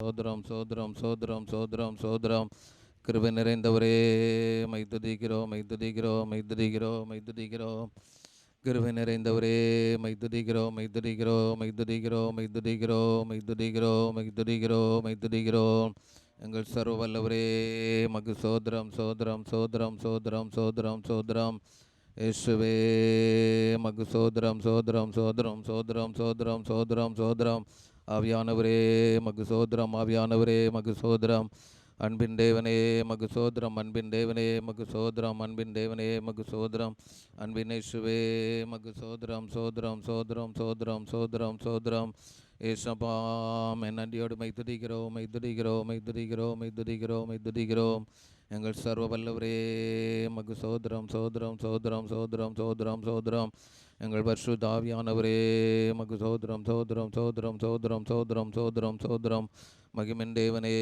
சோதரம் சோதரம் சோதரம் சோதரம் சோதரம் கிருபை நிறைந்தவரே மைத்துதிக்கிறோம் மைத்துதிக்கிறோம் மைத்துதிக்கிறோம் மைத்துதிக்கிறோம் கிருபை நிறைந்தவரே மைத்துதிக்கிறோம் மைத்துதிக்கிறோம் மைத்துதிக்கிறோம் மைத்துதிக்கிறோம் மைத்துதிக்கிறோம் மைத்துதிக்கிறோம் மைத்துதிக்கிறோம் எங்கள் சர்வ வல்லவரே மகு சோதரம் சோதரம் சோதரம் சோதரம் சோதரம் சோதரம் இயேசுவே மகு சோதரம் சோதரம் சோதரம் சோதரம் சோதரம் சோதரம் சோதரம் ஆவியானவரே மகு சோதரம் ஆவியானவரே மகு சோதரம் அன்பின் தேவனே மகு சோதரம் அன்பின் தேவனே மகு சோதரம் அன்பின் தேவனே மகு சோதரம் அன்பின் இயேசுவே மகு சோதரம் சோதரம் சோதரம் சோதரம் சோதரம் சோதரம் ஏசப்பாம் நன்றியோடு மைத்துதிக்கிறோம் மைத்துதிக்கிறோம் மைத்துதிக்கிறோம் மைத்துதிக்கிறோம் மைத்துதிக்கிறோம் எங்கள் சர்வ வல்லவரே மகு சோதரம் சோதரம் சோதரம் சோதரம் சோதரம் சோதரம் எங்கள் பரிசுத்த ஆவியானவரே மகு சோதரம் சோதரம் சோதரம் சோதரம் சோதரம் சோதரம் சோதரம் மகிமின் தேவனே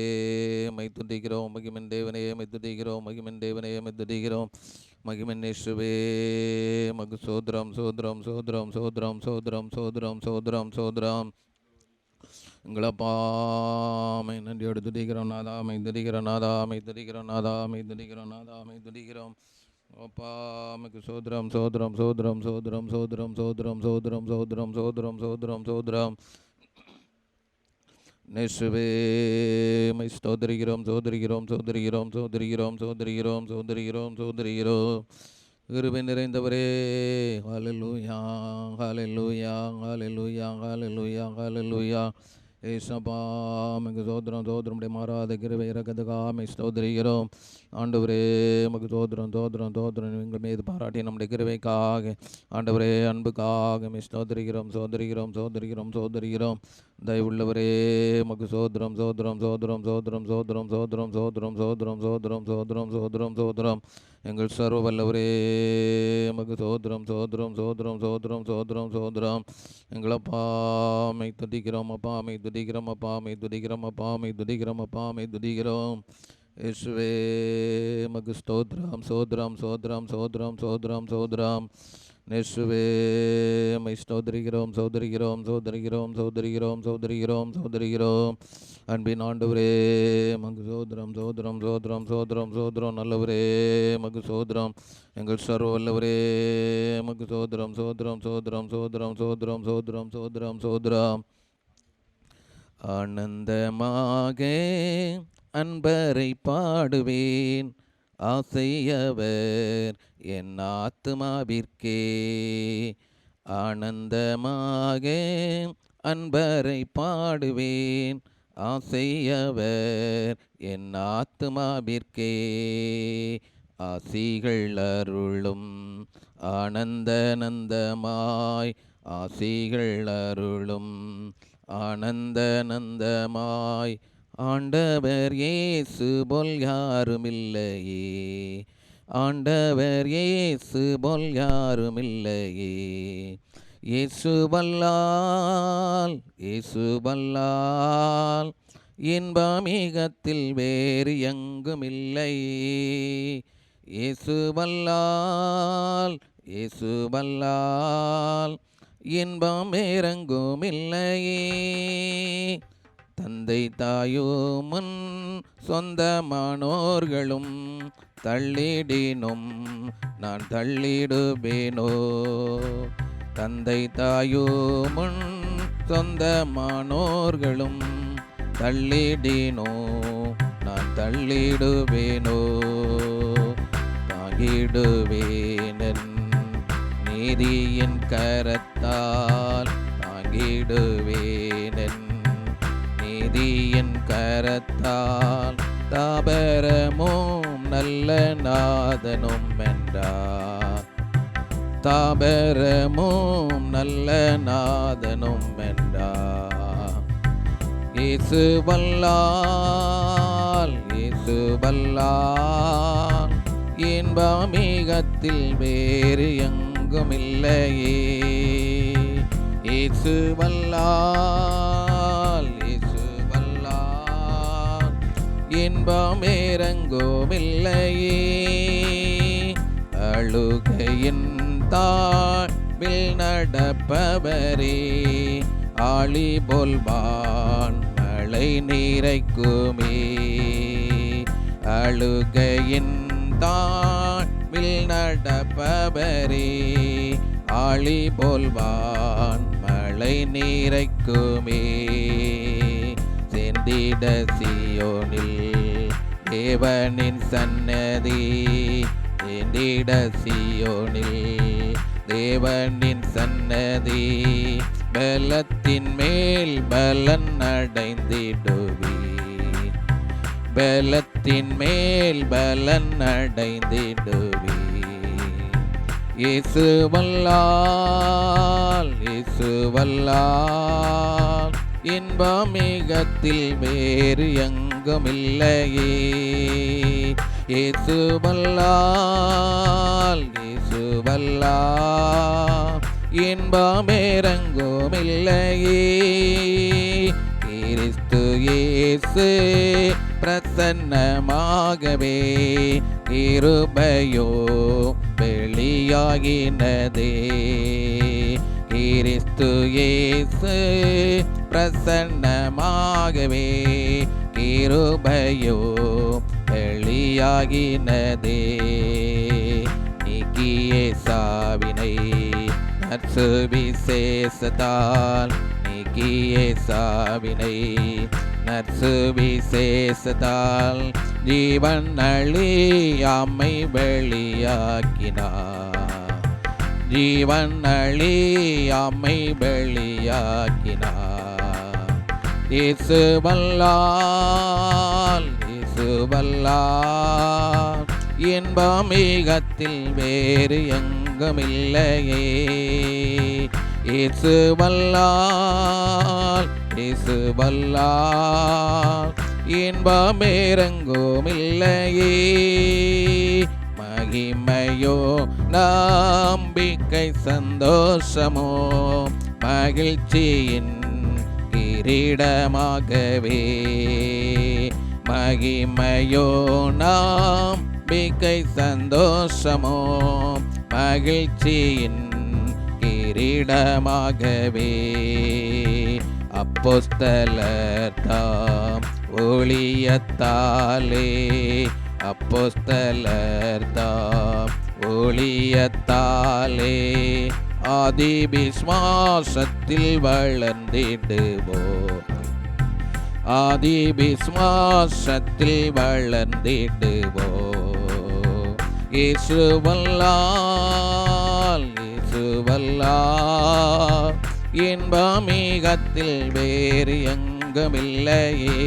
மைத்துதிக்கிறோம் மகிமின் தேவனே மைத்துதிக்கிறோம் மகிமின் தேவனே மைத்துதிக்கிறோம் மகிமின் இயேசுவே மகு சோதரம் சோதரம் சோதரம் சோதரம் சோதரம் சோதரம் சோதரம் சோதரம் எங்களப்பாமை நன்றியோடு துதிக்கிறோம் நாதா மை துதிக்கிறோம் நாதா மை துதிக்கிறோம் நாதா மை துதிக்கிறோம் நாதா மை துதிக்கிறோம் ஓப்பாமைக்கு சோதரம் சோதரம் சோதரம் சோதரம் சோதரம் சோதரம் சோதரம் சோதரம் சோதரம் சோதரம் சோதரம் நேசுவே மை சோதரிகிறோம் சோதரிகிறோம் சோதரிகிறோம் சோதரிகிறோம் சோதரிகிறோம் சோதரிகிறோம் சோதரிகிறோம் கிருபை நிறைந்தவரே ஹல்லேலூயா ஹல்லேலூயா ஹல்லேலூயா ஹல்லேலூயா ஹல்லேலூயா ஏசப்பா மகு சோதரம் சோதரமுடைய மாறாத கிருபை இறக்கத்துக்காக ஸ்தோத்திரிக்கிறோம் ஆண்டவரே மகு சோதரம் சோதரம் சோதரம் எங்கள் மீது பாராட்டி நம்முடைய கிருபைக்காக ஆண்டவரே அன்புக்காக ஸ்தோத்திரிக்கிறோம் சோதரிக்கிறோம் சோதரிக்கிறோம் சோதரிக்கிறோம் தயவுள்ளவரே மகு சோதரம் சோதரம் சோதரம் சோதரம் சோதரம் சோதரம் சோதரம் சோதரம் சோதரம் சோதரம் சோதரம் சோதரம் எங்கள் சர்வ வல்லவரே மகு சோதரம் சோதரம் சோதரம் சோதரம் சோதரம் சோதரம் எங்களப்பா மை துதிக்கிறோம் அப்பா மை துதிக்கிறோம் அப்பா மை துதிக்கிறோம் அப்பா மை துதிக்கிறோம் அப்பா மை துதிக்கிறோம் இயேசுவே மகு ஸ்தோத்ரம் சோதரம் சோதரம் சோதரம் சோதரம் சோதரம் இயேசுவே மை ஸ்தோத்திரிக்கிறோம் சோதரிக்கிறோம் சோதரிக்கிறோம் சோதரிக்கிறோம் சோதரிக்கிறோம் சோதரிக்கிறோம் அன்பின் ஆண்டவரே மகு சோதரம் சோதரம் சோதரம் சோதரம் சோதரம் நல்லவரே மகு சோதரம் எங்கள் சர்வ வல்லவரே மகு சோதரம் சோதரம் சோதரம் சோதரம் சோதரம் சோதரம் சோதரம் சோதரம் ஆனந்தமாக அன்பரை பாடுவேன் ஆசையவர் என் ஆத்துமாவிற்கே ஆனந்தமாக அன்பரை பாடுவேன் ஆசையவர் என் ஆத்துமாவிற்கே ஆசிகள் அருளும் ஆனந்த நந்தமாய் ஆசிகள் அருளும் ஆனந்த நந்தமாய் ஆண்டவர் இயேசு போல் யாருமில்லையே ஆண்டவர் இயேசு போல் யாருமில்லையே இயேசு வல்லால் இயேசு வல்லால் இன்பமிகத்தில் வேறு எங்குமில்லையே இயேசு வல்லால் இயேசு வல்லால் இன்பம் வேறெங்குமில்லையே தந்தை தாயுமுன் சொந்தமானோர்களும் தள்ளிடினும் நான் தள்ளிடுவேனோ தந்தை தாயுமுன் சொந்தமானோர்களும் தள்ளிடினோ நான் தள்ளிடுவேனோ தாங்கிடுவேன் நீதியின் கரத்தால் தாங்கிடுவேன் நீதியின் கரத்தால் தாபரமும் நல்ல நாதனும் என்றார் தாபரமும் நல்ல நாதனும் என்றார் இயேசு வல்லால் இயேசு வல்லால் இன்பமிகத்தில் வேறு எங்குமில்லையே இயேசு வல்லால் இயேசு வல்லால் இன்பம் வேறெங்குமில்லையே அழுகையின் தாழ்வில் நடப்பவரே ஆளி போல்வான் மழை மழை நீரைக்குமே அழுகையின் தாழ்வில் நடப்பவரே ஆழி போல்வான் மழை நீரைக்குமே செந்திட சியோனில் தேவனின் சன்னதி செந்திட சியோனில் தேவனின் சன்னதி பலத்தின் மேல் பலன் அடைந்திடுவே பலத்தின் மேல் பலன் அடைந்திடுவே இயேசு வல்லால் இயேசு வல்லால் இன்பமிகத்தில் வேறு எங்குமில்லையே இயேசு வல்லால் இயேசு வல்லால் இன்பமேறங்குமில்லையே கிறிஸ்து இயேசு பிரசன்னமாகவே கிருபையோ வெளியாகினதே கிறிஸ்து இயேசு பிரசன்னமாகவே கிருபையோ வெளியாகினதே நீக்கியே சாவினை நற்சு விசேஷத்தால் நீக்கியே சாவினை நற்சு விசேஷத்தால் ஜீவன் அழியாமை வெளியாக்கினார் ஜீவன் அழியாமை வெளியாக்கினார் இயேசு வல்லால் இயேசு வல்லால் இன்பமிகத்தில் வேறு எங்குமில்லையே இயேசு வல்லால் இயேசு வல்லால் இன்பமேறங்குமில்லையே மகிமையோ நம்பிக்கை சந்தோஷமோ மகிழ்ச்சியின் கிரீடமாகவே மகிமையோ நம்பிக்கை சந்தோஷமோ மகிழ்ச்சியின் கிரீடமாகவே அப்போஸ்தலர் தாம் ஊழியத்தாலே அப்போஸ்தலர் தாம் ஊழியத்தாலே ஆதி விஸ்வாசத்தில் வளர்ந்திடுவோம் ஆதி விஸ்வாசத்தில் வளர்ந்திடுவோம் இயேசு வல்லால் இயேசு வல்லால் இன்பமிகத்தில் வேறு எங்குமில்லையே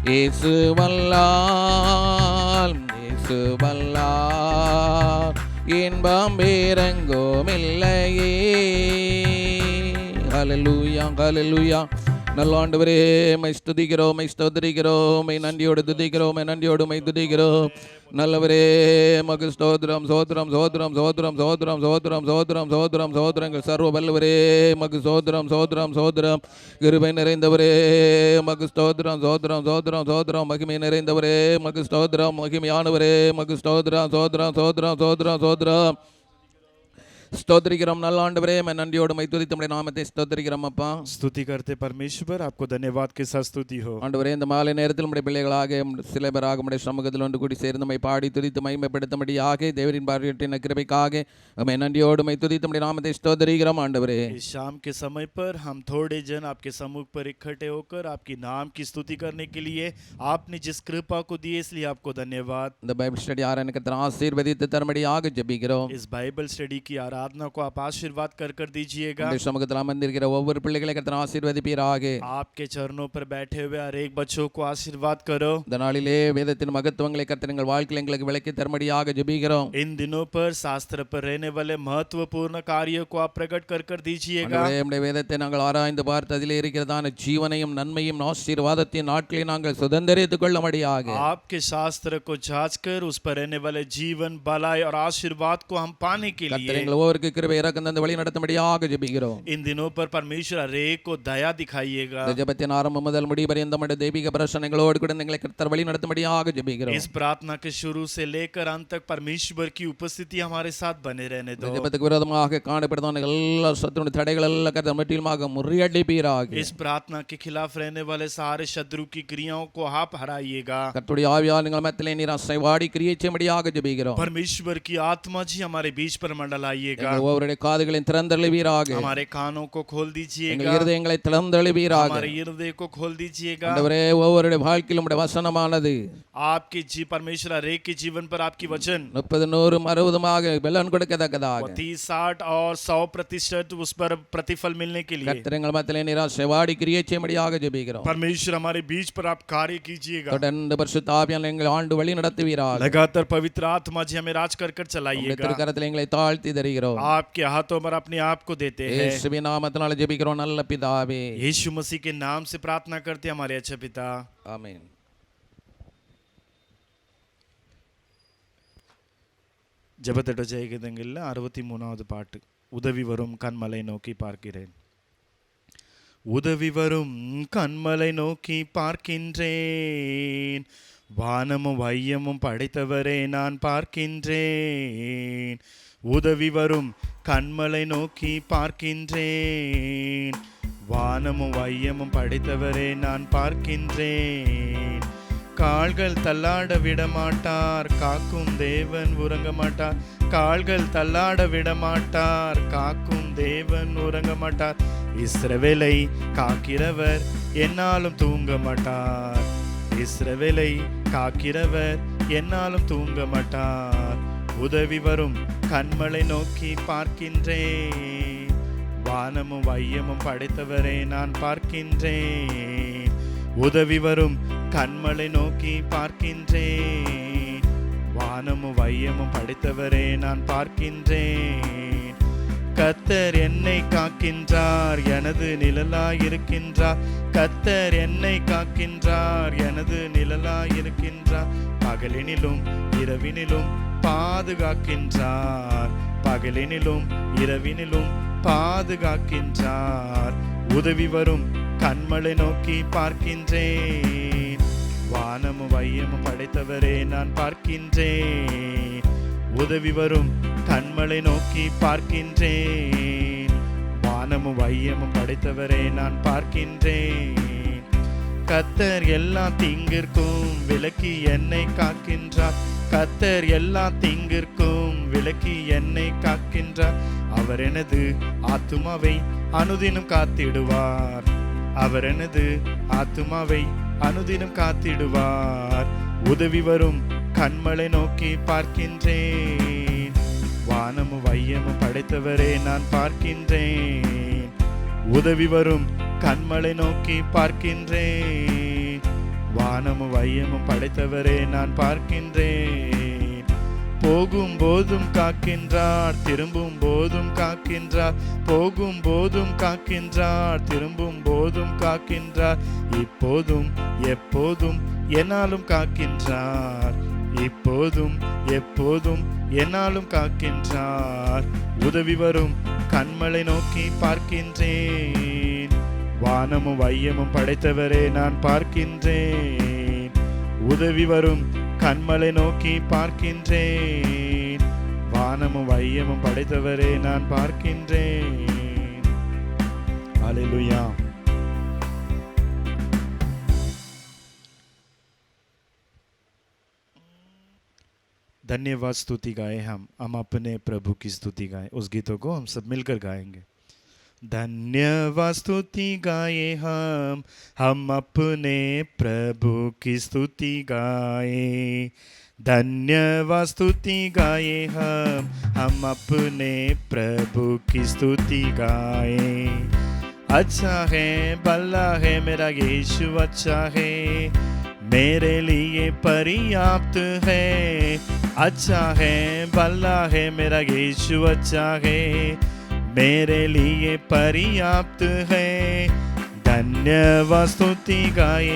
இயேசு வல்லால் இயேசு வல்லால் இன்பம் வேறெங்குமில்லையே ஹல்லேலூயா ஹல்லேலூயா நல்ல ஆண்டவரே மை ஸ்துதிக்கிறோம் மை ஸ்தோத்திரிக்கிறோம் மை நன்றியோடு துதிக்கிறோம் மை நன்றியோடு மை துதிக்கிறோம் நல்லவரே மகு ஸ்தோத்திரம் சோத்திரம் சோத்திரம் சோத்திரம் சோத்திரம் சோத்திரம் சோத்திரம் சோத்திரம் சோத்திரங்கள் சர்வ வல்லவரே மகு சோத்திரம் சோத்திரம் சோத்திரம் கிருபை நிறைந்தவரே மகு ஸ்தோத்திரம் சோத்திரம் சோத்திரம் சோத்திரம் மகிமை நிறைந்தவரே மகு ஸ்தோத்திரம் மகிமையானவரே மகு ஸ்தோத்திரம் சோத்திரம் சோத்திரம் சோத்திரம் சோத்திரம் स्तोत्रिக்கிறோம் நல்ல ஆண்டவரே मैं நன்றியோடு மை துதித்து உம்முடைய நாமத்தை ஸ்தோத்திரிக்கிறோம் அப்பா स्तुति करते परमेश्वर आपको धन्यवाद के साथ स्तुति हो ஆண்டவரே இந்த மாலை நேரத்தில் உம்முடைய பிள்ளைகளாக சில பேராக உம்முடைய சமூகத்தில் ஒன்று கூடி சேர்ந்து மை பாடி துதித்து மகிமைப்படுத்தும்படியாக தேவரின் பாராட்டின கிருபைக்காக मैं நன்றியோடு மை துதித்து உம்முடைய நாமத்தை ஸ்தோத்திரிக்கிறோம் ஆண்டவரே इस शाम के समय पर हम थोड़े जन आपके सम्मुख पर इकट्ठे होकर आपकी नाम की स्तुति करने के लिए आपने जिस कृपा को दी इसलिए आपको धन्यवाद இந்த பைபிள் ஸ்டடி ஆராதனைக்கு ஆசீர்வதித்து தரும்படியாக ஜெபிக்கிறோம் इस बाइबल स्टडी की आराधना को आप आशीर्वाद कर दीजिएगा உம்முடைய சமூகத்தில் அமர்ந்திருக்கிற ஒவ்வொரு பிள்ளைகளை கர்த்தர் ஆசீர்வதிப்பீராக आपके चरणों पर बैठे हुए हर एक बच्चों को आशीर्वाद करो இந்த நாளிலே வேதத்தின் மகத்துவங்களை கர்த்தர் எங்கள் வாழ்க்கையில் எங்களுக்கு விளக்கி தரும்படியாக ஜெபிக்கிறோம் इन दिनों पर शास्त्र पर रहने वाले महत्वपूर्ण कार्यों को आप प्रकट कर दीजिएगा ஆண்டவரே உம்முடைய வேதத்தை நாங்கள் ஆராய்ந்து பார்த்து அதிலே இருக்கிறதான ஜீவனையும் நன்மையும் ஆசீர்வாதத்தின் நாட்களை நாங்கள் சுதந்தரித்துக் கொள்ளும்படியாக आपके शास्त्र को जांच कर उस पर रहने वाले जीवन भलाई और आशीर्वाद को हम पाने के लिए கர்த்தர் எங்கள் ஒவ்வொருக்கு கிருபை இறக்கம் தந்து வழி நடத்தும்படியாக ஜெபிக்கிறோம். इन दिनों पर परमेश्वर हरेक को दया दिखाइएगा। இந்த ஜெபத்தின் ஆரம்பம் முதல் முடி பரியந்தம் தெய்வீக பிரசன்னங்களோடு கூட எங்களை கர்த்தர் வழி நடத்தும்படியாக ஜெபிக்கிறோம். इस प्रार्थना के शुरू से लेकर अंत तक परमेश्वर की उपस्थिति हमारे साथ बने रहने இந்த दो। ஜெபத்துக்கு விரோதமாக காணப்படுதான எல்லா சத்துருடைய தடைகள் எல்லாம் கர்த்தர் முற்றிலுமாக முறியடிப்பீராக. इस प्रार्थना के खिलाफ रहने वाले सारे शत्रु की क्रियाओं को आप हराइएगा। கர்த்தருடைய ஆவியால் நீங்கள் மத்தியிலே நீர் அசைவாடி கிரியை செய்யும்படியாக ஜெபிக்கிறோம். परमेश्वर की आत्मा जी हमारे बीच पर मंडलाइएगा। எங்கள் ஒவ்வொருடைய காதுகளையும் திறந்தழுவீராக. हमारे कानों को खोल எங்கள் दीजिएगा। இருதயங்களை திறந்தழுவீராக. हमारे हृदय को खोल दीजिएगा। ஆண்டவரே ஒவ்வொருடைய வாழ்க்கையிலும் உம்முடைய வசனமானது आपके जी परमेश्वर हरेक के जीवन पर आपकी वचन 30 100 60 பலன் கொடுக்கத்தக்கதாக 30 60 और 100% उस पर प्रतिफल मिलने के लिए கர்த்தர் எங்கள் மத்தியிலே நீர் அசைவாடி கிரியை செய்யும்படியாக ஜெபிக்கிறோம். परमेश्वर हमारे बीच पर आप कार्य कीजिएगा। தொடர்ந்து பரிசுத்த ஆவியால் எங்களை ஆண்டு வழி நடத்துவீராக. लगातार पवित्र आत्मा जी हमें राज कर உம்முடைய चलाइएगा। திருக்கரத்தில் எங்களை தாழ்த்தி தருகிறோம். आपके हाथों पर अपने आप को देते हैं। இயேசுவின் நாமத்தினால ஜெபிக்கிறோம் நல்ல பிதாவே. यीशु मसीह के नाम से प्रार्थना करते हैं हमारे अच्छे पिता, ஆமென். ஜெபத்தட்ட ஜெயகிதங்கள்ல 63வது பாட்டு. உதவி வரும் கண்மலை நோக்கி பார்க்கிறேன். உதவி வரும் கண்மலை நோக்கி பார்க்கின்றேன், வானமும் வையமும் படைத்தவரே நான் பார்க்கின்றேன். உதவி வரும் கண்மலை நோக்கி பார்க்கின்றேன், வானமும் வையமும் படைத்தவரே நான் பார்க்கின்றேன். கால்கள் தள்ளாட விடமாட்டார், காக்கும் தேவன் உறங்க மாட்டார். கால்கள் தள்ளாட விடமாட்டார், காக்கும் தேவன் உறங்க மாட்டார். இஸ்ரவேலை காக்கிறவர் என்னாலும் தூங்க மாட்டார். இஸ்ரவேலை காக்கிறவர் என்னாலும் தூங்க மாட்டார். உதவி வரும் கண்மலை நோக்கி பார்க்கின்றேன், வானமும் வையமும் படைத்தவரே நான் பார்க்கின்றேன். உதவி வரும் கண்மலை நோக்கி பார்க்கின்றேன், வானமும் வையமும் படைத்தவரே நான் பார்க்கின்றேன். கர்த்தர் என்னை காக்கின்றார், எனது நிழலாயிருக்கின்றார். கர்த்தர் என்னை காக்கின்றார், எனது நிழலாயிருக்கின்றார். பகலினிலும் இரவினிலும் பாதுகாக்கின்றார், பகலினிலும் இரவினிலும் பாதுகாக்கின்றார். உதவி வரும் கண்மலை நோக்கி பார்க்கின்றேன், வானமும் வையமும் படைத்தவரே நான் பார்க்கின்றேன். உதவி வரும் கண்மலை நோக்கி பார்க்கின்றேன், வானமும் வையமும் படைத்தவரே நான் பார்க்கின்றேன். கர்த்தர் எல்லா தீங்கிற்கும் விலக்கி என்னை காக்கின்றார். கர்த்தர் எல்லா தீங்கிற்கும் விலக்கி என்னை காக்கின்றார். அவர் எனது ஆத்துமாவை அனுதினம் காத்திடுவார். அவர் எனது ஆத்துமாவை அனுதினம் காத்திடுவார். உதவி வரும் கண்மலை நோக்கி பார்க்கின்றேன், வானமும் வையமும் படைத்தவரே நான் பார்க்கின்றேன். உதவி வரும் கண்மலை நோக்கி பார்க்கின்றேன், வானமும் வையமும் படைத்தவரே நான் பார்க்கின்றேன். போகும் போதும் காக்கின்றார், திரும்பும் போதும் காக்கின்றார். போகும் போதும் காக்கின்றார், திரும்பும் போதும் காக்கின்றார். இப்போதும் எப்போதும் என்னாலும் காக்கின்றார். இப்போதும் எப்போதும் என்னாலும் காக்கின்றார். உதவி வரும் கண்மலை நோக்கி பார்க்கின்றேன், வானமும் வையமும் படைத்தவரே நான் பார்க்கின்றேன். உதவி வரும் கண்மலை நோக்கி பார்க்கின்றேன், வானமும் வையமும் படைத்தவரே நான் பார்க்கின்றேன். ஹல்லேலூயா. धन्यवाद स्तुति गाए हम अपने प्रभु की स्तुति गाएं. उस गीतों को हम सब मिलकर गाएंगे. धन्यवाद स्तुति गाए हम अपने प्रभु की स्तुति गाए. धन्यवाद स्तुति गाए हम अपने प्रभु की स्तुति गाए. अच्छा है भला है मेरा यीशु, अच्छा है मेरे लिए पर्याप्त है. अच्छा है भला है मेरा यीशु, अच्छा है मेरे लिए पर्याप्त है. धन्यवाद स्तुति गाए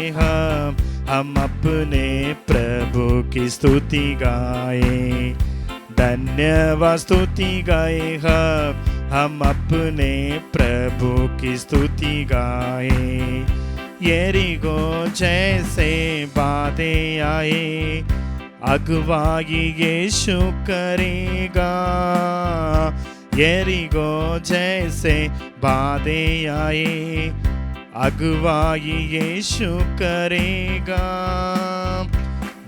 हम अपने प्रभु की स्तुति गाए. धन्यवाद स्तुति गाए हम अपने प्रभु की स्तुति गाए। यरीको जैसे बातें आए, अगुवाई यीशु करेगा। यरीको जैसे बातें आए, अगुवाई यीशु करेगा।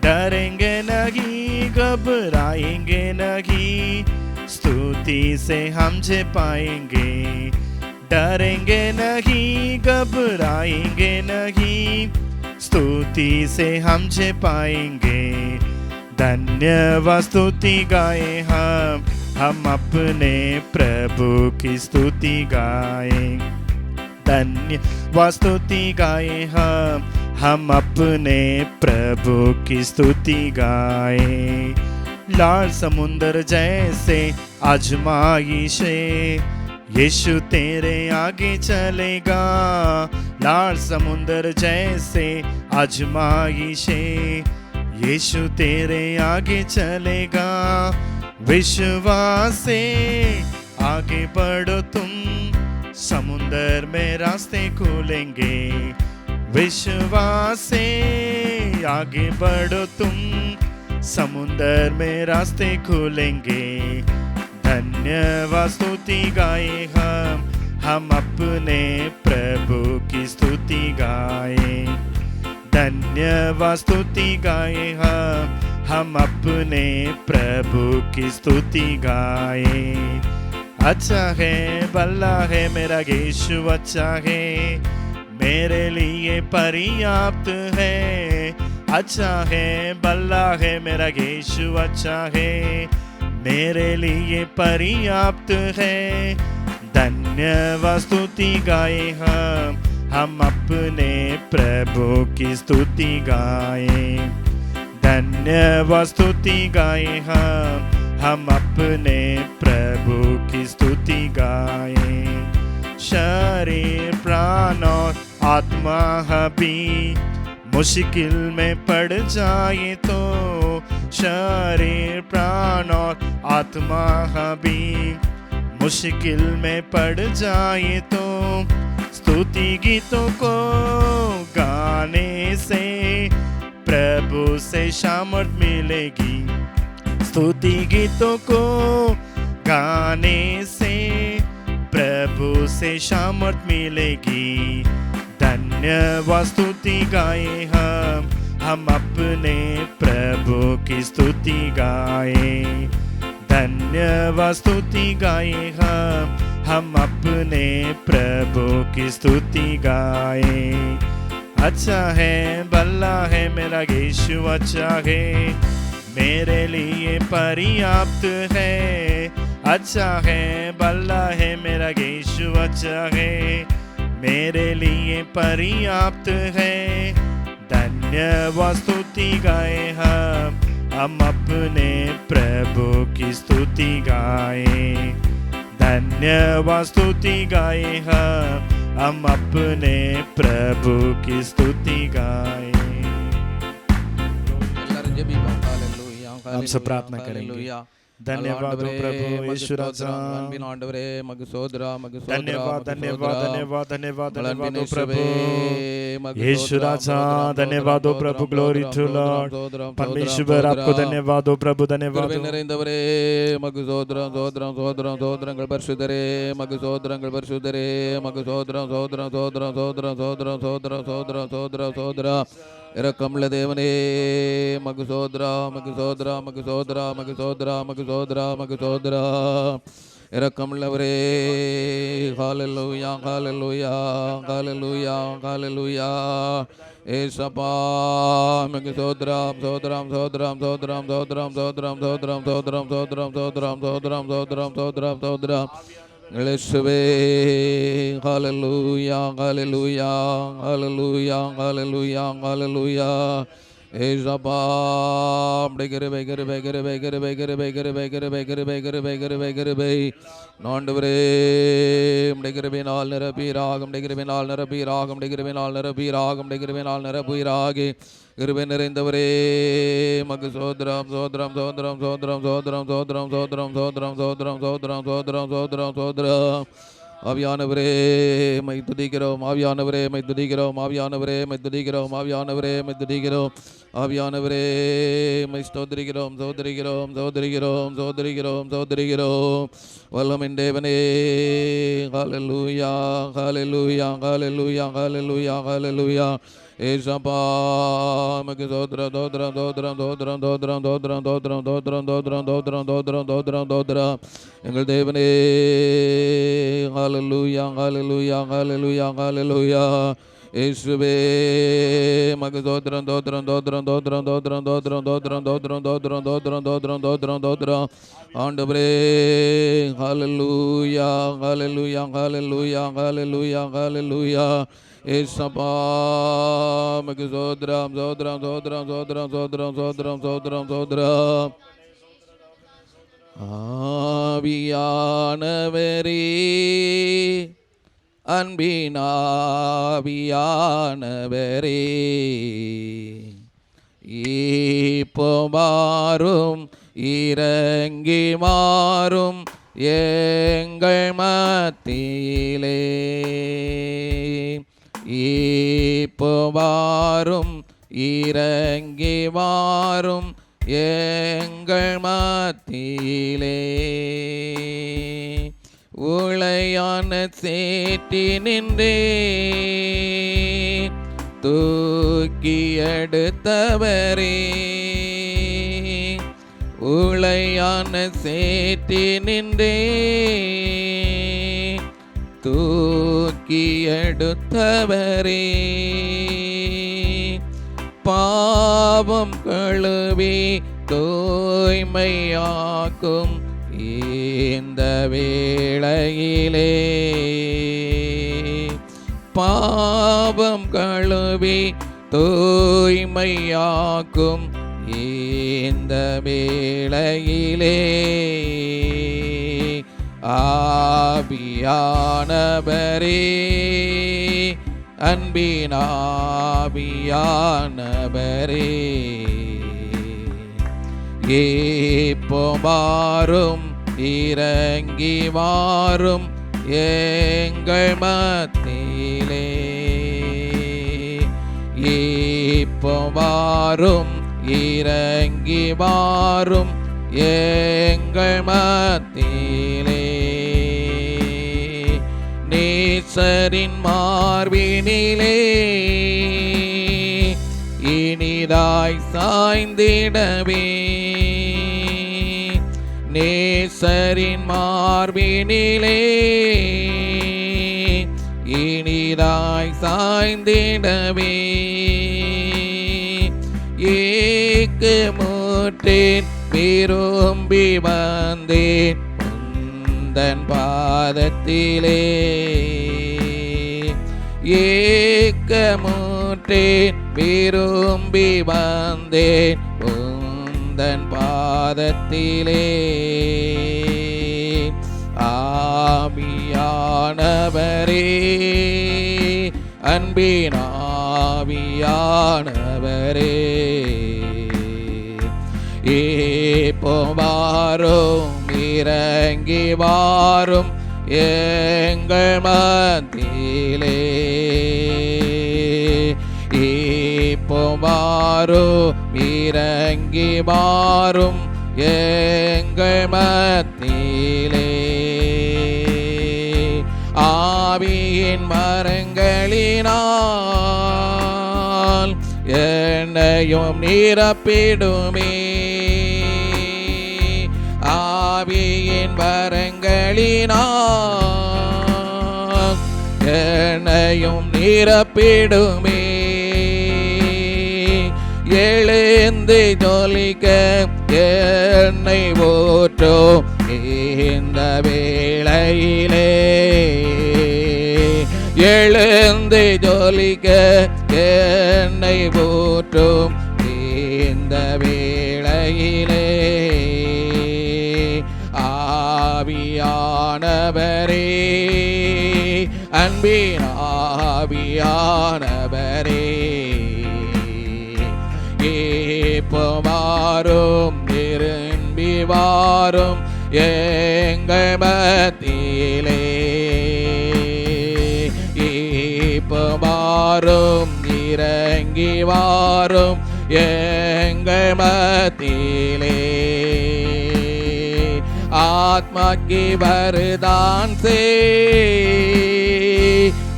डरेंगे नहीं, घबराएंगे नहीं, स्तुति से हम जे पाएंगे। डरेंगे नहीं, घबराएंगे नहीं, स्तुति से हम जे पाएंगे। धन्यवाद स्तुति गाए हम अपने प्रभु की स्तुति गाए। धन्यवाद स्तुति गाए हम अपने प्रभु की स्तुति गाए। लाल समुंदर जैसे आजमाइशे, यीशु तेरे आगे चलेगा। लाल समुंदर जैसे आजमाइशे, यीशु तेरे आगे चलेगा। विश्वास से आगे बढ़ो तुम, समुंदर में रास्ते खुलेंगे। विश्वास से आगे बढ़ो तुम, समुंदर में रास्ते खुलेंगे। धन्यवाद स्तुति गाए हम अपने प्रभु की स्तुति गाए। धन्यवाद स्तुति गाए हम अपने प्रभु की स्तुति गाए। अच्छा है भला है मेरा यीशु, अच्छा है मेरे लिए पर्याप्त है। अच्छा है भला है मेरा यीशु, अच्छा है मेरे लिए पर्याप्त है। धन्यवाद स्तुति गाए हम अपने प्रभु की स्तुति गाए। धन्यवाद स्तुति गाए हम अपने प्रभु की स्तुति गाए। शरीर प्राण और आत्मा भी मुश्किल में पड़ जाए तो, शरीर प्राण और आत्मा भी मुश्किल में पड़ जाए तो, स्तुति गीतों को गाने से प्रभु से सामर्थ मिलेगी। स्तुति गीतों को गाने से प्रभु से सामर्थ मिलेगी। धन्यवाद स्तुति गाए हम अपने प्रभु की स्तुति गाए। धन्यवाद स्तुति गाए हम अपने प्रभु की स्तुति गाए। अच्छा है भला है मेरा यीशु, अच्छा है मेरे लिए पर्याप्त है। अच्छा है भला है मेरा यीशु, अच्छा है मेरे लिए पर्याप्त है। धन्यवाद स्तुति गाए हम अपने प्रभु की स्तुति गाए। धन्यवाद स्तुति गाए हम अपने प्रभु की स्तुति गाए। हम सब प्रार्थना करेंगे। धन्यवाद हो प्रभु यीशु राजा, धन्यवाद धन्यवाद धन्यवाद धन्यवाद धन्यवाद हो प्रभु यीशु राजा, धन्यवाद हो प्रभु, ग्लोरी टू लॉर्ड परमेश्वर, आपको धन्यवाद हो प्रभु, धन्यवाद நிறைந்தவரே மகு சோதரம் சோதரம் சோதரம் சோதரங்கள் பரிசுத்தரே, மகு சோதரங்கள் பரிசுத்தரே, மகு சோதரம் சோதரம் சோதரம் சோதரம் சோதரம் சோதரம் சோதரம் சோதரம் சோதரா இரக்கமுள்ள தேவனே, மகு சோதரா மகு சோதரா மகு சோதரா மகு சோதரா மகு சோதரா மகு சோதரா இரக்கமுள்ளவரே. ஹல்லேலூயா ஹல்லேலூயா ஹல்லேலூயா ஹல்லேலூயா. ஏசப்பா மகு சோதரம் சோதரம் சோதரம் சோதரம் சோதரம் சோதரம் சோதரம் சோதரம் சோதரம் சோதரம் சோதரம் சோதரம் சோதரம் சோதரம் இயேசுவே. ஹல்லேலூயா ஹல்லேலூயா ஹல்லேலூயா ஹல்லேலூயா ஹல்லேலூயா. ஏசப்பா கிருபை கிருபை கிருபை கிருபை கிருபை கிருபை கிருபை கிருபை கிருபை கிருபை கிருபை ஆண்டவரே கிருபினால் நிரப்பீராகும் கிருபினால் நிரப்பீராகும் கிருபினால் நிரப்பீராகும் கிருபினால் நிரப்பீராகி கிருபை நிறைந்தவரே மக்கு சோதரம் சோதரம் சோதரம் சோதரம் சோதரம் சோதரம் சோதரம் சோதரம் சோதரம் சோதரம் சோதரம் சோதரம் சோதரம் ஆவியானவரே மை துதிக்கிறோம் ஆவியானவரே மை துதிக்கிறோம் ஆவியானவரே மை துதிக்கிறோம் ஆவியானவரே மை துதிக்கிறோம் ஆவியானவரே மை ஸ்தோத்திரிக்கிறோம் சோதரிக்கிறோம் சோதரிக்கிறோம் சோதரிக்கிறோம் சோதரிக்கிறோம் வல்லமின் தேவனே ஹல்லேலூயா ஹல்லேலூயா ஹல்லேலூயா ஹல்லேலூயா ஹல்லேலூயா ஏசப்பா மக்கு சோதரம் சோதரம் சோதரம் சோதரம் சோதரம் சோதரம் சோதரம் சோதரம் சோதரம் சோதரம் சோதரம் சோதரம் சோதரம் எங்கள் தேவனே ஹல்லேலூயா ஹல்லேலூயா ஹல்லேலூயா ஹல்லேலூயா இயேசுவே மக்கு சோதரம் சோதரம் சோதரம் சோதரம் சோதரம் சோதரம் சோதரம் சோதரம் சோதரம் சோதரம் சோதரம் சோதரம் சோதரம் ஆண்டவரே ஹல்லேலூயா ஹல்லேலூயா ஹல்லேலூயா ஹல்லேலூயா ஹல்லேலூயா ஏசப்பா மக்கு சோதரம் சோதரம் சோதரம் சோதரம் சோதரம் சோதரம் சோதரம் சோதரம் ஆவியானவரே அன்பினாவியானவரே இப்போ மாறும் இறங்கி மாறும் எங்கள் மத்தியிலே இப்போ மாறும் இறங்கி மாறும் எங்கள் மத்தியிலே உளையான சேட்டி நின்றே தூக்கி எடுத்தவரே உளையான சேட்டி நின்றே தூக்கி எடுத்தவரே பாவம் கழுவி தூய்மையாக்கும் இந்த வேளையிலே பாவம் கழுவி தூய்மையாக்கும் இந்த வேளையிலே ஆவியானவரே அன்பினாவியானவரே இப்போ மாறும் இறங்கி மாறும் எங்கள் மத்தியிலே இப்போ மாறும் இறங்கி மாறும் எங்கள் மத்தியிலே நேசரின் மார்பினிலே இனிதாய் சாய்ந்திடவே நேசரின் மார்பினிலே இனிதாய் சாய்ந்திடவே ஏக்கமுற்றேன் விரும்பி வந்தேன் உந்தன் பாதத்திலே ஏக்கமுற்றேன் விரும்பி வந்தேன் உந்தன் பாதத்திலே ஆவியானவரே அன்பினாவியானவரே இப்போ வாரும் இறங்கி வாரும் எங்கள் மத்தியிலே இப்போ வாரும் இறங்கி வாரும் எங்கள் மத்தியிலே ஆவியின் மரங்களினால் என்னையும் நிரப்பிடுமே ஆவியின் வரங்களினால் என்னையும் நிரப்பிடுமே எழுந்து ஜொலிக்க என்னை ஊற்றோ இந்த வேளையிலே எழுந்து ஜொலிக்க என்னை ஊற்றும் இந்த வேளையிலே ஆவியானவரே, அன்பின் ஆவியானவரே, ஏப்பமாறும் திரும்பி வாரும் எங்கள் மத்தியிலே, ஏப்பமாறும் இறங்கி வாரும் எங்கள் மத்தியிலே, आत्मा की वरदान से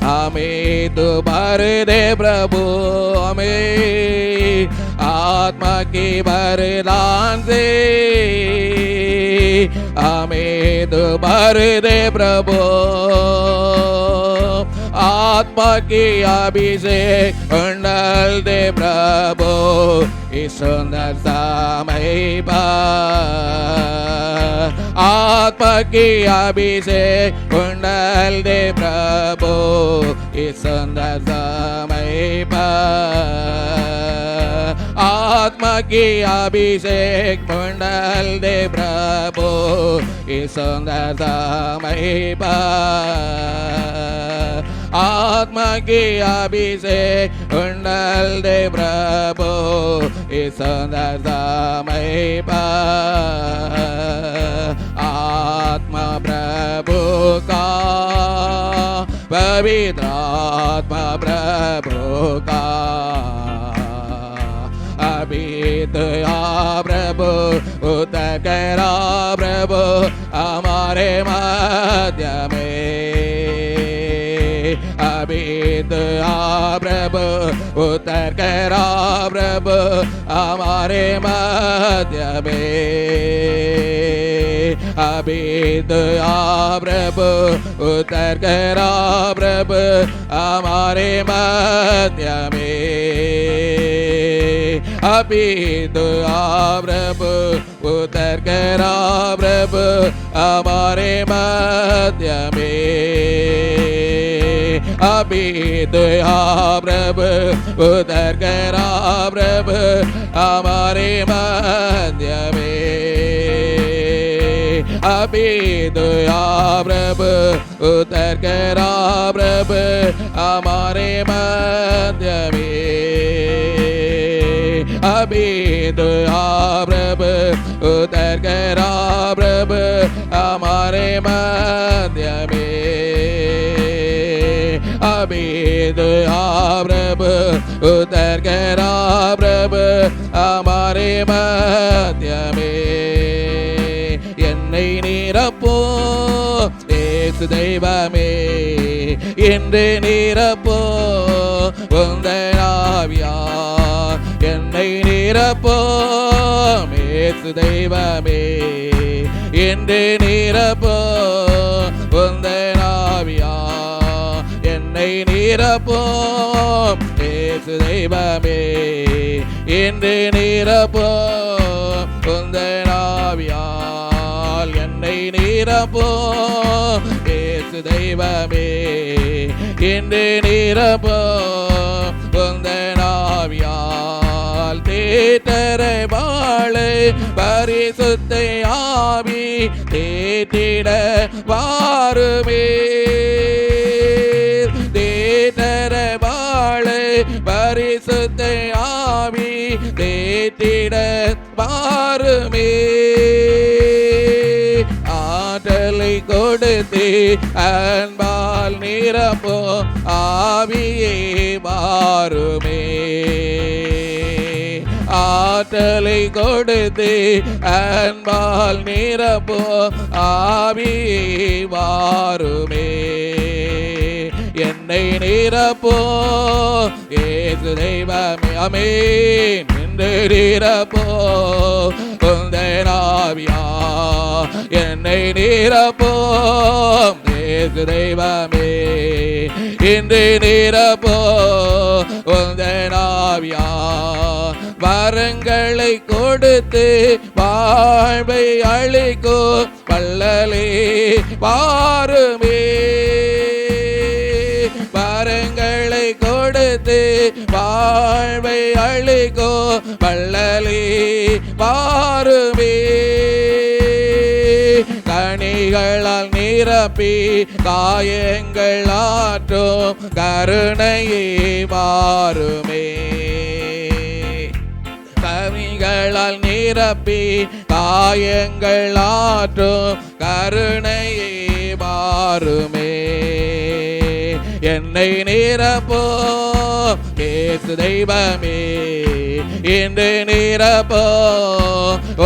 हमें तो भर दे प्रभु, हमें आत्मा की वरदान से हमें तो भर दे प्रभु, आत्मा की अभिषेक मंडल दे प्रभु, इस सुंदर समय पर आत्मा की अभिषेक मंडल दे प्रभु, इस सुंदर समय पर आत्मा की अभिषेक मंडल दे प्रभु, इस सुंदर समय पर आत्मा की अभिषेक मंडल दे प्रभु, इस सुंदर समय पर आत्मा प्रभु का, पवित्र आत्मा प्रभु का अभी तो प्रभु उतर करा प्रभु हमारे मध्य में, अभी तो प्रभु उतर करा प्रभु हमारे मध्य में, अभी तो प्रभु उतर करा प्रभु हमारे मध्य में, अभी तो प्रभु उतर करा प्रभु हमारे मध्य में, अभी तो प्रभु उतर करा प्रभु हमारे मध्य में, अभी तो प्रभु उतर करा प्रभु हमारे मध्य में, अभी तो प्रभु उतर करा प्रभु हमारे मध्य में, अभी तो प्रभु उतर करा प्रभु हमारे मध्य में, என்னை நிரப்போ ஏசு தெய்வமே, என்று நிரப்போ உந்தன் ஆவியார், என்னை நிரப்போ ஏசு தெய்வமே, என்று நிரப்போ உந்தன் ஆவியார், என்னை நிரப்போ ஏசு தெய்வமே, என்று நிரப்போ உந்தன் ஆவியால், என்னை நிரப்போ ஏசு தெய்வமே, என்று நிரப்போ உந்தன் ஆவியால், தேற்றரை வாழை பரிசுத்த ஆவி தேற்றிட வாருமே, தேற்றரை வாழை பரிசுத்த ஆவி தேற்றிட வாருமே, ஆற்றலை கொடுத்து அன்பால் நிரப்போ ஆவியே வாருமே, ஆற்றலை கொடுத்து அன்பால் நிரப்போ ஆவியே வாருமே, என்னை நிரப்போ ஏசு தெய்வமே, ஆமென், என்று நிரப்போ உந்தன் ஆவியார், என்னை நிரப்போ ஏசு தெய்வமே, என்று நிரப்போ உந்தன் ஆவியார், வரங்களை கொடுத்து வாழ்வை அளிக்கும் வல்லலே வாருமே, வரங்களை கொடுத்து வாழ்வை அளிக்கோ வள்ளலே வாருமே. கனிகளால் நிரப்பி காயங்கள் ஆற்றும் கருணையே வாருமே. கனிகளால் நிரப்பி காயங்கள் ஆற்றும் கருணையே வாருமே. என்னை நிரப்போ இயேசு தெய்வமே, இன்று நிரப்போ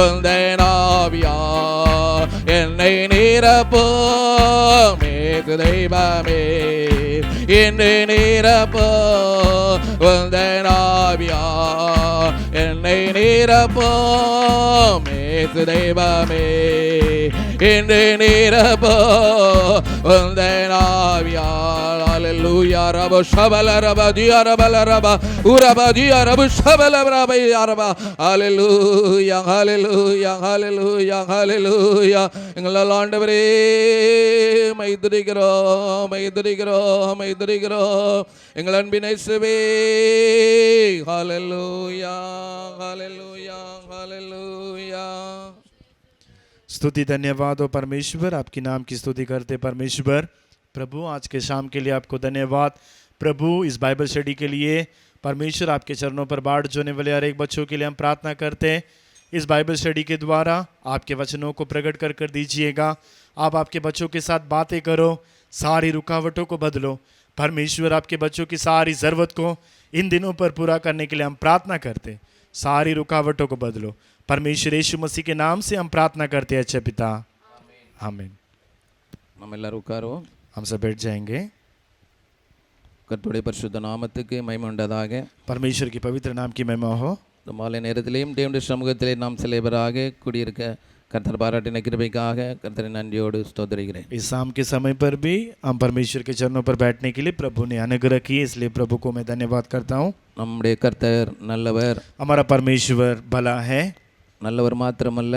உந்தன் ஆவியா. என்னை நிரப்போ இயேசு தெய்வமே, இன்று நிரப்போ உந்தன் ஆவியா. என்னை நிரப்போ இயேசு தெய்வமே, இன்று நிரப்போ உந்தன் ஆவியா. Hallelujah, Rabba Shabala Rabba Dia Rabba Rabba Uraba Dia Rabba Shabala Rabba Rabba. Hallelujah, hallelujah, hallelujah, hallelujah. எங்கள் ஆண்டவரே மைதுரிக்கிறோம், மைதுரிக்கிறோம், மைதுரிக்கிறோம் எங்கள் அன்பின் இயேசுவே. Hallelujah, hallelujah, hallelujah. स्तुति धन्यवाद हो परमेश्वर, आपकी नाम की स्तुति करते परमेश्वर। प्रभु आज के शाम के लिए आपको धन्यवाद। प्रभु इस बाइबल स्टडी के लिए परमेश्वर आपके चरणों पर बाढ़ जोने वाले हर एक बच्चों के लिए हम प्रार्थना करते हैं। इस बाइबल स्टडी के द्वारा आपके वचनों को प्रकट कर दीजिएगा। आप आपके बच्चों के साथ बातें करो, सारी रुकावटों को बदलो। परमेश्वर आपके बच्चों की सारी ज़रूरत को इन दिनों पर पूरा करने के लिए हम प्रार्थना करते, सारी रुकावटों को बदलो। परमेश्वर यीशु मसीह के नाम से हम प्रार्थना करते हैं, अच्छे पिता, आमीन। நம்ம எல்லாரும் உட்காருவோம். हम सब बैठ जाएंगे। கர்த்தருடைய பரிசுத்த நாமத்துக்கு மகிமை உண்டாதாக. परमेश्वर की पवित्र नाम की महिमा हो। இந்த மாலை நேரத்திலேயும் தேவனுடைய சமூகத்திலே நாம் சிலைவராக கூடியிருக்க கர்த்தர் பாராட்டின கிருபைக்காக கர்த்தரை நன்றியோடு ஸ்தோத்திரிக்கிறேன். इस शाम के समय पर भी हम परमेश्वर के चरणों पर बैठने के लिए प्रभु ने अनुग्रह किए, इसलिए प्रभु को मैं धन्यवाद करता हूँ। நம்முடைய கர்த்தர் நல்லவர். हमारा परमेश्वर भला है। நல்லவர் மாத்திரமல்ல,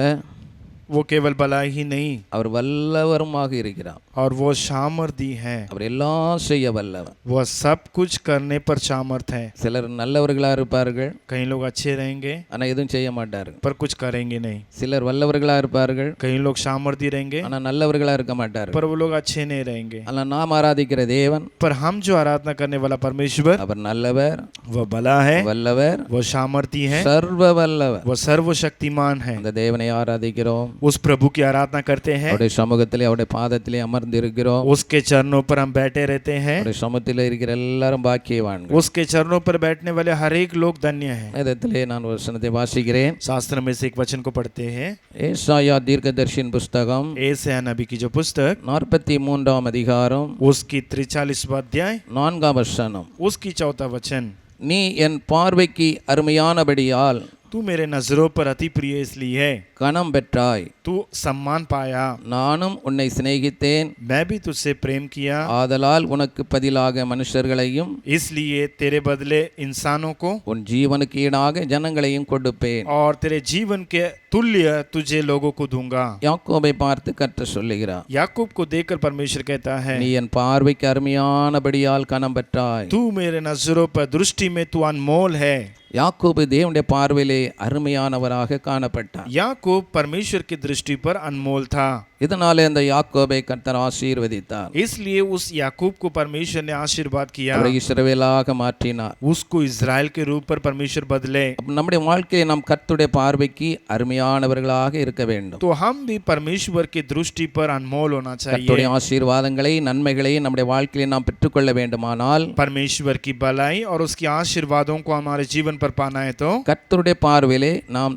वो केवल भला ही नहीं, அவர் வல்லவருமாக இருக்கிறார். और वो सामर्थी है। அவர் எல்லாம் செய்ய வல்லவர். वो सब कुछ करने पर सामर्थ है। சிலர் நல்லவர்களா இருப்பார்கள், कई लोग अच्छे रहेंगे ஆனா எதுவும் செய்ய மாட்டார்கள். पर कुछ करेंगे नहीं। சிலர் வல்லவர்களா இருப்பார்கள், कई लोग सामर्थी रहेंगे ஆனா நல்லவர்களா இருக்க மாட்டார்கள். पर वो लोग अच्छे नहीं रहेंगे। ஆனா நாம் ஆராதிக்கிற தேவன், पर हम जो आराधना करने वाला परमेश्वर, அவர் நல்லவர், वो भला है, வல்லவர், वो सामर्थी है, சர்வ வல்லவர். वो सर्वशक्तिमान है। அந்த தேவனை ஆராதிக்கிறோம். उस प्रभु की आराधना करते हैं, அவருடைய சமூகத்திலே அவருடைய பாதத்திலே அமர்ந்திருக்கிறோம். उसके चरणों पर हम बैठे रहते हैं। அவருடைய சமூகத்திலே இருக்கிற எல்லாரும் பாக்கியவான்கள். उसके चरणों पर बैठने वाले हर एक लोग धन्य हैं। வேதத்திலே நான் வசனத்தை வாசிக்கிறேன். शास्त्र में से एक वचन को पढ़ते हैं। ஏசாயா தீர்க்கதரிசியின் புஸ்தகம் एसाया नबी की जो पुस्तक, 43 அதிகாரம் उसकी 43वां अध्याय, 4 வசனம். उसकी 4वां वचन। நீ என் பார்வைக்கு அருமையானபடியால் तू मेरे नजरों पर अति प्रिय इसलिए है, கனம் பெற்றாய். तू सम्मान पाया, நானும் உன்னை சிநேகித்தேன். मैं भी तुझसे प्रेम किया, ஆதலால் உனக்கு பதிலாக மனுஷர்களையும் इसलिए तेरे बदले इंसानों को உன் ஜீவனுக்கு ஈடாக ஜனங்களையும் கொடுப்பேன். और तेरे जीवन के तुल्य तुझे लोगों को दूंगा। யாக்கோபை பார்த்து கர்த்தர் சொல்லுகிறார், याकूब को देखकर परमेश्वर कहता है, நீ என் பார்வைக்கு அருமையானபடியால் கனம் பெற்றாய். तू मेरे नजरों पर दृष्टि में तू अनमोल है। யாக்கோபு தேவனுடைய பார்வையிலே அருமையானவராக காணப்பட்டார். याकूब परमेश्वर की दृष्टि पर अनमोल था, இதனாலே அந்த யாக்கோபை கர்த்தர் ஆசீர்வதித்தார். इसलिए उस याकूब को परमेश्वर ने आशीर्वाद किया, அவரை இஸ்ரவேலாக மாற்றினார். उसको इज़राइल के रूप पर परमेश्वर बदले। அப்ப நம்முடைய வாழ்க்கையை நாம் கர்த்தருடைய பார்வைக்கு அருமையானவர்களாக இருக்க வேண்டும். तो हम भी परमेश्वर की दृष्टि पर अनमोल होना चाहिए। கர்த்தருடைய ஆசீர்வாதங்களை நன்மைகளை நம்முடைய வாழ்க்கையிலே நாம் பெற்றுக்கொள்ள வேண்டுமானால், परमेश्वर की भलाई और उसकी आशीर्वादों को हमारे जीवन पर पाना है तो கர்த்தருடைய பார்வையிலே நாம்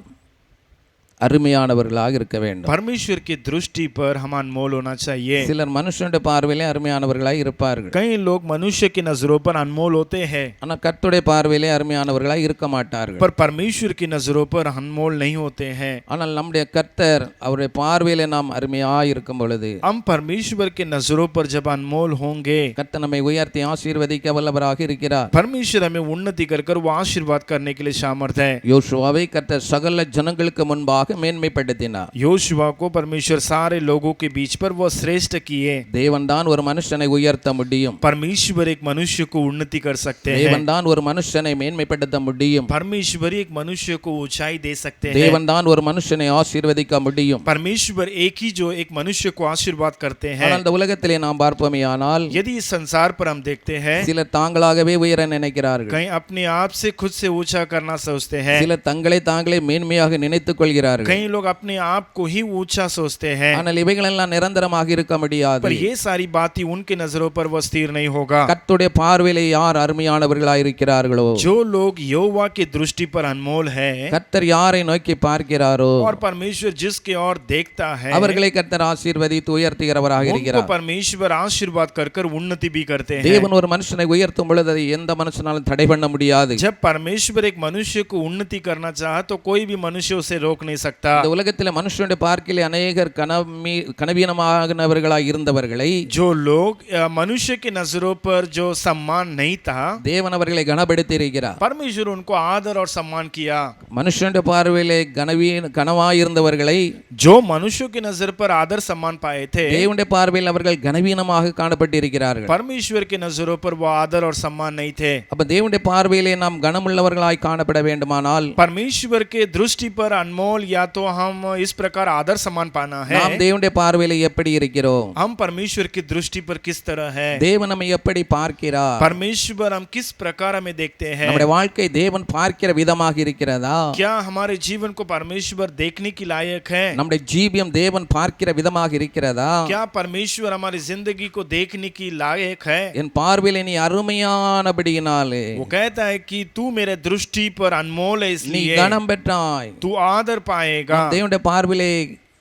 அருமையானவர்களாக இருக்க வேண்டும். परमेश्वर की दृष्टि पर हम अनमोल होना चाहिए। சிலர் மனுஷனுடைய பார்வையிலே அருமையானவர்களாக இருப்பார்கள், कई लोग मनुष्य की नजरों पर अनमोल होते हैं, ஆனால் கர்த்தருடைய பார்வையிலே அருமையானவர்களாக இருக்க மாட்டார்கள். पर परमेश्वर की नजरों पर अनमोल नहीं होते हैं। ஆனால் நம்முடைய கர்த்தர் அவருடைய பார்வையிலே நாம் அருமையாக இருக்கும் பொழுது, हम परमेश्वर के नजरों पर जब अनमोल होंगे, கர்த்தர் நம்மை உயர்த்தி ஆசீர்வதிக்க வல்லவராக இருக்கிறார். परमेश्वर हमें उन्नति कर वो आशीर्वाद करने के लिए सामर्थ है। யோசுவாவை கர்த்தர் சகல ஜனங்களுக்கு முன்பாக முன்பாக மேன்மைப்படுத்தினார். योशुआ को परमेश्वर सारे लोगों के बीच पर वो श्रेष्ठ किए. தேவன் தான் ஒரு மனுஷனை உயர்த்த முடியும். परमेश्वर एक मनुष्य को उन्नति कर सकते हैं. தேவன் தான் ஒரு மனுஷனை மேன்மைப்படுத்த முடியும். परमेश्वर एक मनुष्य को ऊंचाई दे सकते हैं. தேவன் தான் ஒரு மனுஷனை ஆசீர்வதிக்க முடியும். परमेश्वर एक ही जो एक मनुष्य को आशीर्वाद करते हैं. ஆனால் இந்த உலகத்திலே நாம் பார்ப்போமேயானால் यदि इस संसार पर हम देखते हैं, சிலர் தாங்களாகவே உயர நினைக்கிறார்கள். कहीं अपने आप से खुद से ऊंचा करना सोचते हैं. சிலர் தங்களை தாங்களே மேன்மையாக நினைத்துக் கொள்கிறார்கள். कई लोग अपने आप को ही ऊंचा सोचते हैं. ஆனால் இவைகளெல்லாம் நிரந்தரமாக இருக்க முடியாது. पर ये सारी बातें उनके नजरों पर वो स्थिर नहीं होगा. கர்த்தருடைய பார்வையிலே யார் அருமையானவர்களாய் இருக்கிறார்களோ, जो लोग यहोवा की दृष्टि पर अनमोल है, கர்த்தர் யாரை நோக்கி பார்க்கிறாரோ और परमेश्वर जिसके ओर देखता है, அவர்களை கர்த்தர் ஆசீர்வதித்து உயர்த்துகிறவராக उनको இருக்கிறார். परमेश्वर आशीर्वाद कर कर उन्नति भी करते हैं. தேவன் ஒரு மனுஷனை உயர்த்தும் பொழுது அதை எந்த மனுஷனாலும் தடை பண்ண முடியாது. जब परमेश्वर एक मनुष्य को उन्नति करना चाहे तो कोई भी मनुष्य उसे रोक नहीं सकता. இந்த உலகத்தில் மனுஷனுடைய பார்க்கிலே அநேகர் கனவீனமானவர்களாய் இருந்தவர்களை, जो लोग मनुष्य की नजरों पर जो सम्मान नहीं था, தேவன் அவர்களை கனப்படுத்தி இருக்கிறார். परमेश्वर उनको आदर और सम्मान किया. மனுஷனுடைய பார்வையிலே கனவாய் இருந்தவர்களை जो मनुष्यों की नजर पर आदर सम्मान पाए थे, தேவனுடைய பார்வையில் அவர்கள் கனவீனமாக காணப்பட்டிருக்கிறார்கள். परमेश्वर की नजरों पर वो आदर और सम्मान नहीं थे. அப்ப தேவனுடைய பார்வையிலே நாம் கனமுள்ளவர்களாய் காணப்பட வேண்டுமானால், परमेश्वर के दृष्टि पर अनमोल या तो हम इस प्रकार आदर सम्मान पाना है. நாம் தேவனுடைய பார்வையிலே எப்படி இருக்கிறோம்? हम परमेश्वर की दृष्टि पर किस तरह है? தேவன் நம்மை எப்படி பார்க்கிறார்? परमेश्वर हम किस प्रकार हमें देखते हैं? நம்முடைய வாழ்க்கை தேவன் பார்க்கிற விதமாக இருக்கிறதா? क्या हमारे जीवन को परमेश्वर देखने की लायक है? நம்முடைய ஜீவியம் தேவன் பார்க்கிற விதமாக இருக்கிறதா? क्या परमेश्वर हमारी जिंदगी को देखने की लायक है? என் பார்வையிலே நீ அருமையானபடியினாலே वो कहता है कि तू मेरे दृष्टि पर अनमोल है, நீ इसलिए கனம் பெற்றாய். तू आदर पाएगा. தேவனுடைய பார்வையிலே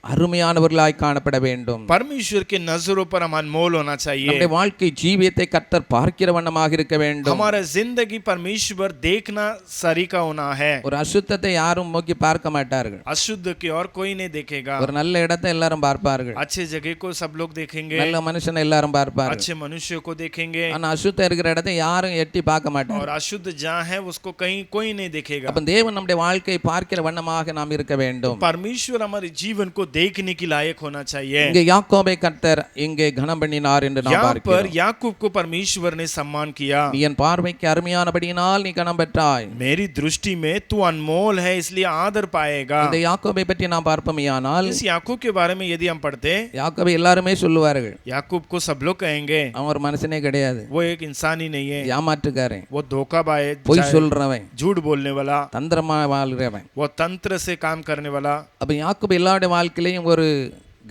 அருமையானவர்களாய் காணப்பட வேண்டும். परमेश्वर के नजरों पर हम अनमोल होना चाहिए. நம்முடைய வாழ்க்கை ஜீவியத்தை கர்த்தர் பார்க்கிற வண்ணமாக இருக்க வேண்டும். हमारा जिंदगी परमेश्वर देखना सरीका होना है. ஒரு அசுத்தத்தை யாரும் நோக்கி பார்க்க மாட்டார்கள். अशुद्ध की ओर कोई नहीं देखेगा. ஒரு நல்ல இடத்தை எல்லாரும் பார்ப்பார்கள். अच्छे जगह को सब लोग देखेंगे. நல்ல மனுஷனை எல்லாரும் பார்ப்பார்கள். अच्छे मनुष्य को देखेंगे. ஆனா அசுத்தம் இருக்கிற இடத்தை யாரும் எட்டி பார்க்க மாட்டாங்க. और अशुद्ध जहाँ है उसको कहीं कोई नहीं देखेगा. அப்ப தேவன் நம்முடைய வாழ்க்கை பார்க்கிற வண்ணமாக நாம் இருக்க வேண்டும். परमेश्वर हमारे जीवन को देखने की लायक होना चाहिए. இங்கே யாக்கோபை கர்த்தர் இங்கே கனம் பண்ணினார் என்று நாம் यहाँ पर பார்க்கிறோம். याकूब को परमेश्वर ने सम्मान किया. நீ என் பார்வைக்கு அருமையானபடியினால் நீ கனம் பெற்றாய். मेरी दृष्टि में तू अनमोल है, इसलिए आदर पाएगा. இந்த யாக்கோபை பற்றி நாம் பார்ப்போமேயானால், इस याकूब के बारे में यदि हम पढ़ते, யாக்கோபை எல்லாருமே சொல்லுவார்கள், याकूब को सब लोग कहेंगे அவன் ஒரு மனுஷனே கிடையாது, वो एक इंसान ही नहीं है, ஏமாற்றுக்காரன், वो धोखाबाज, பொய் சொல்றவன், झूठ बोलने वाला, தந்திரமா வாழ்கிறவன். वो तंत्र से काम करने वाला. அப்ப யாக்கோபு எல்லாருடைய வாழ்க்கையிலையும் ஒரு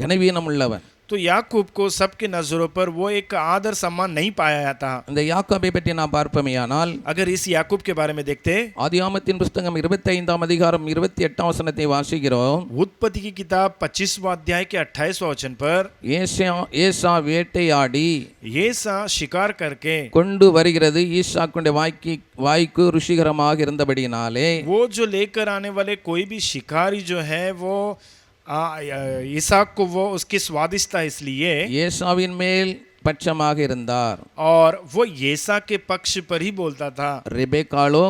கனவீனம் உள்ளவன். तो याकूब को सबके नजरों पर वो एक आदर सम्मान नहीं पाया जाता. இந்த யாக்கோபை பற்றி நாம் பார்ப்போமேயானால், अगर इस याकूब के बारे में देखते, ஆதியாகமத்தின் புத்தகம் 25ஆம் அதிகாரம் 28ஆம் வசனத்தை வாசிக்கிறோம். उत्पत्ति की किताब 25वां अध्याय के 28वां वचन पर, ஏசா வேட்டையாடி येसा शिकार करके கொண்டு வருகிறது ஈசாக்குடைய வாய்க்கு ருசிகரமாக இருந்தபடியினாலே, वो जो लेकर आने वाले कोई भी शिकारी जो है वो इसहाक को वो उसकी स्वादिष्टता इसलिए ஏசாவின் மேல் பட்சமாக இருந்தார். और वो येसा के पक्ष पर ही बोलता था. ரெபெக்காளோ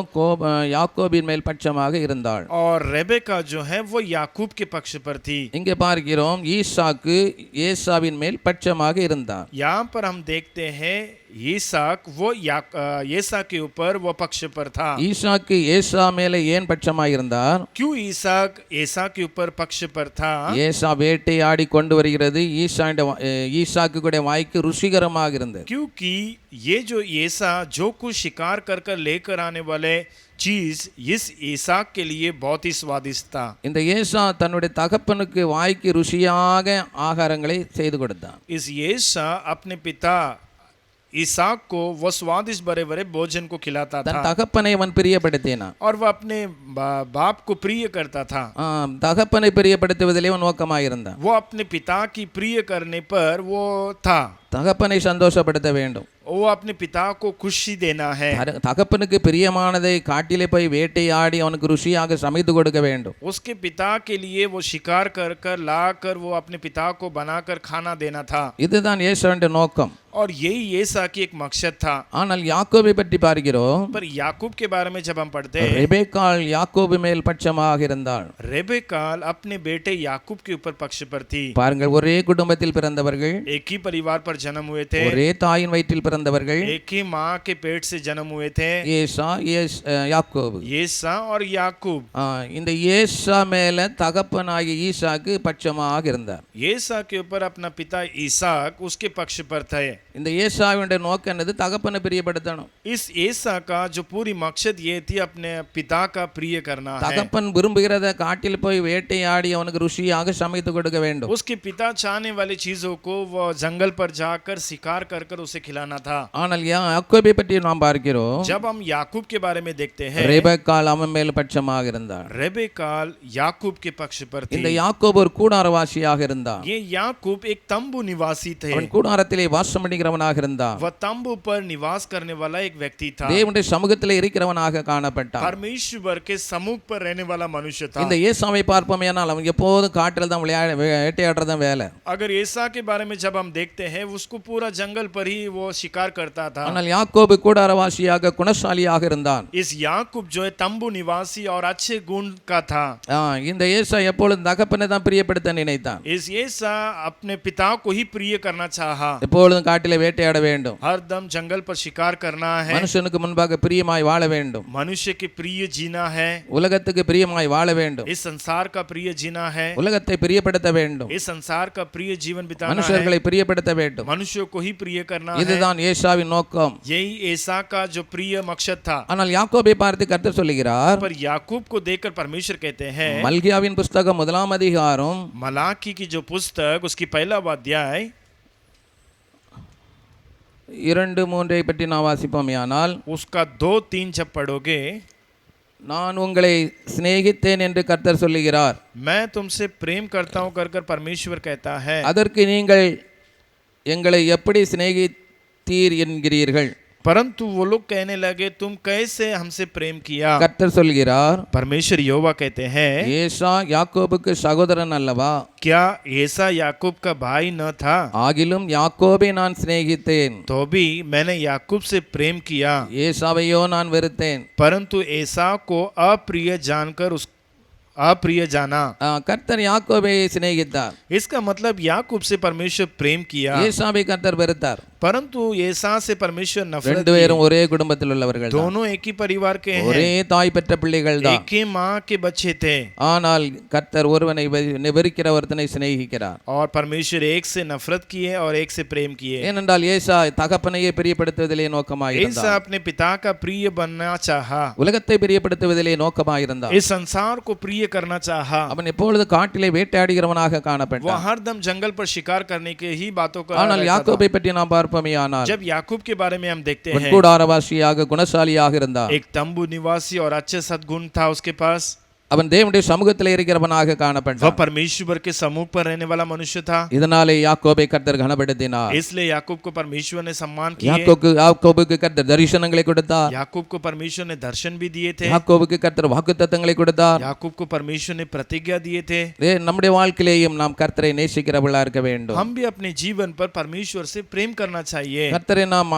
யாக்கோபின் மேல் பட்சமாக இருந்தாள். और रेबेका जो है वो याकूब के पक्ष पर थी. இங்கே பார்க்கிறோம், ஈசாக்கு ஏசாவின் மேல் பட்சமாக இருந்தார். यहाँ पर हम देखते हैं ईसाक वो येसा के ऊपर वो पक्ष पर था. ஈசாக்கு ஏசா மேலே ஏன் பட்சமாக இருந்தார்? क्यों ईसाक येसा के ऊपर पक्ष पर था? ஏசா வேட்டையாடி கொண்டு வருகிறது ஈசாக்கு கூட வாய்க்கு ருசிகரமாக இருந்தது. क्योंकि ये जो येसा जो कुछ शिकार कर कर लेकर आने वाले चीज इस ईसाक के लिए बहुत ही स्वादिष्ट था. இந்த ஏசா தன்னுடைய தகப்பனுக்கு வாய்க்கு ருசியாக ஆகாரங்களை செய்து கொடுத்தான். इस येसा अपने पिता ईसाक को वो स्वादिष्ट बड़े बड़े भोजन को खिलाता தன் था. தகப்பனை அவன் பிரியப்படுத்தினான். और वह अपने बाप को प्रिय करता था. தகப்பனை பிரியப்படுத்துவதிலே அவன் நோக்கமாக இருந்தான். वो अपने पिता की प्रिय करने पर वो था. தகப்பனை சந்தோஷப்படுத்த வேண்டும். वो अपने पिता को खुशी देना है। தகப்பனுக்கு பிரியமானதை காட்டிலே போய் வேட்டையாடி அவனுக்கு ருசியாக சமைத்து கொடுக்க வேண்டும். उसके पिता के लिए वो शिकार कर कर ला कर वो अपने पिता को बनाकर खाना देना था। இதுதான் ஏசாவின் நோக்கம். और यही येसा की एक मकसद था। ஆனால் யாக்கோபை பற்றி பார்க்கிறோம். पर याकूब के बारे में जब हम पढ़ते हैं, ரெபெக்காள் யாக்கோபு மேல் பட்சமாக இருந்தாள். रेबेकाल अपने बेटे याकूब के ऊपर पक्ष पर थी। பாருங்கள், ஒரே குடும்பத்தில் பிறந்தவர்கள், एक ही परिवार पर जन्म हुए थे, ஒரே தாயின் வயிற்றில் பிறந்தவர்கள், एक ही माँ के पेट से जन्म हुए थे, ஏசா யாக்கோபு. येसा और याकूब। இந்த ஏசா மேல தகப்பனாகிய ஈசாக்கு பட்சமாக இருந்தார். येसा के ऊपर अपना पिता ईसाक उसके पक्ष पर थे। இந்த ஏசாவுடைய நோக்கம் என்னது? தகப்பனை பிரியப்படுத்தணும். इस येसा का जो पूरी मकसद ये थी अपने पिता का प्रिय करना है। தகப்பன் விரும்புகிறத காட்டில் போய் வேட்டையாடி அவனுக்கு ருசியாக சமைத்து கொடுக்க வேண்டும். उसके पिता चाहने वाली चीजों को वो जंगल पर जाकर शिकार कर कर उसे खिलाना था। ஆனால் யாக்கோபை பற்றி நாம் பார்க்கிறோம். जब हम याकूब के बारे में देखते हैं, ரெபெக்காள் அவன் மேல் பட்சமாக இருந்தார். रेबेकाल याकूब के पक्ष पर थी। இந்த யாக்கோபு ஒரு கூடாரவாசியாக இருந்தான். ये याकूब एक तंबू निवासी थे। அவன் கூடாரத்திலே வாசம் பண்ணுகிறவனாக இருந்தான். वह तंबू पर निवास करने वाला एक व्यक्ति था। தேவனுடைய சமூகத்திலே இருக்கிறவனாக காணப்பட்டான். परमेश्वर के सम्मुख पर रहने वाला मनुष्य था। இந்த ஏசாவை பார்ப்போமேனால் அவன் எப்போதும் காட்டில் தான் வேட்டையாடுறதான் வேலை. अगर येसा के बारे में जब हम देखते हैं, उसको पूरा जंगल पर ही वो शिकार करता था। ஆனால் யாக்கோபு கூடாரவாசியாக குணசாலியாக இருந்தான். इस याकूब जो है तंबू निवासी और अच्छे गुण का था। இந்த ஏசா எப்பொழுதும் தகப்பனை தான் பிரியப்படுத்த நினைத்தான். इस येसा अपने पिता को ही प्रिय करना चाहा। எப்பொழுதும் காட்டிலே வேட்டையாட வேண்டும். हरदम जंगल पर शिकार करना है। மனுஷனுக்கு முன்பாக பிரியமாய் வாழ வேண்டும். मनुष्य के प्रिय जीना है। உலகத்துக்கு பிரியமாய் வாழ வேண்டும். इस संसार का प्रिय जीना है। உலகத்தை பிரியப்படுத்த வேண்டும். इस संसार का प्रिय जीवन बिताना है। மனுஷர்களை பிரியப்படுத்த வேண்டும். मनुष्यों को ही प्रिय करना है। இதுதான் ஏசாவின் நோக்கம். यही येसा का जो प्रिय मकसद था। ஆனால் யாக்கோபை பார்த்து கர்த்தர் சொல்லுகிறார், पर याकूब को देखकर परमेश्वर कहते हैं, மல்கியாவின் புஸ்தகம் 1ஆம் அதிகாரம் मलाकी की जो पुस्तक उसकी पहला अध्याय 2-3 பற்றி நான் வாசிப்போமேயானால், उसका 2-3 जब पढ़ोगे, நான் உங்களை சிநேகித்தேன் என்று கர்த்தர் சொல்லுகிறார். मैं तुमसे प्रेम करता हूं कर कर परमेश्वर कहता है। அதற்கு நீங்கள் எங்களை எப்படி சிநேகித்தீர் என்கிறீர்கள். परंतु वो लोग कहने लगे, तुम कैसे हमसे प्रेम किया। கர்த்தர் சொல்கிறார், परमेश्वर यहोवा कहते हैं, ஏசா யாக்கோபுக்கு சகோதரன் அல்லவா? क्या येसा याकूब का भाई न था? ஆகிலும் யாக்கோபை நான் சிநேகித்தேன், तो भी मैंने याकूब से प्रेम किया, ஏசாவையோ நான் வெறுத்தேன். परंतु एसा को अप्रिय जानकर उस अप्रिय जाना। கர்த்தர் யாக்கோபை சிநேகித்தார். इसका मतलब याकूब से परमेश्वर प्रेम किया, ஏசாவை கர்த்தர் வெறுத்தார். परंतु येसा से परमेश्वर नफरत ரெண்டு பேரும் ஒரே குடும்பத்தில் உள்ளவர்கள் தான். दोनों एक ही परिवार के हैं, ஒரே தாய் பெற்ற பிள்ளைகள் தான். एक ही माँ के बच्चे थे। ஆனால் கர்த்தர் ஒருவனை வெறுக்கிற ஒருத்தனை சிநேகிக்கிறார். और परमेश्वर एक से नफरत किए और एक से प्रेम किए। ஏனென்றால் ஏசா தகப்பனையே பிரியப்படுத்துவதிலே நோக்கமாயிருந்தார். ऐसा अपने पिता का प्रिय बनना चाहा, உலகத்தை பிரியப்படுத்துவதிலே நோக்கமாயிருந்தார். इस संसार को प्रिय करना चाहा। அவன் எப்பொழுது காட்டிலே வேட்டையாடுகிறவனாக वो காணப்பட்டான். हरदम जंगल पर शिकार करने के ही बातों का ஆனால் रहता யாக்கோபை था। பற்றி நாம் பார்ப்போமேயானால், जब याकूब के बारे में हम देखते हैं, கூடாரவாசியாக குணசாலியாக இருந்தார். एक तंबू निवासी और अच्छे सद्गुण था उसके पास। அவன் தேவனுடைய சமூகத்தில் இருக்கிறவனாக वह காணப்பட்டான். परमेश्वर के समूह पर रहने वाला मनुष्य था। இதனாலே யாக்கோபை கர்த்தர் கனப்படுத்தினார். इसलिए याकूब को परमेश्वर ने सम्मान किए। யாக்கோபுக்கு கர்த்தர் தரிசனங்களை கொடுத்தார். याकूब को परमेश्वर ने दर्शन भी दिए थे। யாக்கோபுக்கு கர்த்தர் வாக்குத்தத்தங்களை கொடுத்தார். याकूब को परमेश्वर ने प्रतिज्ञा दिए थे। நம்முடைய வாழ்க்கையிலேயும் நாம் கர்த்தரை நேசிக்கிறவர்களா இருக்க வேண்டும். हम भी अपने जीवन पर परमेश्वर से प्रेम करना चाहिए। கர்த்தரை நாம்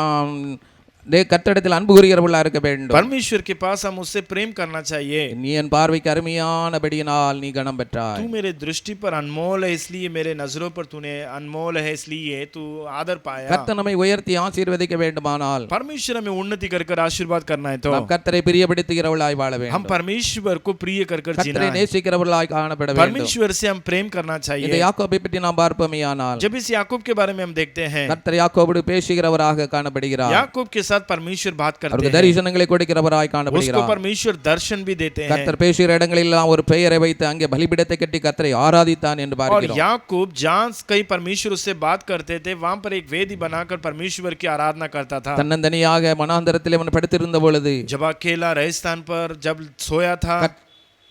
கர்த்தரிடத்தில் அன்பு கூறுகிறவர்களா இருக்க வேண்டும். परमेश्वर के पास हम उससे प्रेम करना चाहिए। நீ என் பார்வைக்கு அருமையானபடியினால் நீ கனம் பெற்றாய். तू मेरे दृष्टि पर अनमोल है, इसलिए मेरे नजरों पर तूने अनमोल है, इसलिए तू आदर पाया। கர்த்தர் நம்மை உயர்த்தி ஆசீர்வதிக்க வேண்டுமானால், परमेश्वर हमें उन्नति कर कर आशीर्वाद करना है तो நாம் கர்த்தரை பிரியப்படுத்துகிறவர்களாய் வாழ हम வேண்டும். परमेश्वर को प्रिय कर कर जीना கர்த்தரை है। நேசிக்கிறவர்களாய் காணப்பட வேண்டும். परमेश्वर से हम प्रेम करना இந்த चाहिए। யாக்கோபை பற்றி நாம் பார்ப்போமேயானால், जब इस याकूब के बारे में हम देखते हैं, கர்த்தர் யாக்கோபோடு பேசுகிறவராக காணப்படுகிறார். याकूब के साथ परमेश्वर बात करते அவருக்கு हैं, தரிசனங்களை கொடுக்கிறவராய் उसको காணப்படுகிறார். परमेश्वर दर्शन भी देते हैं। கர்த்தர் பேசுகிற இடங்களெல்லாம் ஒரு பெயரை வைத்து அங்கே பலிபீடத்தை கட்டி கர்த்தரை ஆராதித்தான் என்று और பார்க்கிறோம். याकूब जहाँ कहीं परमेश्वर उससे बात करते थे, वहां पर एक वेदी बनाकर परमेश्वर की आराधना करता था। தன்னந்தனியாக மனாந்தரத்தில் அவன் படுத்திருந்த பொழுது जब अकेला रेगिस्तान पर जब सोया था,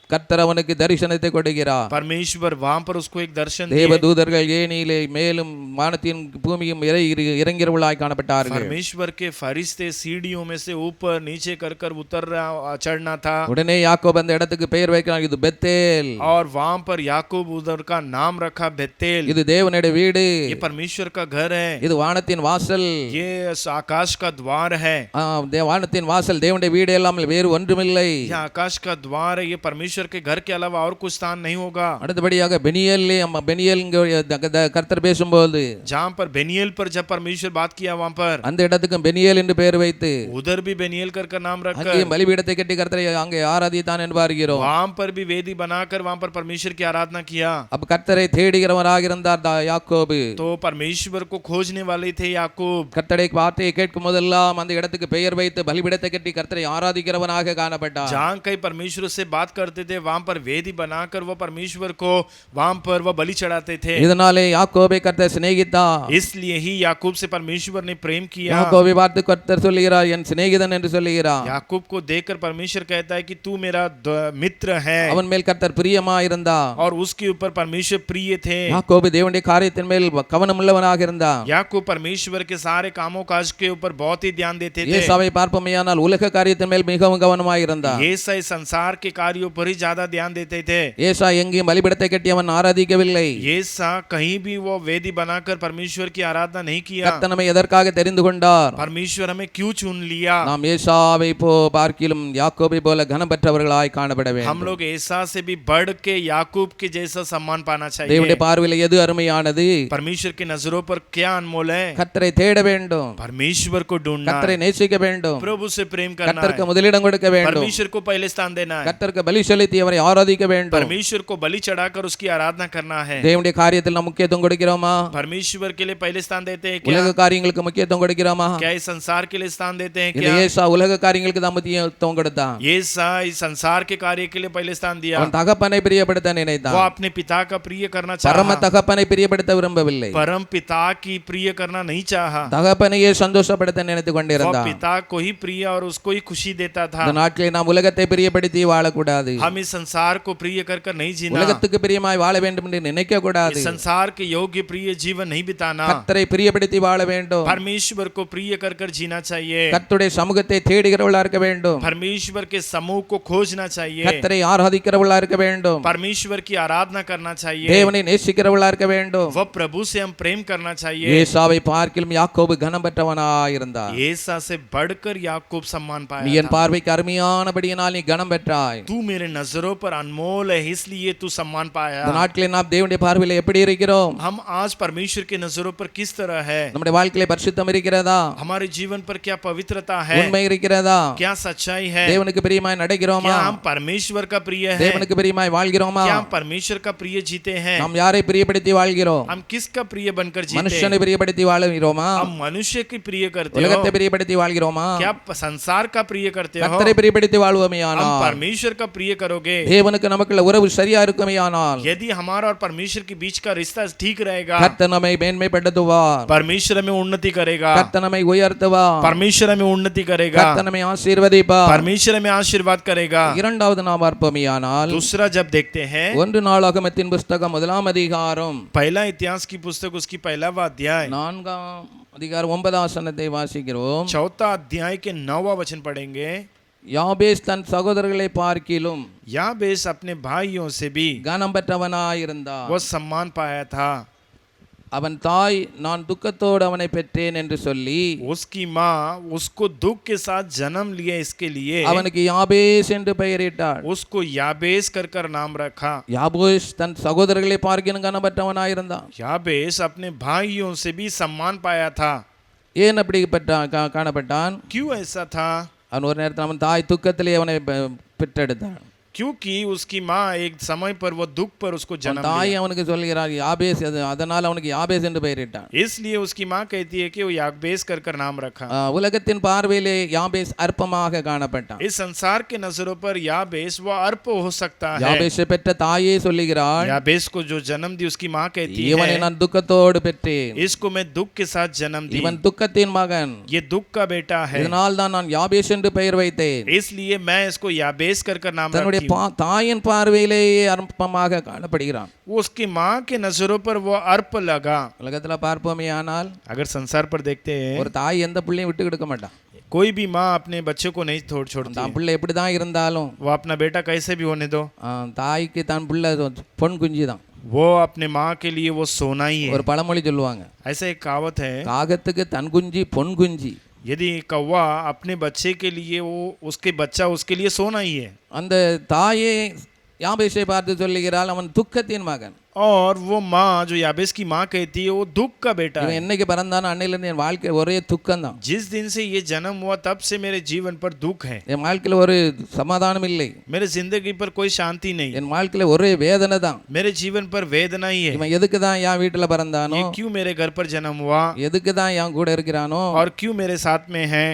கர்த்தர் அவனுக்கு தரிசனத்தை கொடுக்கிறார். परमेश्वर वहां पर उसको एक दर्शन दिए। தேவதூதர்கள் ஏனியிலே மேலும் வானத்தின் பூமியும் இறங்கிறவர்களாய் காணப்பட்டார்கள். परमेश्वर के फरिश्ते सीढ़ियों में से ऊपर नीचे कर कर उतर रहा चढ़ना था। உடனே யாக்கோபு அந்த இடத்துக்கு பெயர் வைக்கிறான், இது பெத்தேல். और वहां पर याकूब उधर का नाम रखा बेतेल। இது தேவனுடைய வீடு, ये परमेश्वर का घर है, இது வானத்தின் வாசல், ये आकाश का द्वार है। வானத்தின் வாசல் தேவனுடைய வீடு இல்லாமல் வேறு ஒன்றுமில்லை. ये आकाश का द्वार है, ये परमेश्वर के घर के अलावा और कुछ स्थान नहीं होगा। அடுத்தபடியாக பெனியேல் கர்த்தர் பேசும்போது जहां पर बेनियल पर जब परमेश्वर बात किया वहां पर அந்த இடத்துக்கு பெனியேல் என்று பெயர் வைத்து उधर भी बेनियल कर नाम रखकर அங்கே பலிபீடத்தை கட்டி கர்த்தரை அங்கே ஆராதித்தான் என்று பார்க்கிறோம். वहां पर भी वेदी बनाकर वहां पर परमेश्वर की आराधना किया। அப்ப கர்த்தரை தேடுகிறவராக இருந்தார் யாக்கோபு. तो परमेश्वर को खोजने वाले थे याकूब। கர்த்தரை வார்த்தையை கேட்கும் போதெல்லாம் அந்த இடத்துக்கு பெயர் வைத்து பலிபீடத்தை கட்டி கர்த்தரை ஆராதிக்கிறவனாக காணப்பட்டார். जहां कहीं परमेश्वर से बात करते थे वहां पर वेदी बनाकर वो परमेश्वर को वहां पर वो बलि चढ़ाते थे। இதனாலே யாக்கோபை கர்த்தர் சிநேகித்தார். इसलिए ही याकूब से परमेश्वर ने प्रेम किया। யாக்கோபை பார்த்து கர்த்தர் சொல்லுகிறார், என் சிநேகிதன் என்று சொல்லுகிறார். याकूब को देखकर परमेश्वर कहता है कि तू मेरा मित्र है। அவன் மேல் கர்த்தர் பிரியமாயிருந்தார். और उसके ऊपर परमेश्वर प्रिय थे। யாக்கோபு தேவனுடைய காரியத்தின் மேல் கவனமுள்ளவனாக இருந்தார். याकूब परमेश्वर के सारे कामों काज के ऊपर बहुत ही ध्यान देते थे। ஏசாவை பார்ப்போமேயானால் உலக காரியத்தின் மேல் மிகவும் கவனமாயிருந்தார். ஏசா संसार के कार्यों पर ही ज्यादा ध्यान देते थे। ஏசா எங்கேயும் பலிபீடத்தை கட்டி அவன் ஆராதிக்கவில்லை. ஏசா कहीं भी वो वेदी बनाकर परमेश्वर की आराधना नहीं किया। கர்த்தர் நம்மை எதற்காக தெரிந்து கொண்டார்? परमेश्वर हमें क्यों चुन लिया? நாம் ஏசாவை பார்க்கிலும் யாக்கோபை போல கனம் பெற்றவர்களாய் காணப்பட வேண்டும். हम लोग ऐसा से भी बढ़ के याकूब के जैसा सम्मान पाना चाहिए। தேவனுடைய பார்வையில் எது அருமையானது? परमेश्वर की नजरों पर क्या अनमोल है? கர்த்தரை தேட வேண்டும், परमेश्वर को ढूंढना, கர்த்தரை நேசிக்க வேண்டும், प्रभु से प्रेम करना கர்த்தருக்கு है, முதலிடம் கொடுக்க வேண்டும், परमेश्वर को पहले स्थान देना है, கர்த்தருக்கு பலி செலுத்தி அவரை ஆராதிக்க வேண்டும். परमेश्वर को बलि चढ़ाकर उसकी आराधना करना है। தேவனுடைய காரியத்தில் நாம் முக்கியத்துவம் கொடுக்கிறோமா? परमेश्वर के लिए पहले स्थान देते हैं क्या? உலக காரியங்களுக்கு முக்கியத்துவம் கொடுக்கிறோமா? क्या इस संसार के लिए स्थान देते हैं இந்த क्या? ஏசா உலக காரியங்களுக்கு தான் முக்கியத்துவம் கொடுத்தான். ஏசா इस संसार के कार्य के लिए पहले स्थान दिया। அவன் தகப்பனை பிரியப்படுத்த நினைத்தான். वो अपने पिता का प्रिय करना பரம चाहा, தகப்பனை பிரியப்படுத்த விரும்பவில்லை. परम पिता की प्रिय करना नहीं चाहा। தகப்பனையே சந்தோஷப்படுத்த நினைத்து वो கொண்டிருந்தான். पिता को ही प्रिय और उसको ही खुशी देता था। இந்த நாட்களில் நாம் உலகத்தை பிரியப்படுத்தி வாழக்கூடாது. हम इस संसार को प्रिय कर कर नहीं जीना, உலகத்துக்கு பிரியமாய் வாழ வேண்டும் என்று நினைக்க கூடாது. इस संसार के योग्य प्रिय जीवन नहीं बिताना, கர்த்தரை பிரியப்படுத்தி வாழ வேண்டும். परमेश्वर को प्रिय कर कर जीना चाहिए, கர்த்தருடைய சமூகத்தை தேடுகிறவளா இருக்க வேண்டும். परमेश्वर के समूह को खोजना चाहिए, கர்த்தரை ஆராதிக்கிறவளா இருக்க வேண்டும். परमेश्वर की आराधना करना चाहिए, தேவனை நேசிக்கிறவளா இருக்க வேண்டும். वह प्रभु से हम प्रेम करना चाहिए। ஏசாவை பார்க்கிலும் யாக்கோபு கனம் பெற்றவனாயிருந்தார். ஏசா से बढ़कर याकूब सम्मान நீ पाया என் था। பார்வைக்கு அருமையானபடியினால் நீ கனம் பெற்றாய். तू मेरे नजरों पर अनमोल है, इसलिए तू सम्मान पाया। இந்த நாட்களில் நாம் தேவனுடைய பார்வையில் எப்படி இருக்கிறோம்? हम आज परमेश्वर के नजरों पर किस तरह है? நம்முடைய வாழ்க்கையில பரிசுத்தம் இருக்கிறதா? हमारे जीवन पर क्या पवित्रता है? உண்மை இருக்கிறதா? क्या सच्चाई है? தேவனுக்கு பிரியமாய் நடக்கிறோமா? क्या हम परमेश्वर का प्रिय है? தேவனுக்கு பிரியமாய் வாழ்கிறோமா? क्या हम परमेश्वर का प्रिय जीते हैं? நாம் யாரை பிரியப்படுத்தி வாழ்கிறோம்? हम किसका प्रिय बनकर जीते हैं? மனுஷனை பிரியப்படுத்தி வாழ்கிறோமா? हम मनुष्य की प्रिय करते உலகத்தை हो? பிரியப்படுத்தி வாழ்கிறோமா? क्या संसार का प्रिय करते हो? கர்த்தரை பிரியப்படுத்தி हम வாழ்வோமேயானால் परमेश्वर का प्रिय करोगे, தேவனுக்கு நமக்குள்ள உறவு சரியா இருக்குமேயானால் यदि हमारा और परमेश्वर के बीच का रिश्ता ठीक रहेगा, கர்த்தர் நம்மை மேன்மைப்படுத்துவார். परमेश्वर में उन्नति करेगा, கர்த்தர் நம்மை உயர்த்துவார். परमेश्वर में उन्नति करेगा, கர்த்தர் நம்மை ஆசீர்வதிப்பார். परमेश्वर में आशीर्वाद करेगा। இரண்டாவது நாம் பார்ப்போமேயானால் दूसरा जब देखते हैं, 1 நாளாகமத்தின் புஸ்தகம் 1ஆம் அதிகாரம் पहला इतिहास की पुस्तक उसकी 1वां अध्याय 4ஆம் அதிகாரம் 9ஆம் வசனத்தை வாசிக்கிறோம். 4वां अध्याय के 9वां वचन पढ़ेंगे। யாபேஸ் தன் சகோதரர்களை பார்க்கிலும் याबेस अपने भाइयों से भी கனம் பெற்றவனாயிருந்தான். वो सम्मान पाया था। அவன் தாய் நான் துக்கத்தோடு அவனை பெற்றேன் என்று சொல்லி उसकी माँ उसको दुख के साथ जन्म लिया, इसके लिए அவனுக்கு யாபேஸ் என்று பெயரிட்டாள். उसको याबेस कर कर नाम रखा। யாபேஸ் தன் சகோதரர்களை பார்க்கிலும் கனம் பெற்றவனாயிருந்தான். याबेस अपने भाइयों से भी सम्मान पाया था। ஏன் அப்படி காணப்பட்டான்? क्यों ऐसा था? அவன் ஒரு நேரத்தில் அவன் தாய் துக்கத்திலே அவனை பெற்றெடுத்தான். क्योंकि उसकी माँ एक समय पर वो दुख पर उसको जन्म தாய் दिया, அவனுக்கு சொல்கிறார் யாபேஸ், அதனால் அவனுக்கு யாபேஸ் என்று பெயரிட்டான். इसलिए उसकी माँ कहती है कि वो याबेस कर कर नाम रखा। உலகத்தின் பார்வையிலே யாபேஸ் அற்பமாக காணப்பட்டான். इस संसार के नजरों पर याबेस वो अर्प हो सकता है। யாபேஸை பெற்ற தாயே சொல்லுகிறாள், याबेस को जो जन्म दी उसकी माँ कहती இவனை है, நான் துக்கத்தோடு பெற்றேன். इसको मैं दुख के साथ जन्म दी, இவன் துக்கத்தின் மகன், ये दुख का बेटा है, இதனால் தான் நான் யாபேஸ் என்று பெயர் வைத்தேன். इसलिए मैं इसको याबेस कर कर नाम रख தன்னுடைய தாயின் பார்வையிலேயே அற்பமாக காணப்படுகிறான். वो उसकी माँ के नजरों पर वो अर्प लगा. உலகத்துல பார்ப்போமே ஆனால் अगर संसार पर देखते हैं ஒரு தாய் எந்த பிள்ளையும் விட்டு கொடுக்க மாட்டான். कोई भी माँ अपने बच्चे को नहीं छोड़ती. தான் பிள்ளை எப்படிதான் இருந்தாலும் वो अपना बेटा कैसे भी होने दो, தாய்க்கு தான் பிள்ளை பொன் குஞ்சு தான். वो अपने माँ के लिए वो सोना ही है. ஒரு பழமொழி சொல்லுவாங்க, ऐसा एक कहावत है, காகத்துக்கு தன் குஞ்சு பொன் குஞ்சு. यदि कौवा अपने बच्चे के लिए वो उसके बच्चा उसके लिए सोना ही है. அந்த தாயே யாபேசை பார்த்து சொல்லுகிறாள், அவன் துக்கத்தின் மகன். और वो माँ जो याबेस की माँ कहती है वो दुख का बेटा है. இவன் என்னைக்கு பிறந்தானோ அன்னையிலிருந்து என் வாழ்க்கை ஒரே துக்கம் தான். जिस दिन से ये जन्म हुआ तब से मेरे जीवन पर दुख है. என் வாழ்க்கையில ஒரு சமாதானம் இல்லை. मेरे जिंदगी पर कोई शांति नहीं. என் வாழ்க்கையில ஒரே வேதனை தான். मेरे जीवन पर वेदना ही है. இவன் எதுக்கு தான் என் வீட்டுல பிறந்தானோ, ये क्यों मेरे घर पर जन्म हुआ, எதுக்கு தான் என் கூட இருக்கிறானோ, और क्यों मेरे साथ में है.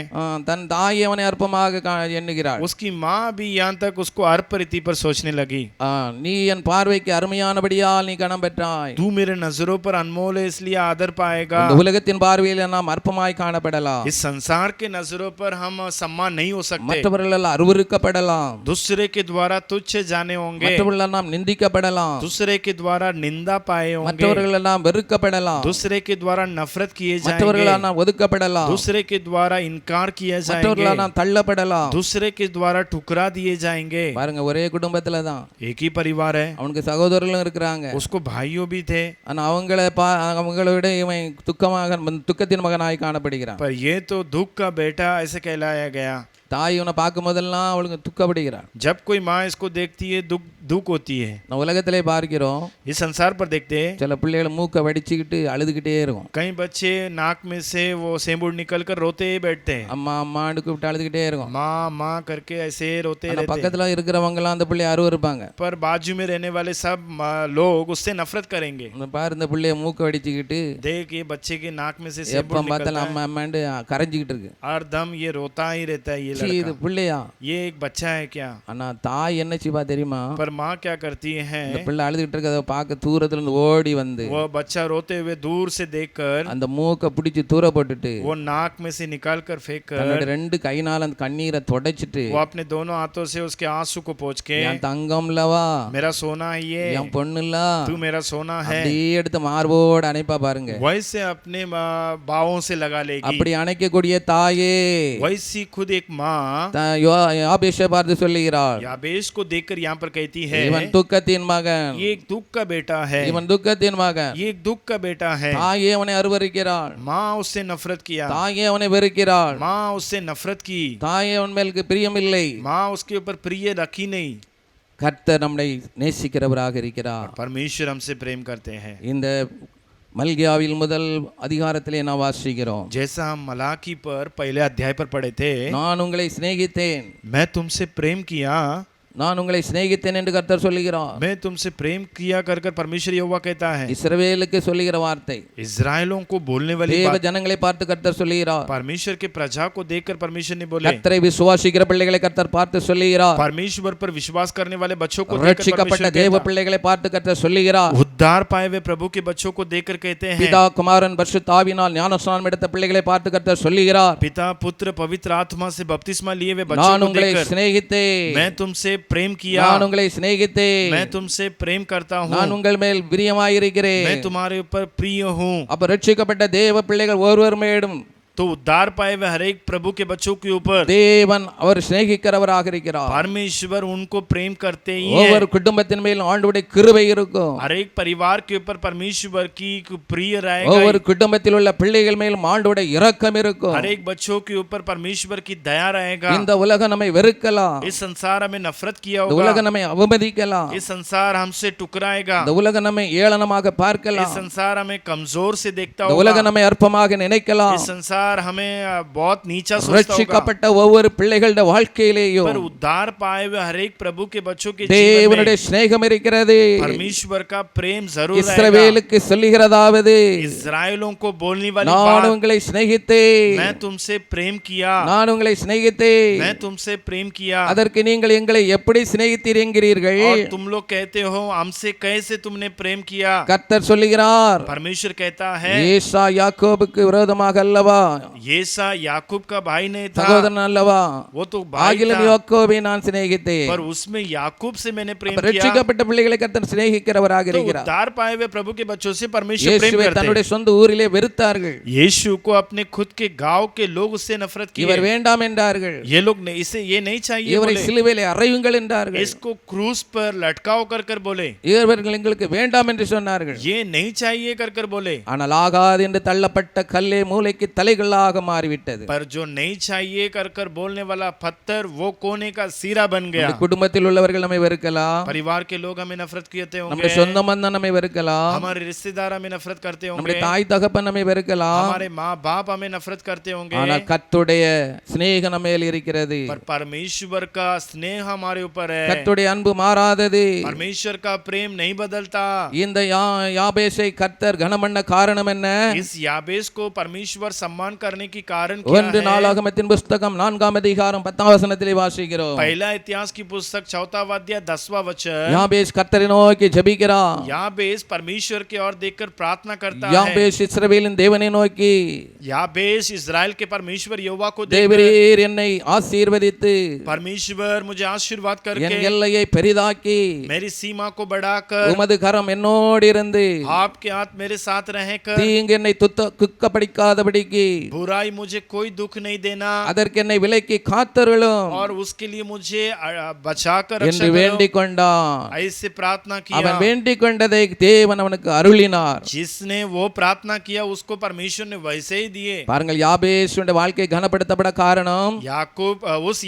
தன் தாயை அவனை அற்பமாக எண்ணுகிறாள். उसकी माँ भी यहाँ तक उसको अर्प रीति पर सोचने लगी. நீ என் பார்வைக்கு அருமையானபடியால் நீ கணம் பெற்றாய். तू मेरे नजरों पर अनमोल है इसलिए आदर पाएगा. இந்த உலகத்தின் பார்வையில் நாம் அற்பமாய் காணப்படலாம். इस संसार के नजरों पर हम सम्मान नहीं हो सकते. மற்றவர்களால் அருவருக்கப்படலாம். दूसरे के द्वारा तुच्छ जाने होंगे. மற்றவர்களால் நாம் நிந்திக்கப்படலாம். दूसरे के द्वारा निंदा पाए होंगे. மற்றவர்களால் நாம் வெறுக்கப்படலாம். दूसरे के द्वारा नफरत किए जाएंगे. மற்றவர்களால் நாம் ஒதுக்கப்படலாம். दूसरे के द्वारा इनकार किया जाएंगे. மற்றவர்களால் நாம் தள்ளப்படலாம். दूसरे के द्वारा ठुकरा दिए जाएंगे. பாருங்க, ஒரே குடும்பத்துல தான் एक ही परिवार है, அவனுக்கு சகோதரர்களும் இருக்கிறாங்க. उसको भाइयों भी थे, ஆனா அவங்கள விட இவன் துக்கத்தின் மகனாய் காணப்படுகிறான். पर ये तो दुख का बेटा ऐसे कहलाया गया. தாய் இவனை பார்க்கும் போதெல்லாம் அவளுக்கு துக்கப்படுகிறான். जब कोई माँ इसको देखती है दुख होती है. நான் உலகத்திலே பார்க்கிறோம், इस संसार पर देखते हैं சில பிள்ளைகள் மூக்கை வடிச்சுக்கிட்டு அழுதுகிட்டே இருக்கும். कई बच्चे नाक में से वो सेंबुड़ निकल कर रोते ही बैठते हैं. அம்மா அம்மான்னு கூப்பிட்டு அழுதுகிட்டே இருக்கும். माँ माँ करके ऐसे रोते रहते हैं. பக்கத்துல இருக்கிறவங்க எல்லாம் அந்த பிள்ளைய அருவருப்பாங்க. पर बाजू में रहने वाले सब लोग उससे नफरत करेंगे. பாரு, இந்த பிள்ளைய மூக்கை வடிச்சுக்கிட்டு देख ये बच्चे के नाक में से सेंबुड़ எப்ப பார்த்தாலும் அம்மா அம்மாண்டு கரைஞ்சிக்கிட்டு இருக்கு. हर दम ये रोता ही रहता है. இது பிள்ளையா? ये एक बच्चा है क्या? ஆனா தாய் என்ன செய்வா தெரியுமா? पर माँ क्या करती है, இந்த பிள்ளை அழுதுகிட்டு இருக்கத பார்க்க தூரத்துல இருந்து ஓடி வந்து वो बच्चा रोते हुए दूर से देखकर அந்த மூக்கை பிடிச்சு தூர போட்டுட்டு वो नाक में से निकाल कर फेंक தன்னோட कर ரெண்டு கைனால அந்த கண்ணீரை தொடச்சிட்டு वो अपने दोनों हाथों से उसके आंसू को पोंछ के, என் தங்கம்லவா, मेरा सोना है ये, என் பொண்ணுல, तू मेरा सोना है, அப்படியே எடுத்து மார்போடு அணைப்பா பாருங்க. वैसे अपने बाहों से लगा लेगी. அப்படி அணைக்கக்கூடிய தாயே वैसी खुद एक माँ யாபேசை பார்த்து சொல்லுகிறாள், याबेश को देखकर यहाँ पर कहती है, இவன் துக்கத்தின் மகன், ये एक दुख का बेटा है, இவன் துக்கத்தின் மகன். ये एक दुख का बेटा है. தாயே அவனை அருவருக்கிறாள். माँ उससे नफरत किया, தாயே அவனை வெறுக்கிறாள். माँ उससे नफरत की, தாயே அவன் மேலுக்கு பிரியமில்லை. माँ उसके ऊपर प्रिय रखी नहीं. கர்த்தர் நம்மை நேசிக்கிறவராக இருக்கிறார். परमेश्वर हमसे प्रेम करते हैं. இந்த மல்கியாவில் முதல் அதிகாரத்திலே நாம் வாசிக்கிறோம், जैसा हम मलाकी पर पहले अध्याय पर पढ़े थे, நான் உங்களை சிநேகித்தேன், मैं तुमसे प्रेम किया, நான் உங்களை சிநேகித்தேன் என்று கர்த்தர் சொல்லுகிறார். मैं तुमसे प्रेम किया कर कर परमेश्वर यहोवा कहता है. இஸ்ரவேலுக்கு சொல்லுகிற வார்த்தை, इस्राएलों को बोलने वाली தேவ बात, ஜனங்களை பார்த்து கர்த்தர் சொல்லுகிறார். परमेश्वर के प्रजा को देखकर परमेश्वर ने बोले, கர்த்தரை விசுவாசிக்கிற பிள்ளைகளை கர்த்தர் பார்த்து சொல்லுகிறார். परमेश्वर पर विश्वास करने वाले बच्चों को देखकर ரட்சிக்கப்பட்ட परमेश्वर தேவ कहता, பிள்ளைகளை பார்த்து கர்த்தர் சொல்லுகிறார். उद्धार पाए हुए प्रभु के बच्चों को देखकर कहते हैं, பிதா குமாரன் பரிசுத்த ஆவியினால் ஞானஸ்நானம் எடுத்த பிள்ளைகளை பார்த்து கர்த்தர் சொல்லுகிறார், पिता पुत्र पवित्र आत्मा से बपतिस्मा लिए हुए बच्चों நான் को உங்களை देखकर, சிநேகித்தேன், मैं तुमसे प्रेम किया, நான் உங்களை சிநேகித்தேன், मैं तुमसे प्रेम करता हूँ, நான் உங்கள் மேல் பிரியமாயிருக்கிறேன். मैं तुम्हारे ऊपर प्रिय हूँ. அப்ப ரட்சிக்கப்பட்ட தேவ பிள்ளைகள் ஒருவர் மேலும் तो उद्धार पाए हुए हर एक प्रभु के बच्चों के ऊपर தேவன் அவர் சிநேகிக்கிறவராக இருக்கிறார். परमेश्वर उनको प्रेम करते ही ஒவ்வொரு है. குடும்பத்தின் மேல் ஆண்டவருடைய கிருபை இருக்கும். हर एक परिवार के ऊपर परमेश्वर की प्रिय रहेगा. ஒவ்வொரு குடும்பத்தில் உள்ள பிள்ளைகள் மேலும் ஆண்டவருடைய இரக்கம் இருக்கும். हर एक बच्चों के ऊपर परमेश्वर की दया रहेगा. இந்த உலகம் நம்மை வெறுக்கலாம், इस संसार हमें नफरत किया இந்த होगा, உலகம் நம்மை அவமதிக்கலாம், इस संसार हमसे टुकराएगा, இந்த உலகம் நம்மை ஏளனமாக इस பார்க்கலாம், संसार हमें कमजोर से देखता இந்த होगा, உலகம் நம்மை அற்பமாக நினைக்கலாம். इस संसार हमें बहुत नीचा सोचता होगा. ரட்சிக்கப்பட்ட ஒவ்வொரு பிள்ளைகளுடைய வாழ்க்கையிலேயும் पर उद्धार पाए हुए हर एक प्रभु के बच्चों के जीवन தேவனுடைய में சிநேகம் இருக்கிறது. परमेश्वर का प्रेम जरूर रहेगा. இஸ்ரவேலுக்கு சொல்லுகிறதாவது, इस्राएलों को बोलने वाली நான் बात, உங்களை சிநேகித்தேன், मैं तुमसे प्रेम किया, நான் உங்களை சிநேகித்தேன், मैं तुमसे प्रेम किया. அதற்கு நீங்கள் எங்களை எப்படி சிநேகித்தீர் என்கிறீர்கள். और तुम लोग कहते हो हमसे कैसे तुमने प्रेम किया. கர்த்தர் சொல்லுகிறார், परमेश्वर कहता है, ஏசா யாக்கோபுக்கு விரோதமாக அல்லவா येसा याकूब का भाई नहीं था, சகோதரன் அல்லவா, वो तो भाई ஆகிலும் था, யாக்கோபை நான் சிநேகித்தேன். पर उसमें याकूब से मैंने प्रेम அப்ப किया। ரட்சிக்கப்பட்ட பிள்ளைகளை கர்த்தர் சிநேகிக்கிறவராக तो இருக்கிறார். उद्धार पाए हुए प्रभु के बच्चों से परमेश्वर प्रेम இயேசுவை करते தன்னுடைய हैं। சொந்த ஊரிலே வெறுத்தார்கள். यीशु को अपने खुद के गांव के लोग उससे नफरत किए। இவர் வேண்டாம் என்றார்கள். ये लोग इसे ये नहीं चाहिए இவரை बोले, சிலுவையிலே அறையுங்கள் என்றார்கள். इसको क्रूस पर लटकाओ कर कर बोले, இவர்கள் எங்களுக்கு வேண்டாம் என்று சொன்னார்கள். ये नहीं चाहिए कर कर बोले, ஆனால் ஆகாது என்று தள்ளப்பட்ட கல்லே மூளைக்கு தலைகளாக மாறிவிட்டது. पर जो नहीं चाहिए कर कर बोलने वाला पत्थर वो कोने का सिरा बन गया। நம்முடைய குடும்பத்தில் உள்ளவர்கள் நம்மை வெறுக்கலாம், परिवार के लोग हमें नफरत करते நம்முடைய होंगे, சொந்த பந்தம் நம்மை வெறுக்கலாம், हमारे रिश्तेदार हमें नफरत करते நம்முடைய होंगे, தாய் தகப்பன் நம்மை வெறுக்கலாம். हमारे माँ बाप हमें नफरत करते होंगे, ஆனால் கர்த்தருடைய சிநேகம் நம்ம மேல் இருக்கிறது. पर परमेश्वर का स्नेह हमारे ऊपर है। கர்த்தருடைய அன்பு மாறாதது. परमेश्वर का प्रेम नहीं बदलता। இந்த யாபேசை கர்த்தர் கனமண்ண காரணம் என்ன? इस याबेस को परमेश्वर सम्मान करने की कारण क्या ஒன்று है? நாளாகமத்தின் புஸ்தகம் 4ஆம் அதிகாரம் 10ஆம் வசனத்திலே வாசிக்கிறோம். पहला इतिहास की पुस्तक 4वां अध्याय 10वां वचन, யாபேஸ் கர்த்தரை நோக்கி ஜெபிக்கிறான். याबेस परमेश्वर की ओर देखकर प्रार्थना करता है। யாபேஸ் இஸ்ரவேலின் தேவனை நோக்கி, याबेस इजराइल के परमेश्वर यहोवा को देखकर, தேவரீர் என்னை ஆசீர்வதித்து परमेश्वर मुझे आशीर्वाद என் करके, எல்லையை பெரிதாக்கி मेरी सीमा को बढ़ाकर, உமது கரம் என்னோடு இருந்து आपके हाथ मेरे साथ रहकर, தீங்கு என்னை துக்கப்படிக்காதபடிக்கு बुराई मुझे कोई दुख नहीं देना அதற்கு என்னை விலக்கி காத்தருளும் और उसके लिए मुझे बचाकर என்று रक्षा வேண்டிக் கொண்டான். करो। ऐसे प्रार्थना அவன் किया। வேண்டிக் கொண்டதை தேவன் அவனுக்கு அருளினார். जिसने वो प्रार्थना किया उसको परमेश्वर ने वैसे ही दिए। பாருங்கள், யாபேசுடைய வாழ்க்கை கனப்படுத்தப்பட காரணம், याकूब उस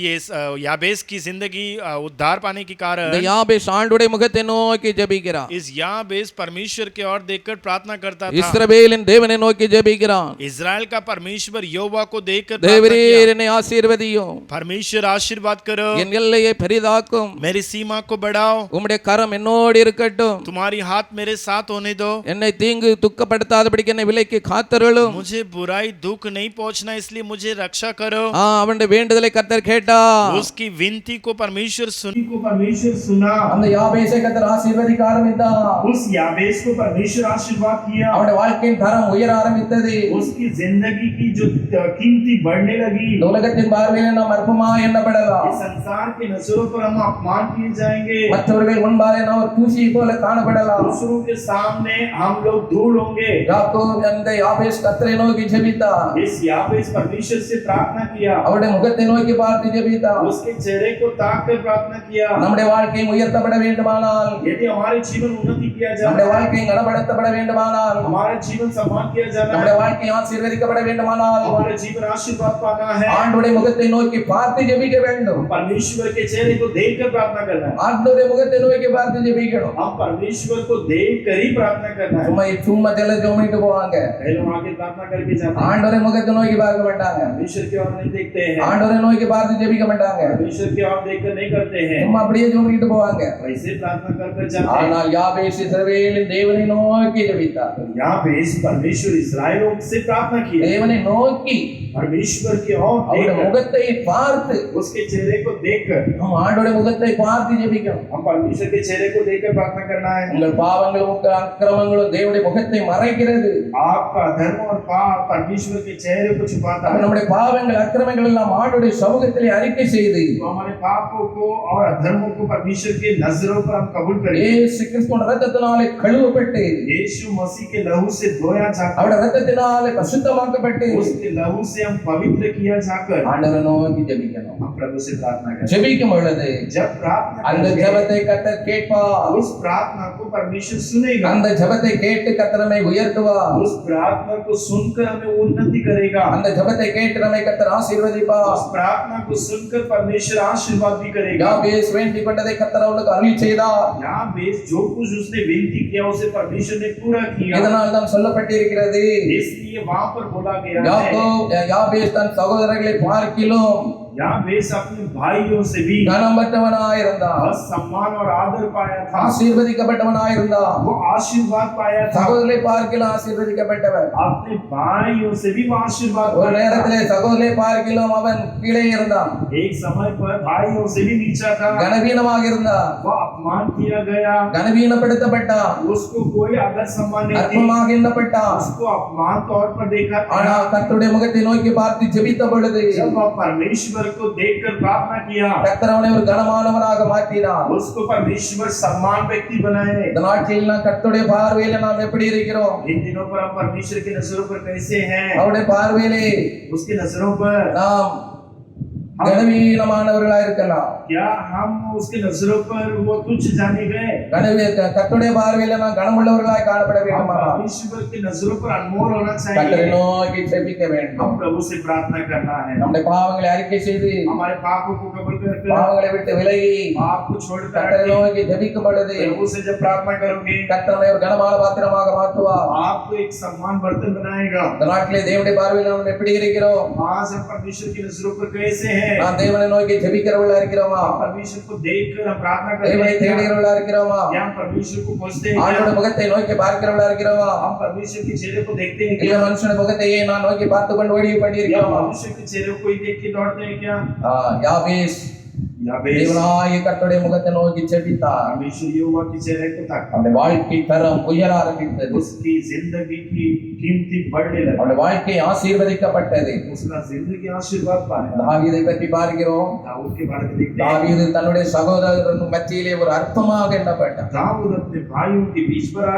याबेस की जिंदगी उद्धार पाने की இந்த कारण, யாபேஸ் ஆண்டுடைய முகத்தை நோக்கி ஜெபிக்கிறான். इस याबेस परमेश्वर की ओर देखकर प्रार्थना करता था। இஸ்ரவேலின் தேவனை நோக்கி ஜெபிக்கிறான். इजराइल का परमेश्वर यहोवा को देखकर प्रार्थना தேவரீர் किया। என்னை ஆசீர்வதியும், परमेश्वर आशीर्वाद करो, என் எல்லையை பெரிதாக்கும், मेरी सीमा को बढ़ाओ, உம்முடைய கரம் என்னோடு இருக்கட்டும், तुम्हारी हाथ मेरे साथ होने दो, என்னை தீங்கு துக்கப்படாதபடிக்கு என்னை விலக்கி காத்தருளும். मुझे बुराई दुख नहीं पहुंचना इसलिए मुझे रक्षा करो। அவனுடைய வேண்டுதலை கர்த்தர் கேட்டார். उसकी विनती को परमेश्वर सुना। அந்த யாபேசை கர்த்தர் ஆசீர்வதிக்க ஆரம்பித்தார். उस याबेस को परमेश्वर आशीर्वाद किया। அவனுடைய வாழ்க்கையின் தரம் உயர ஆரம்பித்தது. उसकी जिंदगी की जो कीमती बढ़ने लगी। இந்த உலகத்தின் பார்வையில் நாம் அற்பமா எண்ணப்படலாம், इस संसार की नजरों पर हम अपमान किए जाएंगे, மற்றவர்கள் முன்பாக நாம் ஒரு தூசி போல காணப்படலாம். दूसरों के सामने हम लोग धूल होंगे। யாக்கோபு அந்த யாபேஸ் கர்த்தரை நோக்கி ஜெபித்தார். इस याबेस परमेश्वर से प्रार्थना किया, அவருடைய முகத்தை நோக்கி பார்த்து ஜெபித்தார். उसके चेहरे को ताक कर प्रार्थना किया। நம்முடைய வாழ்க்கையை உயர்த்தப்பட வேண்டுமானால், यदि हमारे जीवन उन्नति किया நம்முடைய जाए, வாழ்க்கையை கனப்படுத்தப்பட வேண்டுமானால், हमारा जीवन सम्मान किया जाना நம்முடைய है, வாழ்க்கை ஆசீர்வதிக்கப்பட வேண்டுமானால், हमारा जीवन आशीर्वाद पाना है, ஆண்டவருடைய முகத்தை நோக்கி பார்த்து ஜெபிக்க வேண்டும். परमेश्वर के चेहरे को देखकर प्रार्थना करना है। ஆண்டவருடைய முகத்தை நோக்கி பார்த்து ஜெபிக்கணும். हम परमेश्वर को देखकर ही प्रार्थना करना है। சும்மா ஜெல ஜோமிட்டு போவாங்க, पहले वहां के प्रार्थना करके जाते हैं, ஆண்டவருடைய முகத்தை நோக்கி பார்க்க மாட்டாங்க, परमेश्वर की ओर नहीं देखते हैं, ஆண்டவரை நோக்கி பார்த்து ஜெபிக்க மாட்டாங்க, परमेश्वर की ओर देखकर नहीं करते हैं, சும்மா அப்படியே ஜோமிட்டு போவாங்க. वैसे प्रार्थना कर जाते हैं। ஆனால் யாபேஸ் இஸ்ரவேலின் தேவனை நோக்கி ஜெபித்தார். यहाँ पे इस परमेश्वर इस्राएलों से प्रार्थना की, தேவனை நோக்கி परमेश्वर की ओर அவருடைய देखकर, முகத்தை பார்த்து, उसके चेहरे को देखकर, हम ஆண்டவருடைய முகத்தை பார்த்து ஜெபிக்கணும். हम परमेश्वर के चेहरे को देखकर प्रार्थना करना है। உங்கள் பாவங்களும் உங்கள் அக்கிரமங்களும் தேவனுடைய முகத்தை மறைக்கிறது. आपका धर्म और पाप परमेश्वर के चेहरे को छुपाता அப்ப है। நம்முடைய பாவங்கள் அக்கிரமங்கள் எல்லாம் ஆண்டவருடைய சமூகத்திலே அறிக்கை செய்து, तो हमारे पापों को और अधर्मों को परमेश्वर के नजरों पर हम कबूल करें। இயேசு கிறிஸ்துவின் இரத்தத்தினாலே கழுவப்பட்டு, यीशु मसीह के लहू से धोया जाकर, அவருடைய இரத்தத்தினாலே பரிசுத்தமாக்கப்பட்டு, उसके लहू से हम पवित्र किया जाकर, ஆண்டவரை நோக்கி ஜெபிக்கணும். हम प्रभु से प्रार्थना करें। ஜெபிக்கும் பொழுது जब प्रार्थना அந்த करेंगे, ஜெபத்தை கர்த்தர் கேட்பார். उस प्रार्थना को परमेश्वर सुनेगा। அந்த ஜெபத்தை கேட்டு கர்த்தர் நம்மை உயர்த்துவார். उस प्रार्थना को सुनकर हमें उन्नति करेगा। அந்த ஜெபத்தை கேட்டு நம்மை கர்த்தர் ஆசீர்வதிப்பார். उस प्रार्थना को सुनकर परमेश्वर आशीर्वाद भी करेगा। யாபேஸ் வேண்டிக் கொண்டதை கர்த்தர் அவனுக்கு அருள் செய்தார். यहाँ बेस जो कुछ उसने विनती किया उसे परमेश्वर ने पूरा किया। இதனால் தான் சொல்லப்பட்டிருக்கிறது, इसलिए वहां पर बोला गया है, யாபேஸ் தன் சகோதரர்களை பார்க்கிலும் याबेस अपने भाइयों से भी கனம் பெற்றவனாயிருந்தான், बस सम्मान और आदर पाया था, ஆசீர்வதிக்கப்பட்டவனாயிருந்தான். वो आशीर्वाद पाया था, சகோதரரை பார்க்கலாம் ஆசீர்வதிக்கப்பட்டவன். अपने भाइयों से भी वो आशीर्वाद ஒரு पाया था। நேரத்திலே சகோதரரை பார்க்கலாம் அவன் கீழே இருந்தான், एक समय पर भाइयों से भी नीचा था, கனவீனமாக இருந்தான், वो अपमान किया गया, கனவீனப்படுத்தப்பட்டான், उसको कोई आदर सम्मान नहीं दी, அற்பமாக எண்ணப்பட்டான். उसको अपमान तौर पर देखा गया। ஆனால் கர்த்தருடைய முகத்தை நோக்கி பார்த்து ஜெபித்த பொழுது जब वह परमेश्वर को देखकर प्रार्थना किया, கர்த்தர் அவனை ஒரு கனமானவனாக மாற்றினார். उसको परमेश्वर सम्मान व्यक्ति बनाए। இந்த நாட்களில் நாம் கர்த்தருடைய பார்வையில நாம் எப்படி இருக்கிறோம்? इन दिनों पर हम परमेश्वर की नजरों पर कैसे हैं? அவருடைய பார்வையிலே उसकी नजरों पर நாம் கனவீனமானவர்களா இருக்கலாம். क्या हम उसकी नजरों पर वो तुच्छ जाने गए? கர்த்தருடைய பார்வையில நாம் கனமுள்ளவர்களாய் காணப்பட हम வேண்டுமா? परमेश्वर की नजरों पर अनमोल होना கர்த்தரை चाहिए। நோக்கி ஜெபிக்க வேண்டும். हम प्रभु से प्रार्थना करना है, நம்முடைய பாவங்களை அறிக்கை செய்து हमारे पापों को कबूल करके பாவங்களை விட்டு விலகி पाप को छोड़कर கர்த்தரை நோக்கி ஜெபிக்கும் பொழுது प्रभु से जब प्रार्थना करोगे, கர்த்தரை ஒரு கனமான பாத்திரமாக மாற்றுவார். आपको एक सम्मान बर्तन बनाएगा। இந்த நாட்டிலே தேவனுடைய பார்வையில் நாம் எப்படி இருக்கிறோம்? आज हम परमेश्वर की नजरों पर कैसे हैं? நாம் தேவனை நோக்கி ஜெபிக்கிறவர்களா இருக்கிறோமா? हम परमेश्वर को देखकर हम प्रार्थना தேவனை करते हैं, தேடுகிறவர்களா இருக்கிறோமா? क्या हम परमेश्वर को खोजते हैं? ஆண்டோட முகத்தை நோக்கி பார்க்கிறவர்களா இருக்கிறோமா? हम परमेश्वर के चेहरे को देखते हैं இல்ல क्या? மனுஷன முகத்தையே நான் நோக்கி பார்த்து கொண்டு ஓடி பண்ணி या இருக்கிறோமா? मनुष्य के चेहरे को ही देख के दौड़ते हैं क्या? யாபேஸ் याबेस தேவனாகிய கர்த்தருடைய முகத்தை நோக்கி ஜெபித்தார். परमेश्वर यहोवा के चेहरे को ताका, அவருடைய வாழ்க்கை தரம் உயர ஆரம்பித்தது. उसकी जिंदगी की कीमती बढ़ने लगी, அவருடைய வாழ்க்கை ஆசீர்வதிக்கப்பட்டது. उसका जिंदगी आशीर्वाद पाया। தாவீதை பற்றி பார்க்கிறோம். दाऊद के बारे में देखते हैं, தாவீது தன்னுடைய சகோதரர் மத்தியிலே ஒரு அற்பமாக எண்ணப்பட்டார். दाऊद अपने भाइयों के बीच पर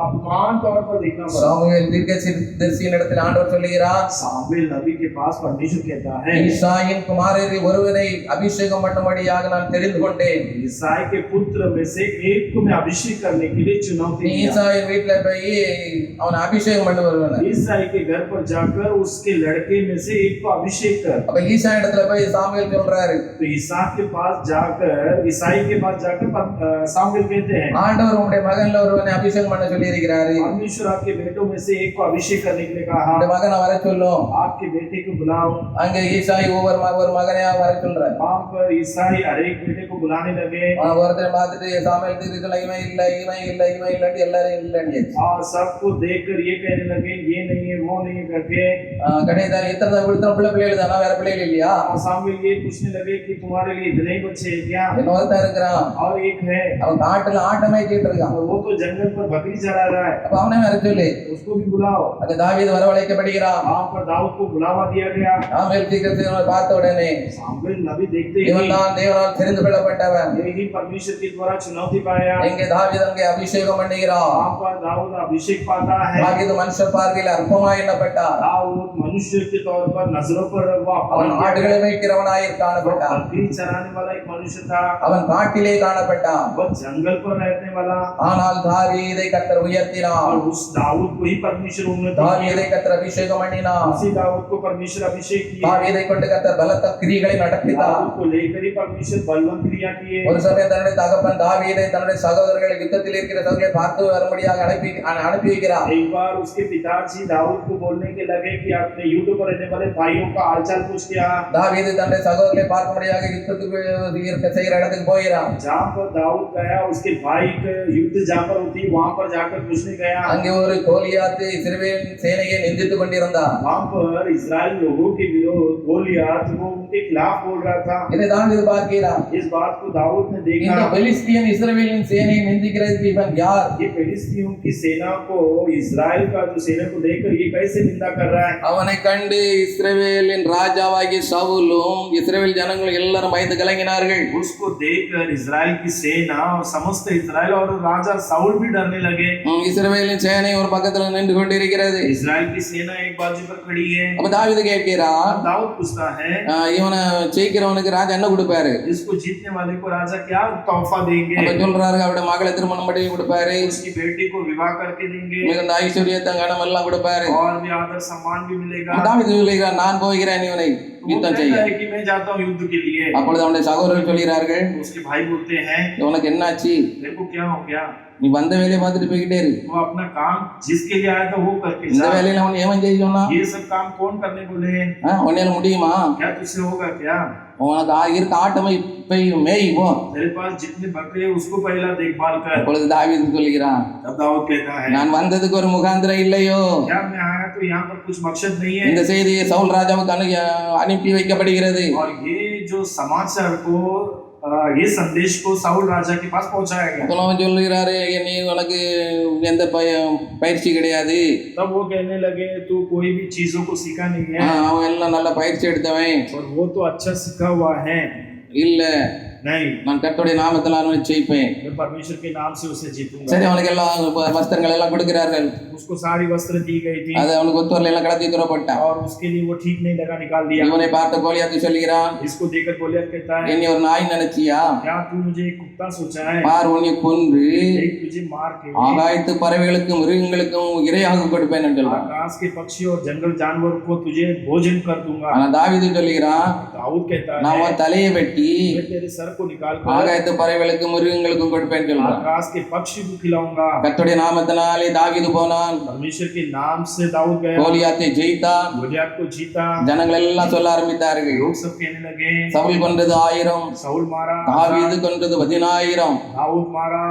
अपमान तौर पर देखना पड़ा। சாமுவேல் தீர்க்கதரிசியின் இடத்தில் ஆண்டவர் சொல்லுகிறார், सामुएल नबी के पास परमेश्वर कहता है, ஈசாயின் குமாரரை ஒருவரை அபிஷேகம் பண்ணும்படியாக நான் தெரிந்து கொண்டேன். ईसाई के पुत्र में से एक को मैं अभिषेक करने के लिए चुनौती நீ दिया। ஈசாயின் வீட்டுல போய் அவனை அபிஷேகம் பண்ண வருவான. ईसाई के घर पर जाकर उसके लड़के में से एक को अभिषेक कर। அப்ப ஈசா இடத்துல போய் சாமுவேல் சொல்றாரு, तो ईसाक के पास जाकर, ईसाई के पास जाकर सामुएल कहते हैं, ஆண்டவர் உங்களுடைய மகன்ல ஒருவனை அபிஷேகம் பண்ண சொல்லி இருக்கிறாரு. परमेश्वर आपके बेटों में से एक को अभिषेक करने के लिए कहा, அந்த மகனை வர சொல்லும். आपके बेटे को बुलाओ। அங்க ஈசாய் ஒரு மகனையா வர சொல்றாரு. वहां पर ईसाई हर एक बेटे को बुलाने लगे ஒருத்தரை பார்த்துட்டு சாமுவேல் தீர்க்கதரிசில இவன் இல்ல எல்லாரும் இல்லன்னு और सबको देखकर ये कहने लगे, ये नहीं है, वो नहीं है करके। கடைசியில் இத்தனை பிள்ளைகள் தானா, வேற பிள்ளைகள் இல்லையா? और सामुएल ये पूछने लगे कि तुम्हारे लिए इतने ही बच्चे हैं क्या? இன்னொருத்தன் இருக்கிறான், और एक है, அவன் காட்டுல ஆட்டமே கேட்டு இருக்கான். वो तो जंगल पर बकरी चरा रहा है, அப்ப அவனே வர சொல்லு. उसको भी बुलाओ। அங்க தாவீது வரவழைக்கப்படுகிறான். वहां पर दाऊद को बुलावा दिया गया। சாமுவேல் தீர்க்கதரிசியை பார்த்த உடனே सामुएल नबी देखते ही இவன் தான் தேவனால் தெரிந்து கொள்ளப்பட்டவன். यही परमेश्वर के द्वारा चुनौती पाया। எங்கே தாவீது அங்கே அபிஷேகம் பண்ணுகிறான். वहां पर दाऊद अभिषेक पाता है। தாவீது மனுஷர் பார்வையில் அற்பமாய் எண்ணப்பட்டார். दाऊद मनुष्य के तौर पर नजरों पर அவன் ஆடுகளை மேய்க்கிறவனாய் காணப்பட்டான். बकरी चराने वाला एक मनुष्य था, அவன் காட்டிலே காணப்பட்டான். वह जंगल पर रहने वाला। ஆனால் தாவீதை கர்த்தர் உயர்த்தினார். और उस दाऊद को ही परमेश्वर उन्नति किया। தாவீதை கர்த்தர் அபிஷேகம் பண்ணினார். उसी दाऊद को परमेश्वर अभिषेक किया। தாவீதை கொண்டு கர்த்தர் பலத்த கிரியைகளை நடத்தினார். दाऊद को लेकर ही परमेश्वर बलवंत क्रिया किए। ஒரு சமயம் தன்னுடைய தகப்பன் தாவீதை தன்னுடைய சகோதரர்களை யுத்தத்தில் இருக்கிற சகோதரர்களை பார்த்து வரும்படியாக அனுப்பி வைக்கிறார். एक बार उसके पिताजी दाऊद को बोलने के लगे कि अपने युद्ध पर रहने वाले भाइयों का हालचाल पूछ के आ। தாவீது தன்னுடைய சகோதரர்களை பார்க்கும்படியாக யுத்தத்துக்கு செய்கிற இடத்துக்கு போகிறான். जहाँ पर दाऊद गया, उसके भाई का युद्ध जहाँ पर होती वहाँ पर जाकर पूछने गया। அங்கே ஒரு கோலியாத்து இஸ்ரவேல் சேனையை நிந்தித்துக் கொண்டிருந்தான். वहाँ पर इस्राएल लोगों के विरोध गोलियत वो उनके खिलाफ बोल रहा था। இதை தாவீது பார்க்கிறான். इस बात को दाऊद ने देखा। இந்த பெலிஸ்தியன் இஸ்ரவேலின் சேனையை நிந்திக்கிறதுக்கு இவன் யார்? ये फिलिस्तीयों की सेना को, इस्राएल का जो सेना को देखकर ये कैसे निंदा कर रहा है? அவனை கண்டு இஸ்ரவேலின் ராஜாவாகிய சவுலும் இஸ்ரவேல் ஜனங்கள் எல்லாரும் பயந்து கலங்கினார்கள். उसको देखकर इस्राएल की सेना और समस्त इस्राएल और राजा साउल भी डरने लगे। இஸ்ரவேலின் சேனை ஒரு பக்கத்துல நின்று கொண்டிருக்கிறது. इस्राएल की सेना एक बाजू पर खड़ी है। அப்ப தாவீது கேட்கிறான், दाऊद पूछता है, இவனை ஜெயிக்கிறவனுக்கு ராஜா என்ன கொடுப்பாரு. इसको जीतने वाले को राजा क्या तोहफा देंगे? அப்ப சொல்றாரு அவருடைய மகளை திருமணம் பண்ணி கொடுப்பாரு, उसकी बेटी को विवाह करके देंगे மிகுந்த ஐஸ்வர்யத்தை கனம் எல்லாம் கொடுப்பாரு. और भी आदर सम्मान भी मिलेगा। தாவீது சொல்லுகிறார், நான் போகிறேன் இவனை वो யுத்தம் कहता செய்ய. है कि मैं जाता हूँ युद्ध के लिए। அப்பொழுது அவனுடைய சகோதரர்கள் சொல்கிறார்கள், उसके भाई बोलते हैं உனக்கு என்னாச்சு, तेरे को क्या हो गया? நீ வந்த வேலையை பார்த்துட்டு போய்கிட்டே இரு. वो अपना काम जिसके लिए आया था वो करके இந்த जा। வேலையில அவன் ஏவன் செய்ய சொன்னா, ये सब काम कौन करने बोले? உன்னால முடியுமா? क्या तुझसे होगा क्या? உனக்கு இருக்க ஆட்டமை போய் மேய் போ. तेरे पास जितने बकरे हैं उसको पहला देखभाल कर। அப்பொழுது தாவீது சொல்லுகிறான், तब दाऊद कहता है நான் வந்ததுக்கு ஒரு முகாந்திரம் இல்லையோ, क्या मैं आया तो यहाँ पर कुछ मकसद नहीं है? இந்த செய்தியை சவுல் ராஜாவுக்கு அனுப்பி வைக்கப்படுகிறது. और ये जो समाचार को ये संदेश को साउल राजा के पास पहुंचाया गया। அவன் சொல்லுகிறாரு, நீ உனக்கு எந்த பயிற்சி கிடையாது, तब वो कहने लगे तू कोई भी चीजों को सीखा नहीं है அவன் எல்லாம் நல்ல பயிற்சி எடுத்தவன் और वो तो अच्छा सीखा हुआ है। இல்ல, नहीं, நான் கர்த்தருடைய நாமத்தில் அவனை ஜெயிப்பேன். मैं परमेश्वर के नाम से उसे जीतूंगा। சரி, அவனுக்கு எல்லாம் வஸ்திரங்கள் எல்லாம் கொடுக்கிறார்கள். उसको सारी वस्त्र दी गई थी அது அவனுக்கு ஒத்துவரில் எல்லாம் கடத்தி தூரப்பட்டான். और उसके लिए वो ठीक नहीं लगा, निकाल दिया। இவனை பார்த்த கோலியாத்து சொல்கிறான், इसको देखकर गोलियत कहता है என்னை ஒரு நாய் நினைச்சியா, क्या तू मुझे एक कुत्ता सोचा है? பார் உன்னை கொன்று एक तुझे मार के ஆகாயத்து பறவைகளுக்கும் மிருகங்களுக்கும் இரையாக கொடுப்பேன் என்று சொல்றான். आकाश के पक्षी और जंगल जानवर को तुझे भोजन कर दूंगा। ஆனா தாவீது சொல்கிறான், दाऊद कहता நான் है உன் தலையை வெட்டி मैं तेरे सर को निकाल कर ஆகாயத்து பறவைகளுக்கும் மிருகங்களுக்கும் கொடுப்பேன் சொல்றான். आकाश के पक्षी को खिलाऊंगा। கர்த்தருடைய நாமத்தினாலே தாவீது போனான், परमेश्वर के नाम से दाऊद गया, கோலியாத்தை ஜெயித்தான். गोलियत को जीता। ஜனங்கள் எல்லாம் சொல்ல ஆரம்பித்தார்கள், लोग सब कहने लगे சவுல் கொன்றது 1000, साउल मारा, தாவீது கொன்றது 10000 दाऊद मारा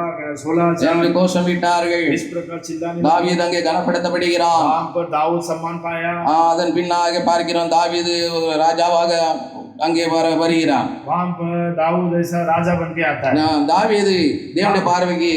16,000। என்று கோஷமிட்டார்கள். इस प्रकार चिल्लाने தாவீது அங்கே கனப்படுத்தப்படுகிறான். नाम पर दाऊद सम्मान पाया। அதன் பின்னாக பார்க்கிறோம், தாவீது ராஜாவாக அங்கே வருகிறான். वहां पर दाऊद ऐसा राजा बन के आता है। தாவீது தேவனுடைய பார்வைக்கு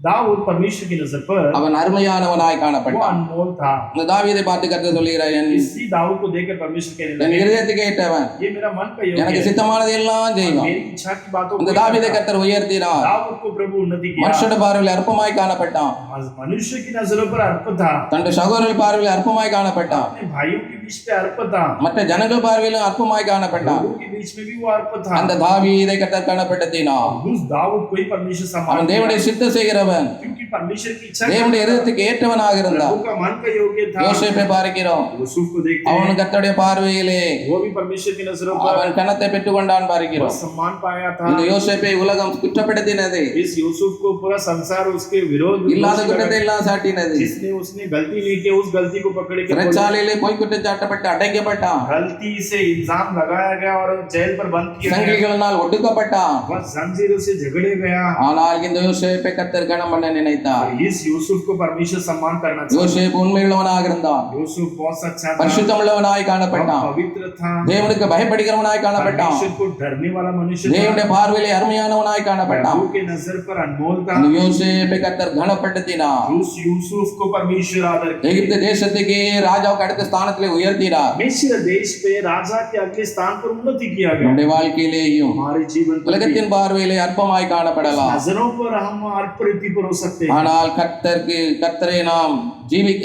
दाऊद परमेश्वर की नजर पर அவன் அருமையானவனாய் वो காணப்பட்டான். अनमोल था। இந்த தாவீதை பார்த்து கர்த்தர் சொல்கிறார், इसी दाऊद को देखकर परमेश्वर कहने என் लगे இருதயத்துக்கு ஏற்றவன், ये मेरा मन का योग्य எனக்கு है, சித்தமானது எல்லாம் செய்வான். मेरी इच्छा की बातों இந்த को தாவீதை करता। கர்த்தர் உயர்த்தினார். दाऊद को प्रभु उन्नति किया। மனுஷனுடைய பார்வையில் அற்பமாய் காணப்பட்டான், मनुष्य की नजरों पर अर्प था, தன்னுடைய சகோதரர்கள் பார்வையில் அற்பமாய் காணப்பட்டான், अपने भाइयों के बीच में अर्प था, மற்ற ஜனங்கள் பார்வையிலும் அற்பமாய் காணப்பட்டான். लोगों के बीच में भी वो अर्प था। அந்த தாவீதை கர்த்தர் காணப்படுத்தினார். उस दाऊद को ही परमेश्वर सम्मान அவன் दिया, தேவனுடைய சித்த செய்கிறவன், क्योंकि परमेश्वर की इच्छा தேவனுடைய இருதயத்துக்கு ஏற்றவனாக இருந்தான். प्रभु का मन का योग्य था। யோசேப்பை பார்க்கிறோம், यूसुफ को देखते அவன் हैं, கர்த்தருடைய பார்வையிலே वो भी परमेश्वर की नजरों पर அவன் கனத்தை பெற்றுக்கொண்டான் वो பார்க்கிறோம். सम्मान पाया था। இந்த யோசேப்பை உலகம் குற்றப்படுத்தினது, इस यूसुफ को पूरा संसार उसके विरोध में இல்லாத दोषी குற்றத்தை लगा। எல்லாம் சாட்டினது. जिसने उसने गलती नहीं की उस गलती को पकड़ के बोला, சிறைச்சாலையிலே போய் குற்றச்சாட்டப்பட்டு அடைக்கப்பட்டான், गलती से इल्जाम लगाया गया और जेल पर बंद किया गया, சங்கிலிகளினால் ஒடுக்கப்பட்டான். वह जंजीरों से झगड़े गया। ஆனால் இந்த யோசேப்பை கர்த்தர் கனம் பண்ண நினைத்தார். इस यूसुफ को परमेश्वर सम्मान करना चाहिए। யோசேப்பு உண்மையுள்ளவனாக இருந்தான், यूसुफ बहुत सच्चा था, பரிசுத்தமுள்ளவனாய் बहुत காணப்பட்டான், पवित्र था, தேவனுக்கு பயப்படுகிறவனாய் காணப்பட்டான், परमेश्वर को डरने वाला मनुष्य था, தேவனுடைய பார்வையிலே அருமையானவனாய் காணப்பட்டான். प्रभु के नजर पर अनमोल था। அந்த யோசேப்பை கர்த்தர் கனப்படுத்தினார். उस यूसुफ को परमेश्वर आदर किया। எகிப்து தேசத்துக்கு ராஜாவுக்கு அடுத்த ஸ்தானத்திலே உயர்த்தினார். मिस्र देश पे राजा के अगले स्थान पर उन्नति किया गया। நம்முடைய வாழ்க்கையிலேயும் हमारे जीवन पर भी உலகத்தின் பார்வையிலே அற்பமாய் காணப்படலாம், नजरों पर हम अर्प रीति पर हो सकते हैं। ஆனால் கர்த்தரை நாம்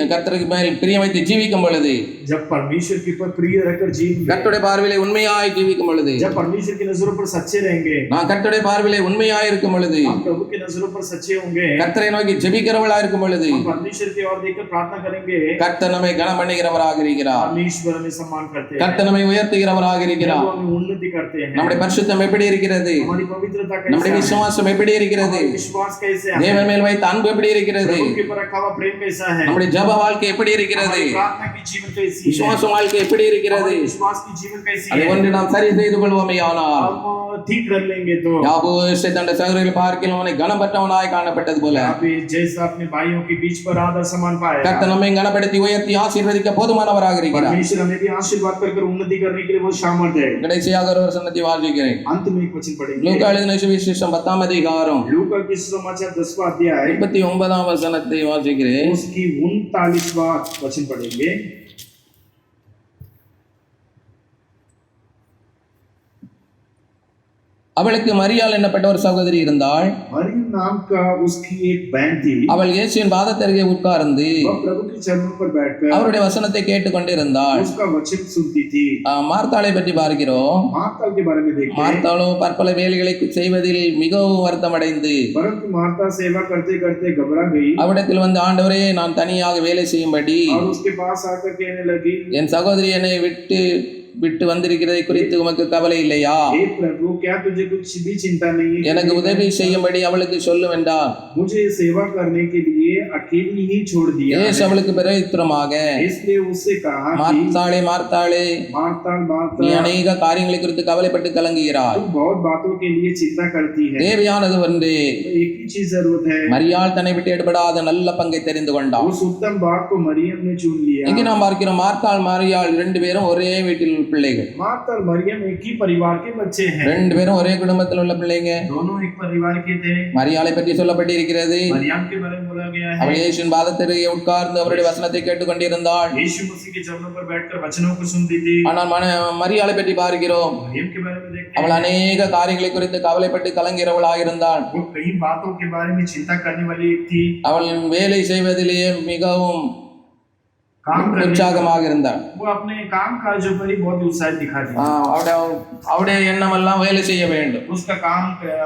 கர்த்தருக்கு மேல் பிரியம் வைத்து ஜீவிக்கும் பொழுது, जब परमेश्वर के ऊपर प्रिय रहकर जीवेंगे, கர்த்தருடைய பார்வையிலே உண்மையாய் ஜீவிக்கும் பொழுது, जब परमेश्वर की नजरों पर सच्चे रहेंगे, நான் கர்த்தருடைய பார்வையிலே உண்மையாய் இருக்கும் பொழுது, हम प्रभु की नजरों पर सच्चे होंगे, கர்த்தரை நோக்கி ஜெபிக்கிறவர்களாக இருக்கும் பொழுது, हम परमेश्वर की ओर देखकर प्रार्थना करेंगे, கர்த்தர் நம்மை கனம் பண்ணுகிறவராக இருக்கிறார், परमेश्वर हमें सम्मान करते हैं, கர்த்தர் நம்மை உயர்த்துகிறவராக இருக்கிறார். प्रभु हमें उन्नति करते हैं। நம்முடைய பரிசுத்தம் எப்படி இருக்கிறது? हमारी पवित्रता நம்முடைய कैसा है, விசுவாசம் எப்படி இருக்கிறது? हमारा विश्वास कैसे है, தேவன் மேல் வைத்த அன்பு எப்படி இருக்கிறது? प्रभु के ऊपर रखा हुआ प्रेम कैसा है, நம்முடைய ஜெப வாழ்க்கை எப்படி இருக்கிறது? हमारी प्रार्थना की जीवन कैसी है, விசுவாச வாழ்க்கை எப்படி இருக்கிறது? हमारे विश्वास की जीवन कैसी அதை है, ஒன்று நாம் சரி செய்து கொள்வோமேயானால், हम ठीक कर लेंगे तो யாபோசே தன்னுடைய சகோதரர்கள் பார்க்கிலும் அவனை கனப்பட்டவனாய் காணப்பட்டது போல, आप जैसा अपने भाइयों के बीच पर आदर सम्मान पाए, கர்த்தர் நம்மை கனப்படுத்தி உயர்த்தி ஆசீர்வதிக்க போதுமானவராக இருக்கிறார். परमेश्वर हमें भी आशीर्वाद कर उन्नति करने के लिए वो सामर्थ्य है। கடைசியாக ஒரு வசனத்தை வாசிக்கிறேன். अंत में एक वचन पढ़ेंगे, லூக்கா எழுதின சுவிசேஷம் 10ஆம் அதிகாரம் लूका की समाचार 10वां अध्याय 39ஆம் வசனத்தை வாசிக்கிறேன். उसकी 39वां वचन पढ़ेंगे। அவளுக்கு மரியாள் என்னப்பட்ட ஒரு சகோதரி இருந்தாள். मरियम नाम का उसकी एक बहन थी। அவள் இயேசுவின் பாதத்தருகே உட்கார்ந்து वह प्रभु के चरणों पर बैठकर அவருடைய வசனத்தை கேட்டுக்கொண்டிருந்தாள். उसका वचन सुनती थी। மார்த்தாளை பற்றி பார்க்கிறோம். मार्ता के बारे में देखते हैं। மார்த்தாளோ பற்பல வேலைகளை செய்வதில் மிகவும் வருத்தமடைந்து परंतु मार्ता सेवा करते करते घबरा गई அவரிடத்தில் வந்து, ஆண்டவரே, நான் தனியாக வேலை செய்யும்படி और उसके पास आकर कहने लगी, என் சகோதரி என்னை விட்டு வந்திருக்கிறதை குறித்து உமக்கு கவலை இல்லையா? हे प्रभु, क्या तुझे कुछ भी चिंता नहीं है? எனக்கு உதவி செய்யும்படி அவளுக்கு சொல்லும் என்றார். मुझे सेवा करने के लिए अकेली ही छोड़ दिया। இயேசு அவளுக்கு பிரதித்திரமாக, इसलिए उससे कहा, மார்த்தாளே மார்த்தாளே, मार्ता நீ मार्ता, அநேக காரியங்களை குறித்து கவலைப்பட்டு கலங்குகிறாய். तुम बहुत बातों के लिए चिंता करती है। தேவையானது ஒன்றே. एक ही चीज जरूरत है। மரியாள் தன்னை விட்டு எடுபடாத நல்ல பங்கை தெரிந்து கொண்டாள். उस उत्तम बात को मरियम ने चुन लिया। இங்கே நாம் பார்க்கிறோம், மார்த்தாள் மரியாள் 2 பேரும் ஒரே வீட்டில் உள்ள பிள்ளைகள். मार्ता और मरियम एक ही परिवार के बच्चे हैं। 2 பேரும் ஒரே குடும்பத்தில் உள்ள பிள்ளைங்க. दोनों एक परिवार के थे। மரியாளை பற்றி சொல்லப்பட்டிருக்கிறது, मरियम के बारे में बोला गया है, அவள் இயேசுவின் பாதத்தருகே உட்கார்ந்து அவருடைய வசனத்தை கேட்டுக்கொண்டிருந்தாள். यीशु मसीह के चरणों पर बैठकर वचनों को सुनती थी। ஆனால் மரியாளை பற்றி பார்க்கிறோம், मरियम के बारे में देखते அவள் हैं, அநேக காரியங்களை குறித்து கவலைப்பட்டு கலங்கிறவளாக இருந்தாள். वो कई बातों के बारे में चिंता करने वाली एक थी। அவள் வேலை செய்வதிலேயே மிகவும் काम करने, உற்சாகமாக இருந்தாள். वो अपने काम काजों पर ही बहुत उत्साह दिखाती थी। அவருடைய எண்ணம் எல்லாம் வேலை செய்ய வேண்டும். उसका काम,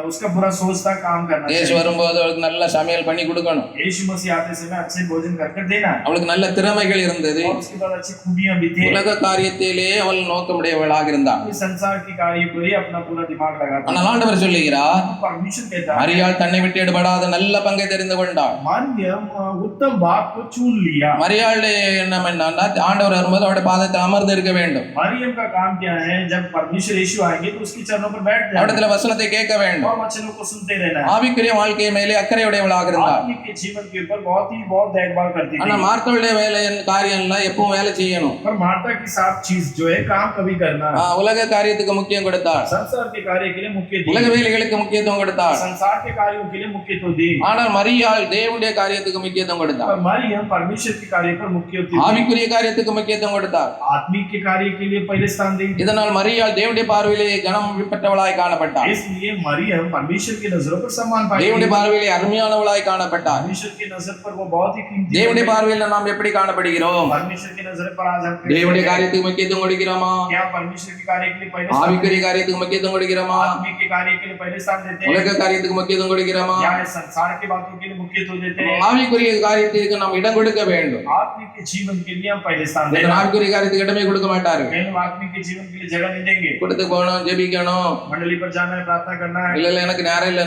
उसका पूरा सोच था काम करना இயேசு चाहिए। வரும்போது அவளுக்கு நல்ல சமையல் பண்ணி கொடுக்கணும். यीशु मसीह आते समय अच्छे भोजन कर देना। அவளுக்கு நல்ல திறமைகள் இருந்தது. और उसके बाद अच्छी खूबियां भी थी। உலக காரியத்திலே அவள் நோக்கமுடையவளாக இருந்தாள். इस संसार के कार्य पर ही अपना पूरा दिमाग लगाती। ஆனால் ஆண்டவர் சொல்லுகிறார், परमेश्वर कहता है, மரியாள் தன்னை விட்டு எடுபடாத நல்ல பங்கை தெரிந்து கொண்டாள். मरियम उत्तम बात को चुन लिया। மரியாளுடைய எண்ணம் என்னன்னா, ஆண்டவர் வரும்போது அவருடைய பாதத்தை அமர்ந்து இருக்க வேண்டும். मरियम का काम क्या है? जब परमेश्वर यीशु आएंगे तो उसके चरणों पर बैठ जाना அவரிடத்துல வசனத்தை கேட்க வேண்டும். और वचनों को सुनते रहना। ஆவிக்குரிய வாழ்க்கை மேலே அக்கறையுடையவளாக இருந்தாள். आदमी के जीवन के ऊपर बहुत देखभाल करती ஆனா थी। மார்த்தாளுடைய வேலை காரியம் எல்லாம் எப்பவும் வேலை செய்யணும். पर मार्ता की साथ चीज जो है, काम कभी करना। உலக காரியத்துக்கு முக்கியம் கொடுத்தாள். संसार के कार्य के लिए मुख्य दी। உலக வேலைகளுக்கு முக்கியத்துவம் கொடுத்தாள். संसार के कार्यों के लिए मुख्यत्व दी। ஆனால் மரியாள் தேவனுடைய காரியத்துக்கு முக்கியத்துவம் கொடுத்தாள். पर मरियम परमेश्वर के कार्य पर मुख्यत्व दी। ஆவிக்குரிய காரியத்துக்கு முக்கியத்துவம் கொடுத்தாள். आत्मिक के कार्य के लिए पहले स्थान दी। இதனால் மரியாள் தேவனுடைய பார்வையிலே கனம் பெற்றவளாய் காணப்பட்டாள். इसलिए मरियम परमेश्वर की नजरों पर सम्मान पाई। தேவனுடைய பார்வையிலே அருமையானவளாய் காணப்பட்டாள். परमेश्वर की नजर पर वो बहुत ही कीमती। தேவனுடைய பார்வையில நாம் எப்படி காணப்படுகிறோம்? परमेश्वर की नजर पर आज हम தேவனுடைய காரியத்துக்கு முக்கியத்துவம் கொடுக்கிறோமா? क्या परमेश्वर के कार्य के लिए पहले स्थान ஆவிக்குரிய காரியத்துக்கு முக்கியத்துவம் கொடுக்கிறோமா? आत्मिक के कार्य के लिए पहले स्थान देते हैं? உலக காரியத்துக்கு முக்கியத்துவம் கொடுக்கிறோமா? या संसार की बातों के लिए मुख्यत्व देते हैं? ஆவிக்குரிய காரியத்துக்கு நாம் இடம் கொடுக்க வேண்டும். आत्मिक के जीवन के लिए हम पहले स्थान देते இந்த हैं। ஆவிக்குரிய காரியத்துக்கு இடமே கொடுக்க மாட்டார்கள். मैंने आत्मिक के जीवन के लिए जगह नहीं देंगे। கூட்டத்துக்கு போகணும், ஜெபிக்கணும், मंडली पर जाना है, प्रार्थना करना है, இல்ல எனக்கு நேரம் இல்ல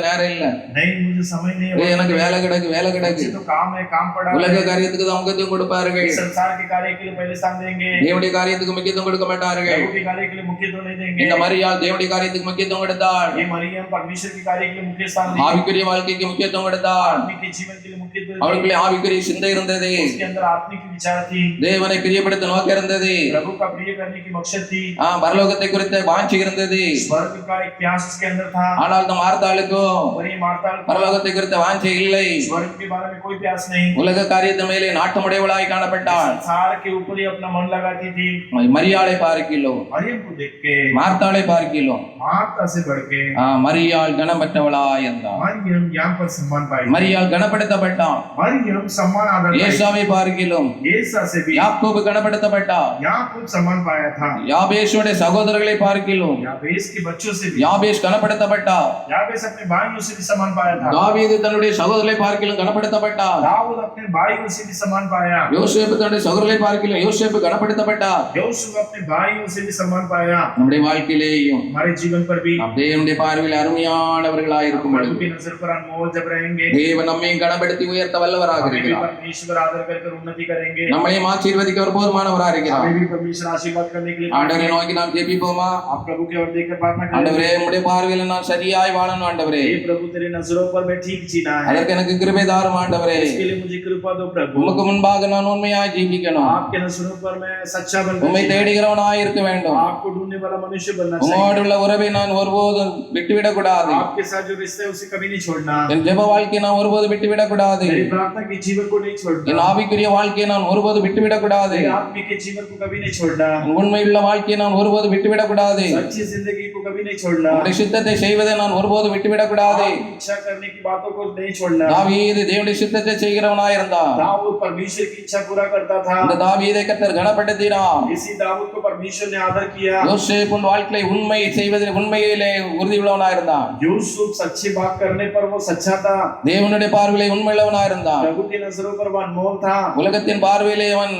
नहीं मुझे समय नहीं है, எனக்கு வேலை கிடக்கு मुझे तो काम है, काम पड़ा है। உலக காரியத்துக்கு தான் முக்கியத்துவம் கொடுப்பார்கள். संसार के कार्य के लिए पहले स्थान देंगे, தேவனுடைய காரியத்துக்கு முக்கியத்துவம் கொடுக்க மாட்டார்கள். प्रभु के कार्य के लिए मुख्यत्व नहीं देंगे। இந்த மரியாள் தேவனுடைய காரியத்துக்கு முக்கியத்துவம் கொடுத்தாள். ये मरियम परमेश्वर के कार्य के लिए मुख्य स्थान देंगे, ஆவிக்குரிய வாழ்க்கைக்கு முக்கியத்துவம் கொடுத்தாள். आत्मिक के जीवन के लिए मुख्यत्व देंगे। அவளுக்குள்ளே ஆவிக்குரிய சிந்தை இருந்தது. उसके अंदर आत्मिक की विचार थी, தேவனை பிரியப்படுத்த நோக்கம் இருந்தது. प्रभु का प्रिय करने की मकसद थी, பரலோகத்தை குறித்த வாஞ்சி இருந்தது. स्वर्ग का एक प्यास उसके अंदर था। ஆனால் இந்த மார்த்தாளுக்கும் और ये मार्ता பரலோகத்தை குறித்த வாஞ்சை இல்லை. स्वर्ग के बारे में कोई प्यास नहीं, உலக காரியத்தின் மேலே நாட்டமுடையவளாய் காணப்பட்டாள். संसार के ऊपर ही अपना मन लगाती थी। மரியாளை பார்க்கிறோம், मरियम को देख के மார்த்தாளை பார்க்கிறோம். मार्ता से बढ़ के மரியாள் கனப்பட்டவளாய் இருந்தாள். मरियम यहाँ पर सम्मान पाई। மரியாள் கனப்படுத்தப்பட்டாள். मरियम सम्मान आदर पाई। ஏசாவை பார்க்கிறோம், येसा से भी யாக்கோபு கனப்படுத்தப்பட்டார். याकूब सम्मान पाया था। யாபேஷுடைய சகோதரர்களை பார்க்கிறோம், याबेस के बच्चों से भी, யாபேஷ் கனப்படுத்தப்பட்டார். याबेस अपने भाइयों से भी सम्मान पाया था। தாவீது தன்னுடைய சகோதரர்களை பார்க்கிறோம் கனப்படுத்தப்பட்டார். दाऊद अपने भाइयों से भी सम्मान पाया। யோசேப்பு தன்னுடைய சகோதரர்களை பார்க்கிறோம் யோசேப்பு கனப்படுத்தப்பட்டார். யோசுவா अपने भाइयों से भी सम्मान पाया। நம்முடைய வாழ்க்கையிலேயும் हमारे जीवन पर भी நாம் தேவனுடைய பார்வையில் அருமையானவர்களாய் இருக்கும் प्रभु பொழுது की नजर पर अनमोल जब रहेंगे, தேவன் நம்மை கனப்படுத்தி உயர்த்த வல்லவராக हमें भी இருக்கிறார். परमेश्वर आदर कर उन्नति करेंगे। நம்மையும் ஆசீர்வதிக்க ஒரு போதுமானவராக இருக்கிறார். हमें भी परमेश्वर आशीर्वाद करने के लिए ஆண்டவரை நோக்கி நாம் ஜெபிப்போமா? आप प्रभु की ओर देखकर प्रार्थना करें। ஆண்டவரே, உம்முடைய பார்வையில் நான் சரியாய் வாழணும் ஆண்டவரே. हे प्रभु, तेरे नजरों पर मैं ठीक जीना है, அதற்கு எனக்கு கிருபை தாரும் ஆண்டவரே. इसके लिए मुझे कृपा दो प्रभु। உமக்கு முன்பாக நான் உண்மையாய் ஜீவிக்கணும். आपके नजरों पर मैं सच्चा बनना உம்மை चाहिए, தேடுகிறவனாய் இருக்க வேண்டும். आपको ढूंढने वाला मनुष्य बनना चाहिए, உம்மோடு உள்ள உறவை நான் ஒருபோதும் விட்டுவிடக் கூடாது. आपके साथ जो रिश्ता है उसे कभी नहीं छोड़ना, என் ஜெப வாழ்க்கையை நான் ஒருபோதும் விட்டுவிடக் கூடாது. मेरी प्रार्थना के जीवन को नहीं छोड़ना, என் ஆவிக்குரிய வாழ்க்கையை நான் ஒருபோதும் ஒருபோது விட்டுவிடக் கூடாது. तेरे आत्मिक जीवन को कभी नहीं छोड़ना, உண்மையுள்ள வாழ்க்கையை நான் ஒருபோது விட்டுவிடக் கூடாது. सच्ची जिंदगी को कभी नहीं छोड़ना, உம்முடைய சித்தத்தை செய்வதை நான் ஒருபோது விட்டுவிடக் கூடாது. आपकी इच्छा करने की बातों को नहीं छोड़ना। தாவீது தேவனுடைய சித்தத்தை செய்கிறவனாய் இருந்தான். दाऊद परमेश्वर की इच्छा पूरा करता था, இந்த தாவீதை கர்த்தர் கனப்படுத்தினார். इसी दाऊद को परमेश्वर ने आदर किया। யோசேப்பு வாழ்க்கையிலே உண்மை செய்வதில் உண்மையிலே உறுதி உள்ளவனாய் இருந்தான். यूसुफ सच्ची बात करने पर वो सच्चा था, தேவனுடைய பார்வையிலே உண்மையுள்ளவனாய் இருந்தான். प्रभु की नजरों पर वो अनमोल था, உலகத்தின் பார்வையிலே அவன்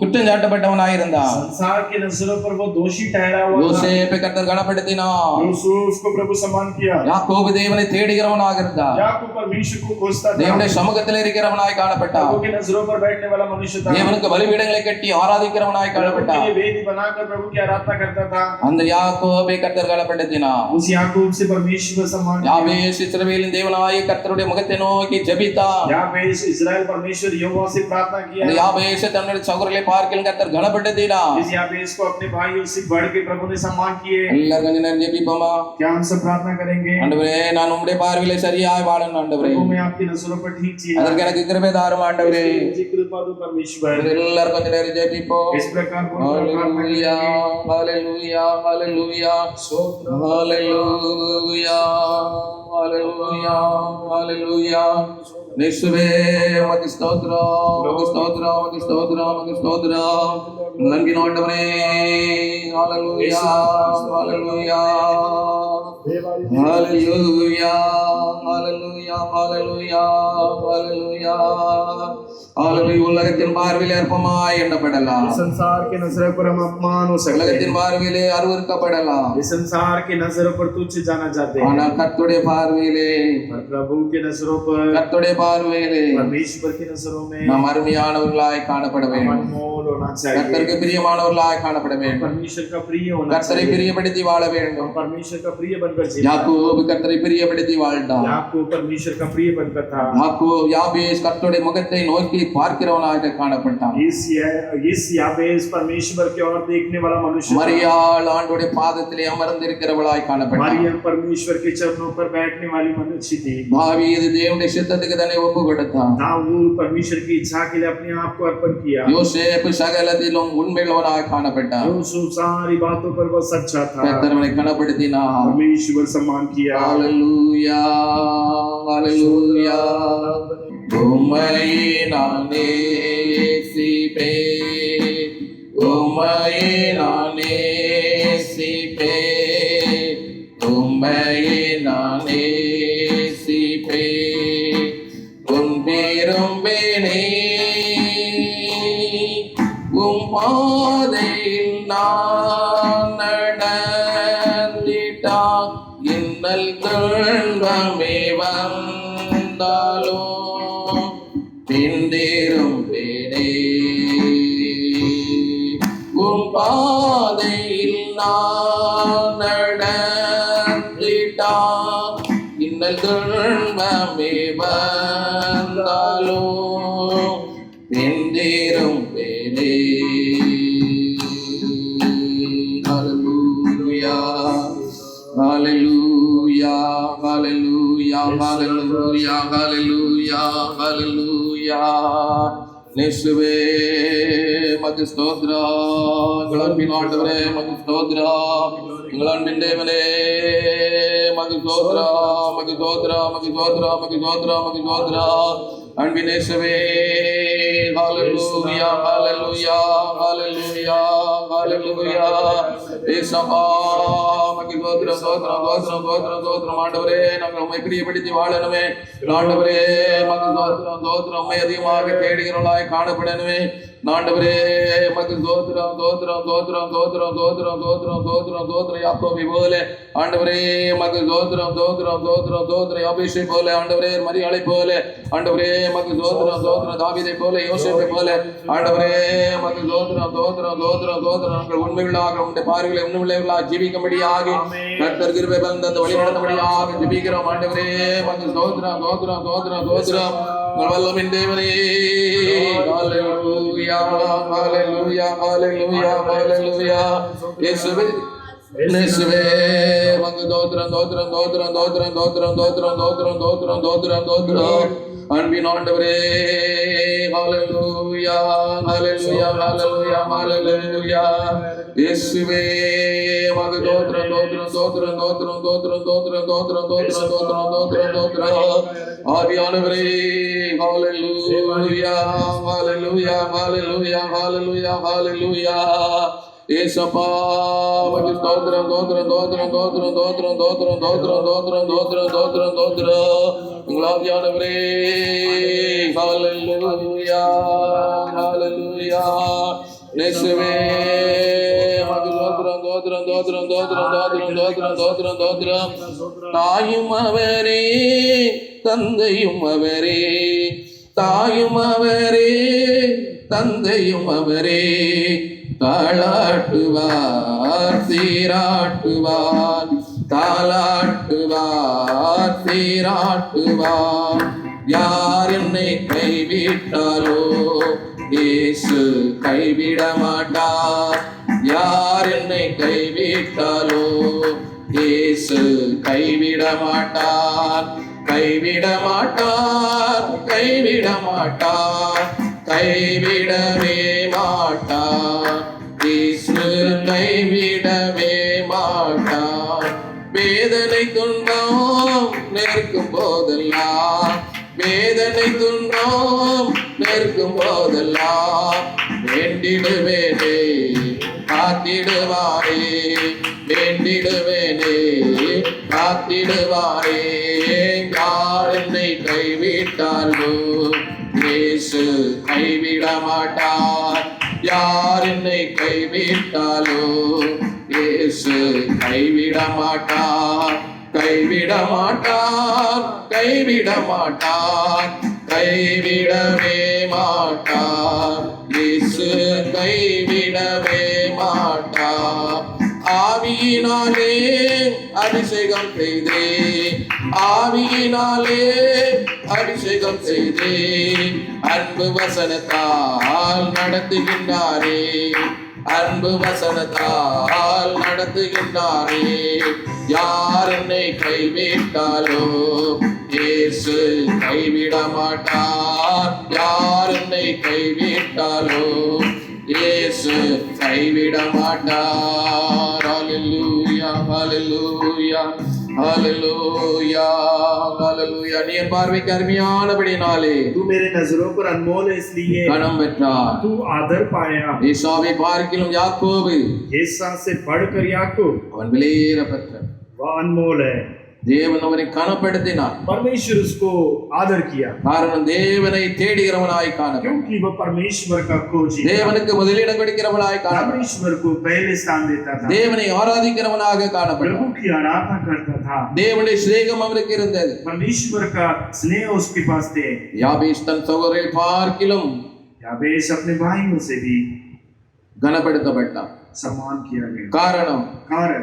குற்றம் சாட்டப்பட்டவனாய் இருந்தான். संसार की नजरों पर वो दोषी ठहरा हुआ था। யோசேப்பை கர்த்தர் கனப்படுத்தினார். यूसुफ को प्रभु सम्मान किया। யாக்கோபு தேவனை தேடுகிறவனாக இருந்தான். याकूब परमेश्वर को खोजता था, தேவனுடைய சமூகத்தில் இருக்கிறவனாய் காணப்பட்டான். प्रभु की नजरों पर बैठने वाला मनुष्य था, தேவனுக்கு பலிபீடங்களை கட்டி ஆராதிக்கிறவனாய் प्रभु காணப்பட்டான். के लिए वेदी बनाकर प्रभु की आराधना करता था। அந்த யாக்கோபை கர்த்தர் கனப்படுத்தினார். उस याकूब से परमेश्वर सम्मान किया। யாபேஸ் இஸ்ரவேலின் தேவனாகிய கர்த்தருடைய முகத்தை நோக்கி ஜெபித்தான். याबेश इस्राएल परमेश्वर यहोवा से प्रार्थना किया। அந்த யாபேஸ் தன்னுடைய சகோதரரை பார்க்கிலும் கர்த்தர் கனப்படுத்தினார். इस याबेश को अपने भाइयों से बढ़ के प्रभु ने सम्मान किए। எல்லாரும் கொஞ்ச நேரம் ஜெபிப்போமா? क्या हम सब प्रार्थना करेंगे? ஆண்டவரே, நான் உம்முடைய பார்வையிலே சரியாய் வாழணும் ஆண்டவரே. प्रभु मैं आपकी नजरों पर ठीक जिया, அதற்கு எனக்கு கிருபை தாரும் ஆண்டவரே. मुझे कृपा दो परमेश्वर। எல்லாரும் கொஞ்ச நேரம் ஜெபிப்போம். इस प्रकार बोलकर प्रार्थना ஹalleluya करेंगे। ஹalleluya ஹalleluya ஹalleluya ஹalleluya ஹalleluya. இயேசுவே உமக்கு ஸ்தோத்திரம், உமக்கு ஸ்தோத்திரம், உமக்கு ஸ்தோத்திரம், உமக்கு ஸ்தோத்திரம். நன்றியின் ஆண்டவரே. ஹalleluya ஹalleluya ஹalleluya ஹalleluya ஹalleluya ஹalleluya ஹalleluya. உலகத்தின் பார்வையிலே அற்பமாய் எண்ணப்படலாம், संसार के नजरों पर हम अपमान हो सकते உலகத்தின் हैं, பார்வையிலே அருவருக்கப்படலாம். इस संसार के नजरों पर तुच्छ जाना चाहते हैं, ஆனால் கர்த்தருடைய பார்வையிலே, पर प्रभु के नजरों पर, கர்த்தருடைய பார்வையிலே परमेश्वर की नजरों में நாம் அருமையானவர்களாய் காணப்பட हम வேண்டும். अनमोल होना चाहिए, கர்த்தருக்கு பிரியமானவர்களாய் காணப்பட வேண்டும். परमेश्वर का प्रिय होना கர்த்தரை चाहिए, பிரியப்படுத்தி வாழ வேண்டும். हम परमेश्वर का प्रिय बनकर जीना। யாக்கோபு கர்த்தரை பிரியப்படுத்தி வாழ்ந்தான். याकूब परमेश्वर का प्रिय बनकर था, யாபேஸ் கர்த்தருடைய முகத்தை நோக்கி பார்க்கிறவனாக காணப்பட்டான். इस याबेस परमेश्वर की ओर देखने वाला मनुष्य था। மரியாள் ஆண்டவருடைய பாதத்திலே அமர்ந்திருக்கிறவளாய் காணப்பட்டான். मरियम परमेश्वर के चरणों पर बैठने वाली मनुष्य थी। தாவீது தேவனுடைய சித்தத்துக்கு தன்னை ஒப்பு கொடுத்தான். दाऊद परमेश्वर की इच्छा के लिए अपने आप को अर्पण किया। யோசேப்பு சகலத்திலும் உண்மையுள்ளவனாய் காணப்பட்டான். यूसुफ सारी बातों पर वह सच्चा था, கர்த்தர் அவனை கனப்படுத்தினார். परमेश्वर सम्मान किया। ஹalleluya ஹalleluya. உம்மை நான் நேசிப்பேன், உம்மை நான் நேசிப்பேன், உம்மை நான் நேசிப்பேன். உன் விரும்பினே உம் பாதையில் நான் நடந்திட்டா, இன்னல் துன்பமே வந்தாலும் பிந்திரும்பேனே. உம் பாதையில் நான் நடந்திட்டா, இன்னல் துன்பமே வந்தாலும் பிந்திரும்பேனே. ஹalleluya ஹalleluya ஹalleluya ஹalleluya ஹalleluya ஹalleluya. இயேசுவே மக்கு ஸ்தோத்திரம். எங்கள் அன்பின் ஆண்டவரே மக்கு ஸ்தோத்திரம். எங்கள் அன்பின் தேவனே மக்கு ஸ்தோத்திரம், மக்கு ஸ்தோத்திரம், மக்கு ஸ்தோத்திரம், மக்கு ஸ்தோத்திரம், மக்கு ஸ்தோத்திரம். அன்பின் இயேசுவே ஹalleluya ஹalleluya ஹalleluya ஹalleluya. இயேசுவா மக்கு ஸ்தோத்திரம், ஸ்தோத்திரம், ஸ்தோத்திரம், ஸ்தோத்திரம், ஸ்தோத்திரம். ஆண்டவரே நாங்கள் உம்மை பிரியப்படுத்தி வாழணுமே. ஆண்டவரே மக்கு ஸ்தோத்திரம், ஸ்தோத்திரம். உம்மை அதிகமாக தேடுகிறவர்களாய் காணப்படணுமே. ஆண்டவரே மக்கு ஸ்தோத்திரம், ஸ்தோத்திரம், ஸ்தோத்திரம், ஸ்தோத்திரம், ஸ்தோத்திரம், ஸ்தோத்திரம், ஸ்தோத்திரம், ஸ்தோத்திரம். யாக்கோபை போல ஆண்டவரே மக்கு ஸ்தோத்திரம், ஸ்தோத்திரம், ஸ்தோத்திரம், ஸ்தோத்திரம். யாபேஷை போல ஆண்டவரே, மரியாளை போல ஆண்டவரே மக்கு ஸ்தோத்திரம், ஸ்தோத்திரம். தாவீதை போல, யோசேப்பை போல ஆண்டவரே மக்கு ஸ்தோத்திரம், ஸ்தோத்திரம், ஸ்தோத்திரம், ஸ்தோத்திரம். நாங்கள் உண்மைகளாக உம்முடைய பார்வைகளை உண்மையுள்ளவர்களாக ஜீவிக்கும்படியாக கர்த்தர் கிருபை தந்து வழி நடத்தும்படியாக ஜெபிக்கிறோம். ஆண்டவரே மக்கு ஸ்தோத்திரம், ஸ்தோத்திரம், ஸ்தோத்திரம், ஸ்தோத்திரம். உங்கள் வல்லமையின் தேவனே ஹalleluya ஹalleluya ஹalleluya ஹalleluya. இயேசுவே இயேசுவே மக்கு ஸ்தோத்திரம், ஸ்தோத்திரம், ஸ்தோத்திரம், ஸ்தோத்திரம், ஸ்தோத்திரம், ஸ்தோத்திரம், ஸ்தோத்திரம், ஸ்தோத்திரம், ஸ்தோத்திரம், ஸ்தோத்திரம். அன்பின் ஆண்டவரே ஹalleluya ஹalleluya ஹalleluya ஹalleluya இயேசுவே மக தோத்ரம் தோத்ரம் தோத்ரம் தோத்ரம் தோத்ரம் தோத்ரம் தோத்ரம் தோத்ரம் தோத்ரம் தோத்ரம் தோத்ரம் ஆவியானவரே ஹalleluya ஹalleluya ஹalleluya ஹalleluya ஹalleluya ஏசப்பா மக தோத்ரம் தோத்ரம் தோத்ரம் தோத்ரம் தோத்ரம் தோத்ரம் தோத்ரம் தோத்ரம் தோத்ரம் தோத்ரம் தோத்ரம் ஆவியானவரே ஹalleluya ஹalleluya இயேசுவே தாயும் அவரே தந்தையும் அவரே தாயும் அவரே தந்தையும் அவரே தாளாட்டுவார் சீராட்டுவார் தாளாட்டுவார் சீராட்டுவார் யார் என்னை கைவிட்டாலோ இயேசு கைவிட மாட்டார் யார் என்னை கைவிட்டாலோ இயேசு கைவிட மாட்டார் கைவிட மாட்டார் கைவிட மாட்டார் கைவிடவே மாட்டார் இயேசு கைவிடவே மாட்டார் வேதனை துன்பம் நெருக்கும் போதெல்லாம் வேதனை துன்பம் நெருக்கும் போதெல்லாம் வேண்டிடுவேனே காத்திடுவாரே வேண்டிடுவேனே காத்திடுவாரே யார் என்னை கைவிட்டார்களோ இயேசு கைவிட மாட்டார் யார் என்னை கைவிட்டாலோ இயேசு கைவிட மாட்டார் கைவிட மாட்டார் கைவிட மாட்டார் கைவிடவே மாட்டார் இயேசு கைவிடவே மாட்டார் ஆவியினாலே அபிஷேகம் செய்தே ஆவியினாலே அபிஷேகம் செய்தே அன்பு வசனத்தால் நடத்துகின்றாரே அன்பு வசனத்தால் நடத்துகின்றாரே யார் என்னை கைவிட்டாலோ இயேசு கைவிட மாட்டார் யார் என்னை கைவிட்டாலோ இயேசு கைவிட மாட்டார் ஹalleluya ஹalleluya ஹalleluya ஹalleluya நீ என் பார்வைக்கு அருமையானபடினாலே तू मेरे नजरों पर अनमोल है इसलिए கனம் பெற்றார் तू आदर पाया ஏசாவை பார்க்கிலும் யாக்கோபு येसा से बढ़कर याकूब அவன் விலையேற பெற்றான் वह अनमोल है தேவன் அவனை கனப்படுத்தினார் परमेश्वर उसको आदर किया காரணம் தேவனை தேடுகிறவனாய் காணப்பட்டான் क्योंकि वह परमेश्वर का खोजी था। தேவனுக்கு முதலிடம் கொடுக்கிறவனாய் காணப்பட்டான் परमेश्वर को पहले स्थान देता था தேவனை ஆராதிக்கிறவனாக காணப்பட்டான் प्रभु की आराधना करता था தேவனுடைய சிநேகம் அவனுக்கு இருந்தது परमेश्वर का स्नेह उसके पास थे யாபேஸ் தன் சகோதரை பார்க்கிலும் याबेश अपने भाइयों से भी கனப்படுத்தப்பட்டான் सम्मान किया गया காரணம் कारण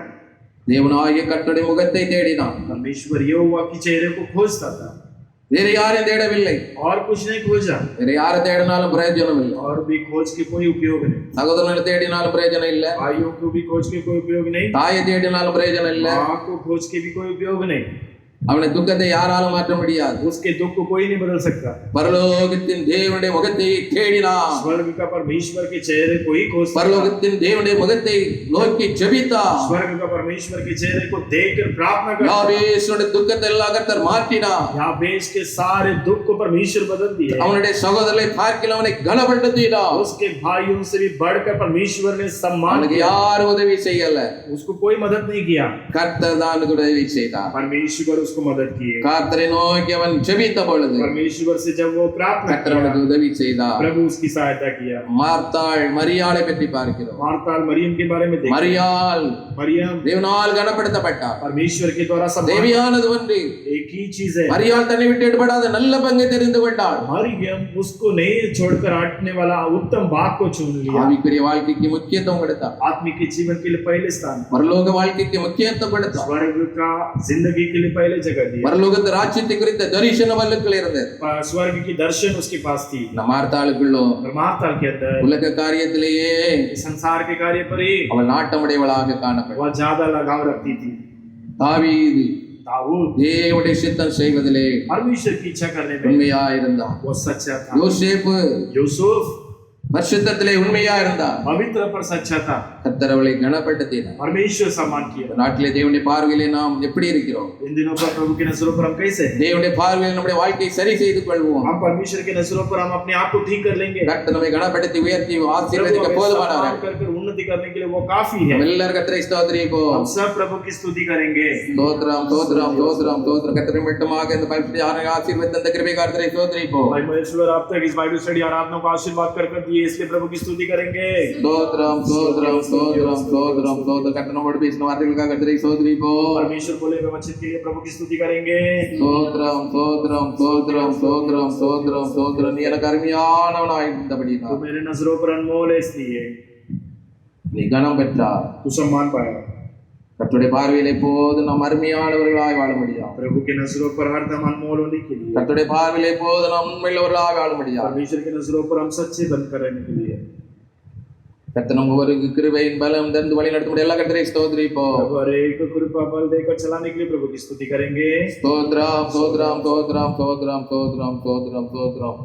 தேவனாகிய கர்த்தருடைய முகத்தை தேடினான் परमेश्वर यहोवा के चेहरे को खोजता था வேறு யாரையும் தேடவில்லை और कुछ नहीं खोजा வேறு யாரை தேடினாலும் பிரயோஜனம் இல்லை और भी खोज के कोई उपयोग नहीं சகோதரனை தேடினாலும் பிரயோஜனம் இல்லை भाइयों को भी खोज के कोई उपयोग नहीं தாயை தேடினாலும் பிரயோஜனம் இல்லை माँ को खोज के भी कोई उपयोग नहीं அவனை துக்கத்தை யாராலும் மாற்ற முடியாது उसके दुख को कोई नहीं बदल सकता பரலோகத்தின் தேவனுடைய முகத்தை தேடினான் स्वर्ग का परमेश्वर के चेहरे को ही खोजता था। பரலோகத்தின் தேவனுடைய முகத்தை நோக்கி ஜெபித்தான் स्वर्ग का परमेश्वर के चेहरे को देखकर प्रार्थना करता யாபேசுடைய துக்கத்தை எல்லாம் கர்த்தர் மாற்றினான் याबेश के सारे दुख को परमेश्वर बदल दिए அவனுடைய சகோதரரை பார்க்கிலும் அவனை கனப்படுத்தினான் उसके भाइयों से भी बढ़कर परमेश्वर ने सम्मान அவனுக்கு किया யாரும் உதவி செய்யல उसको कोई मदद नहीं किया கர்த்தர் தான் அவனுக்கு உதவி செய்தார் परमेश्वर उसको मदद किए கர்த்தரை நோக்கி அவன் ஜெபித்த பொழுது परमेश्वर से जब वो प्रार्थना கர்த்தர் किया அவனுக்கு உதவி செய்தார் प्रभु उसकी सहायता किया மார்த்தாள் மரியாளை பற்றி பார்க்கிறோம் मार्ताल मरियम के बारे में देखते மரியாள் मरियम தேவனால் கனப்படுத்தப்பட்டார் परमेश्वर के द्वारा सम्मान தேவியானது ஒன்று एक ही चीज है மரியாள் தன்னை விட்டு எடுபடாத நல்ல பங்கை தெரிந்து கொண்டாள் मरियम उसको नहीं छोड़कर हटने वाला उत्तम भाग को चुन लिया ஆவிக்குரிய வாழ்க்கைக்கு முக்கியத்துவம் கொடுத்தார் आत्मिक के जीवन के लिए पहले स्थान பரலோக வாழ்க்கைக்கு முக்கியத்துவம் கொடுத்தார் स्वर्ग का जिंदगी के लिए पहले जगह दिया பரலோகத்து ராஜ்யத்தை குறித்த தரிசன வல்லுக்கள் இருந்தது स्वर्ग की दर्शन उसके पास थी மார்த்தாளுக்குள்ளோ और मार्ताल के अंदर உலக காரியத்திலேயே संसार के कार्य पर ही அவள் நாட்டமுடையவளாக காணப்பட்டாள் वह ज्यादा लगाव रखती थी தாவீது दाऊद தேவனுடைய சித்தம் செய்வதிலே परमेश्वर की इच्छा करने में உண்மையா இருந்தான். वो सच्चा था। யோசேப்பு यूसुफ பரிசுத்தத்திலே உண்மையா இருந்தான். पवित्र पर सच्चा था। கர்த்தர் அவளை கனப்படுத்தினார். परमेश्वर सम्मान किया। நாட்டிலே தேவனுடைய பார்வையிலே நாம் எப்படி இருக்கிறோம்? इन दिनों पर प्रभु की नजरों पर हम कैसे हैं? தேவனுடைய பார்வையில் நம்முடைய வாழ்க்கையை சரி செய்து கொள்வோம். हम परमेश्वर की नजरों पर हम अपने आप को ठीक कर लेंगे। கர்த்தர் நம்மை கனப்படுத்தி உயர்த்தி ஆசீர்வதிக்க போதுமானவர். कर उन्नति करने के लिए वो काफी है। நம்ம எல்லாரும் கர்த்தரை ஸ்தோத்திரிப்போம். हम सब प्रभु की स्तुति करेंगे। ஸ்தோத்திரம் ஸ்தோத்திரம் ஸ்தோத்திரம் ஸ்தோத்திரம். கர்த்தரை மட்டுமாக இந்த பரிசுத்த ஆசீர்வாதத்தை தந்த கிருபை கர்த்தரை ஸ்தோத்திரிப்போம். भाई महेश्वर आप तक इस बाइबल स्टडी आराधना को आशीर्वाद कर दिए, इसलिए प्रभु की स्तुति करेंगे। ஸ்தோத்திரம் ஸ்தோத்திரம் ஸ்தோத்திரம் ஸ்தோத்திரம் ஸ்தோத்திரம். கர்த்தர் நம்மோடு பேசின வார்த்தைகளுக்காக கர்த்தரை ஸ்தோத்திரிப்போம். परमेश्वर बोले हुए वचन के लिए प्रभु की स्तुति करेंगे। ஸ்தோத்திரம் ஸ்தோத்திரம் ஸ்தோத்திரம் ஸ்தோத்திரம் ஸ்தோத்திரம் ஸ்தோத்திரம். நீ எனக்கு அருமையானவனாய் இருந்தபடியால் तो मेरे नजरों पर अनमोल है, इसलिए நீ கனம் பெற்றார். तू सम्मान पाया। கர்த்தருடைய பார்வையில் எப்போது நாம் அருமையானவர்களாய் வாழ முடியும். प्रभु के नजरों पर हरदम अनमोल होने के लिए, கர்த்தருடைய பார்வையில் எப்போது நாம் உண்மையுள்ளவர்களாய் வாழ முடியும். परमेश्वर के नजरों पर हम सच्चे बनकर रहने के लिए கர்த்தர் நம்ம ஒரு கிருபையின் பலம் தந்து வழி நடத்த எல்லா கர்த்தரை ஸ்தோத்திரிப்போம். प्रभु हर एक को कृपा बल देकर चलाने के लिए प्रभु की स्तुति करेंगे। ஸ்தோத்திரம் ஸ்தோத்திரம் ஸ்தோத்திரம் ஸ்தோத்திரம் ஸ்தோத்திரம் ஸ்தோத்திரம் ஸ்தோத்திரம்.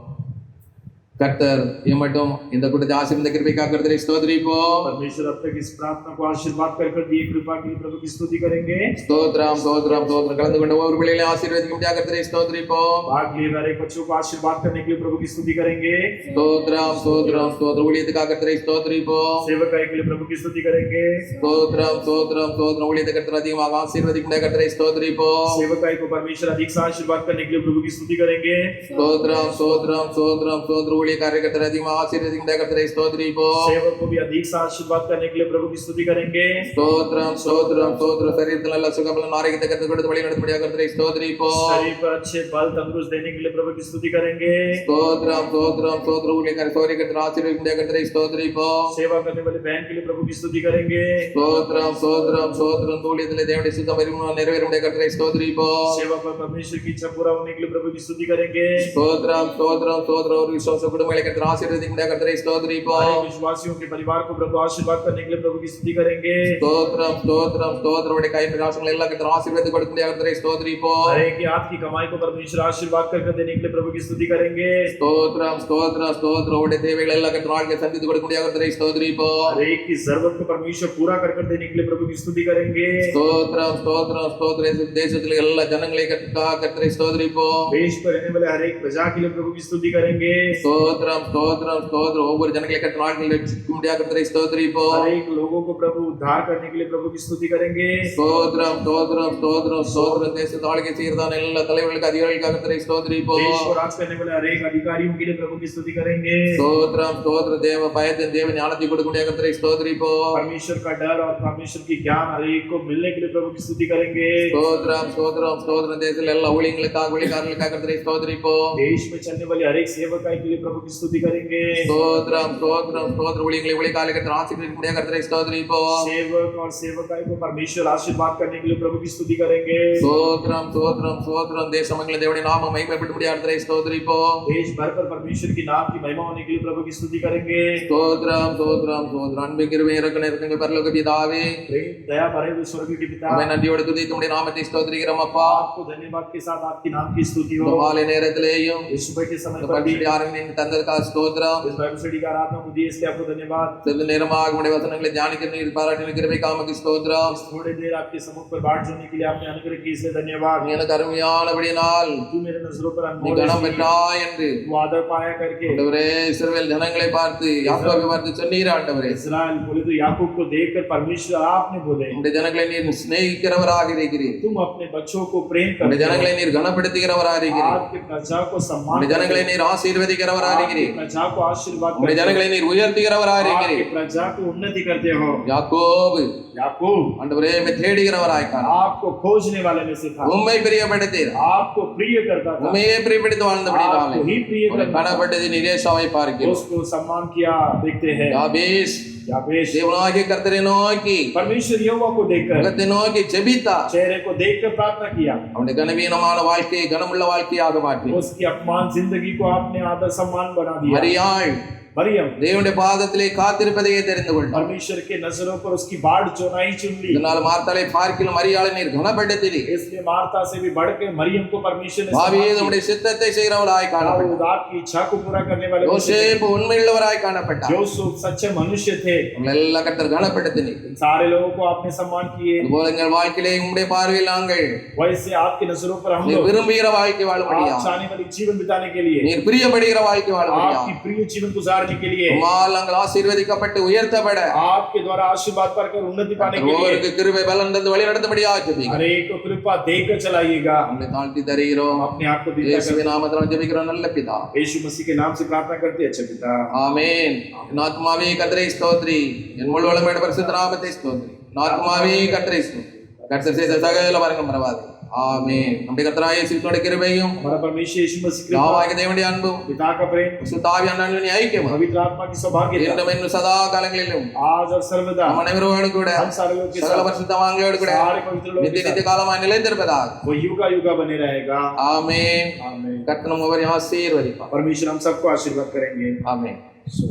கர்த்தர் இம்மட்டும் இந்த கூட்டத்தை ஆசீர்வதித்த கிருபைக்காக கர்த்தரை ஸ்தோத்திரிப்போம். परमेश्वर अब तक इस प्रार्थना को आशीर्वाद कर दिए कृपा के लिए प्रभु की स्तुति करेंगे। ஸ்தோத்திரம் ஸ்தோத்திரம் ஸ்தோத்திரம். கலந்து கொண்ட ஒவ்வொரு பிள்ளைகளையும் ஆசீர்வதிக்க முடியாத கர்த்தரை ஸ்தோத்திரிப்போம். भाग लिए हर एक बच्चों को आशीर्वाद करने के लिए प्रभु की स्तुति करेंगे। ஸ்தோத்திரம் ஸ்தோத்திரம் ஸ்தோத்திரம். ஊழியத்துக்காக கர்த்தரை ஸ்தோத்திரிப்போம். सेवकाई के लिए प्रभु की स्तुति करेंगे। ஸ்தோத்திரம் ஸ்தோத்திரம் ஸ்தோத்திரம். ஊழியத்தை கர்த்தர் அதிகமாக ஆசீர்வதிக்க முடியாத கர்த்தரை ஸ்தோத்திரிப்போம். सेवकाई को परमेश्वर अधिक से आशीर्वाद करने के लिए प्रभु की स्तुति करेंगे। ஸ்தோத்திரம் ஸ்தோத்திரம் ஸ்தோத்திரம் ஸ்தோத்திரம். ஊழியக்காரரை கர்த்தர் அதிகமாக ஆசீர்வதிக்க முடியாத கர்த்தரை ஸ்தோத்திரிப்போம். सेवक को भी अधिक से आशीर्वाद करने के लिए प्रभु की स्तुति करेंगे। ஸ்தோத்திரம் ஸ்தோத்திரம் ஸ்தோத்திரம். சரீரத்தில் நல்ல சுகபலன் ஆரோக்கியத்தை கர்த்தர் கொடுத்து வழி நடத்த முடியாத கர்த்தரை ஸ்தோத்திரிப்போம். शरीर पर अच्छे बल तंदुरुस्त देने के लिए प्रभु की स्तुति करेंगे। ஸ்தோத்திரம் ஸ்தோத்திரம் ஸ்தோத்திரம். ஊழியக்காரரை சௌரிய கர்த்தர் ஆசீர்வதிக்க முடியாத கர்த்தரை ஸ்தோத்திரிப்போம். सेवा करने वाले बहन के लिए प्रभु की स्तुति करेंगे। ஸ்தோத்திரம் ஸ்தோத்திரம் ஸ்தோத்திரம். ஊழியத்திலே தேவனுடைய சுத்தம் நிறைவேற முடியாத கர்த்தரை ஸ்தோத்திரிப்போம். सेवा पर परमेश्वर की इच्छा पूरा होने के लिए प्रभु की स्तुति करेंगे। ஸ்தோத்திரம் ஸ்தோத்திரம் ஸ்தோத்திரம். ஒரு விசுவாச குடும்பங்களை கர்த்தர் ஆசீர்வதிக்க முடியாத கர்த்தரை ஸ்தோத்திரிப்போம். हर एक विश्वासियों के परिवार को प्रभु आशीर्वाद करने के लिए प्रभु की स्तुति करेंगे। ஸ்தோத்திரம் ஸ்தோத்திரம் ஸ்தோத்திரம். உடைய கையின் பிரகாசங்களை எல்லாம் கர்த்தர் ஆசீர்வதித்து கொடுக்க முடியாத கர்த்தரை ஸ்தோத்திரிப்போம். हर एक की हाथ की कमाई को परमेश्वर आशीर्वाद कर देने के लिए प्रभु की स्तुति करेंगे। ஸ்தோத்திரம் ஸ்தோத்திரம் ஸ்தோத்திரம். உடைய தேவைகளை எல்லாம் கர்த்தர் வாழ்க்கை சந்தித்து கொடுக்க முடியாத கர்த்தரை ஸ்தோத்திரிப்போம். हर एक की जरूरत को परमेश्वर पूरा कर देने के लिए प्रभु की स्तुति करेंगे। ஸ்தோத்திரம் ஸ்தோத்திரம் ஸ்தோத்திரம். தேசத்தில் எல்லா ஜனங்களை கர்த்தரை ஸ்தோத்திரிப்போம். देश पर रहने वाले हर एक प्रजा के लिए प्रभु की स्तुति करेंगे। ஸ்தோத்திரம் ஸ்தோத்திரம் ஸ்தோத்திரம். ஒவ்வொரு ஜனங்களை கர்த்தர் வாழ்க்கையில் ரட்சிக்க முடியாத கர்த்தரை ஸ்தோத்திரிப்போம். हर एक लोगों को प्रभु उद्धार करने के लिए प्रभु की स्तुति करेंगे। ஸ்தோத்திரம் ஸ்தோத்திரம் ஸ்தோத்திரம் ஸ்தோத்திரம். தேசத்தை ஆளுகை செய்யறதான எல்லா தலைவர்களுக்கு அதிகாரிகளுக்காக கர்த்தரை ஸ்தோத்திரிப்போம். देश को राज करने वाले हर एक अधिकारियों के लिए प्रभु की स्तुति करेंगे। ஸ்தோத்திரம் ஸ்தோத்திரம். தேவ பயத்தை தேவ ஞானத்தை கொடுக்க முடியாத கர்த்தரை ஸ்தோத்திரிப்போம். परमेश्वर का डर और परमेश्वर की ज्ञान हर एक को मिलने के लिए प्रभु की स्तुति करेंगे। ஸ்தோத்திரம் ஸ்தோத்திரம் ஸ்தோத்திரம். தேசத்தில் எல்லா ஊழியங்களுக்காக ஊழியக்காரர்களுக்காக கர்த்தரை ஸ்தோத்திரிப்போம். देश में चलने वाले हर एक सेवकाई के लिए प्रभु की स्तुति करेंगे। ஸ்தோத்திரம் ஸ்தோத்திரம் ஸ்தோத்திரம். ஊழியங்களை ஊழியக்காரர்களுக்கு கர்த்தர் ஆசீர்வதிக்க முடியாத கர்த்தரை ஸ்தோத்திரிப்போம். सेवक और सेवकाई को परमेश्वर आशीर्वाद करने के लिए प्रभु की स्तुति करेंगे। ஸ்தோத்திரம் ஸ்தோத்திரம் ஸ்தோத்திரம். தேசமங்களை தேவனுடைய நாம மகிமைப்பட முடியாத கர்த்தரை ஸ்தோத்திரிப்போம். देश भर पर परमेश्वर की नाम की महिमा होने के लिए प्रभु की स्तुति करेंगे। ஸ்தோத்திரம் ஸ்தோத்திரம் ஸ்தோத்திரம். அன்பு கிருபை இரக்கம் நிறைந்த பரலோக பிதாவே, प्रेम दया भरे हुए स्वर्ग के पिता, உம்மை நன்றியோடு துதித்து உம்முடைய நாமத்தை ஸ்தோத்திரிக்கிறோம் அப்பா. आपको धन्यवाद के साथ आपके नाम की स्तुति இந்த हो। மாலை நேரத்திலேயும் इस सुबह के समय இந்த पर भी பரிசுத்த ஆராதனை தந்ததற்காக ஸ்தோத்திரம். इस बाइबल स्टडी का आराधना को दिए इसलिए आपको धन्यवाद। சிறிது நேரமாக உம்முடைய வசனங்களை தியானிக்க நீர் பாராட்டின கிருபைக்காக உமக்கு ஸ்தோத்திரம். इस थोड़ी देर आपके समुख पर बाढ़ जोड़ने के लिए आपने अनुग्रह की इसलिए धन्यवाद। நீ எனக்கு அருமையானபடியினால் तू मेरे नजरों पर நீ अनमोल கனம் है, பெற்றாய் என்று तू आदर पाया करके ஆண்டவரே இஸ்ரவேல் ஜனங்களை பார்த்து யாக்கோபை பார்த்து சொன்னீர் ஆண்டவரே. इस्राएल बोले तो याकूब को देखकर परमेश्वर आपने बोले உம்முடைய ஜனங்களை நீர் சிநேகிக்கிறவராக இருக்கிறீர். तुम अपने बच्चों को प्रेम உம்முடைய करते ஜனங்களை हो, நீர் கனப்படுத்துகிறவராக இருக்கிறீர். आपके प्रजा को सम्मान உம்முடைய ஜனங்களை करते நீர் ஆசீர்வதிக்கிறவராக हो, இருக்கிறீர். आपके प्रजा को आशीर्वाद உம்முடைய करते ஜனங்களை நீர் உயர்த்துகிறவராக हो, आपके இருக்கிறீர். प्रजा को उन्नति करते हो। யாக்கோபு याकूब ஆண்டவரே உம்மை தேடுகிறவராய் காண आपको खोजने वाले में से था, உம்மை பிரியப்படுத்தீர். आपको प्रिय करता था, உம்மையே பிரியப்படுத்தி வாழ்ந்தபடினாலே आपको ही प्रिय உம்மை करता था, காணப்பட்டது நிரேஷாவை பார்க்கிறோம். उसको सम्मान किया देखते हैं। யாபேஸ் याबेश தேவனாகிய கர்த்தரை நோக்கி परमेश्वर यहोवा को देखकर முகத்தை நோக்கி ஜெபித்தார். चेहरे को देखकर प्रार्थना किया, அவனுடைய கனவீனமான வாழ்க்கையை கனமுள்ள வாழ்க்கையாக மாற்றி उसकी अपमान जिंदगी को आपने आदर सम्मान बना दिया। மரியாள் मरियम தேவனுடைய பாதத்திலே காத்திருப்பதையே தெரிந்து கொண்டார். परमेश्वर के नजरों पर उसकी बाढ़ चौनाई चुन ली। இதனால் மார்த்தாளை பார்க்கிலும் மரியாளை நீர் கனப்படுத்தினீ. इसलिए मार्था से भी बढ़ के मरियम को परमेश्वर ने பாவியே நம்முடைய சித்தத்தை செய்கிறவராய் காணப்பட்டார். आपकी इच्छा को पूरा करने वाले யோசேப்பு உண்மையுள்ளவராய் காணப்பட்டார். யோசேப்பு सच्चे मनुष्य थे। எல்லா கர்த்தர் கனப்படுத்தினீர். सारे लोगों को आपने सम्मान किए। அதுபோல எங்கள் வாழ்க்கையிலே உம்முடைய பார்வையில் நாங்கள் वैसे आपकी नजरों पर हम நீர் लोग விரும்புகிற வாழ்க்கை வாழும்படியா, आप चाहने वाली जीवन बिताने के लिए, நீர் பிரியப்படுகிற வாழ்க்கை வாழும்படியா, आपकी प्रिय जीवन गुजारने के लिए, உம்மால் நாங்கள் ஆசீர்வதிக்கப்பட்டு உயர்த்தப்பட, आपके द्वारा आशीर्वाद पाकर उन्नति पाने के लिए ஒவ்வொருக்கு கிருபை பலன் தந்து வழி நடத்தபடியா ஜெபிக்கிறோம். हर एक को कृपा देकर चलाइएगा। நம்மை தாழ்த்தி தருகிறோம். अपने आप को दीता இயேசுவின் நாமத்தில் ஜெபிக்கிறோம் நல்ல பிதா. यीशु मसीह के नाम से प्रार्थना करते हैं अच्छे पिता। ஆமென். என் ஆத்மாவே கர்த்தரை ஸ்தோத்திரி, என் முழு வளமையுள்ள பரிசுத்த நாமத்தை ஸ்தோத்திரி. என் ஆத்மாவே கர்த்தரை ஸ்தோத்திரி, கர்த்தர் செய்த சகல வரங்களும் மறவாதே. ஆமென். நம்முடைய கர்த்தராகிய இயேசுவினுடைய கிருபையும் हमारा परमेश्वर यीशु मसीह कृपा, பிதாவாகிய தேவனுடைய அன்பும் पिता का प्रेम, பரிசுத்த ஆவியானவரின் ஐக்கியமும் पवित्र आत्मा की सौभाग्यता என்றும் இன்னும் சதா காலங்களிலும் आज और सर्वदा நம் அனைவரோடு கூட हम सारे लोग के சகல साथ, பரிசுத்தவான்களோடு கூட सारे पवित्र लोग நித்திய के நித்திய साथ காலமாய் நிலைத்திருப்பதாக. वो युगा युगा बने रहेगा। ஆமென். आमीन। கர்த்தர் நம்மை ஆசீர்வதிப்பார். परमेश्वर हम सबको आशीर्वाद करेंगे। ஆமென். So,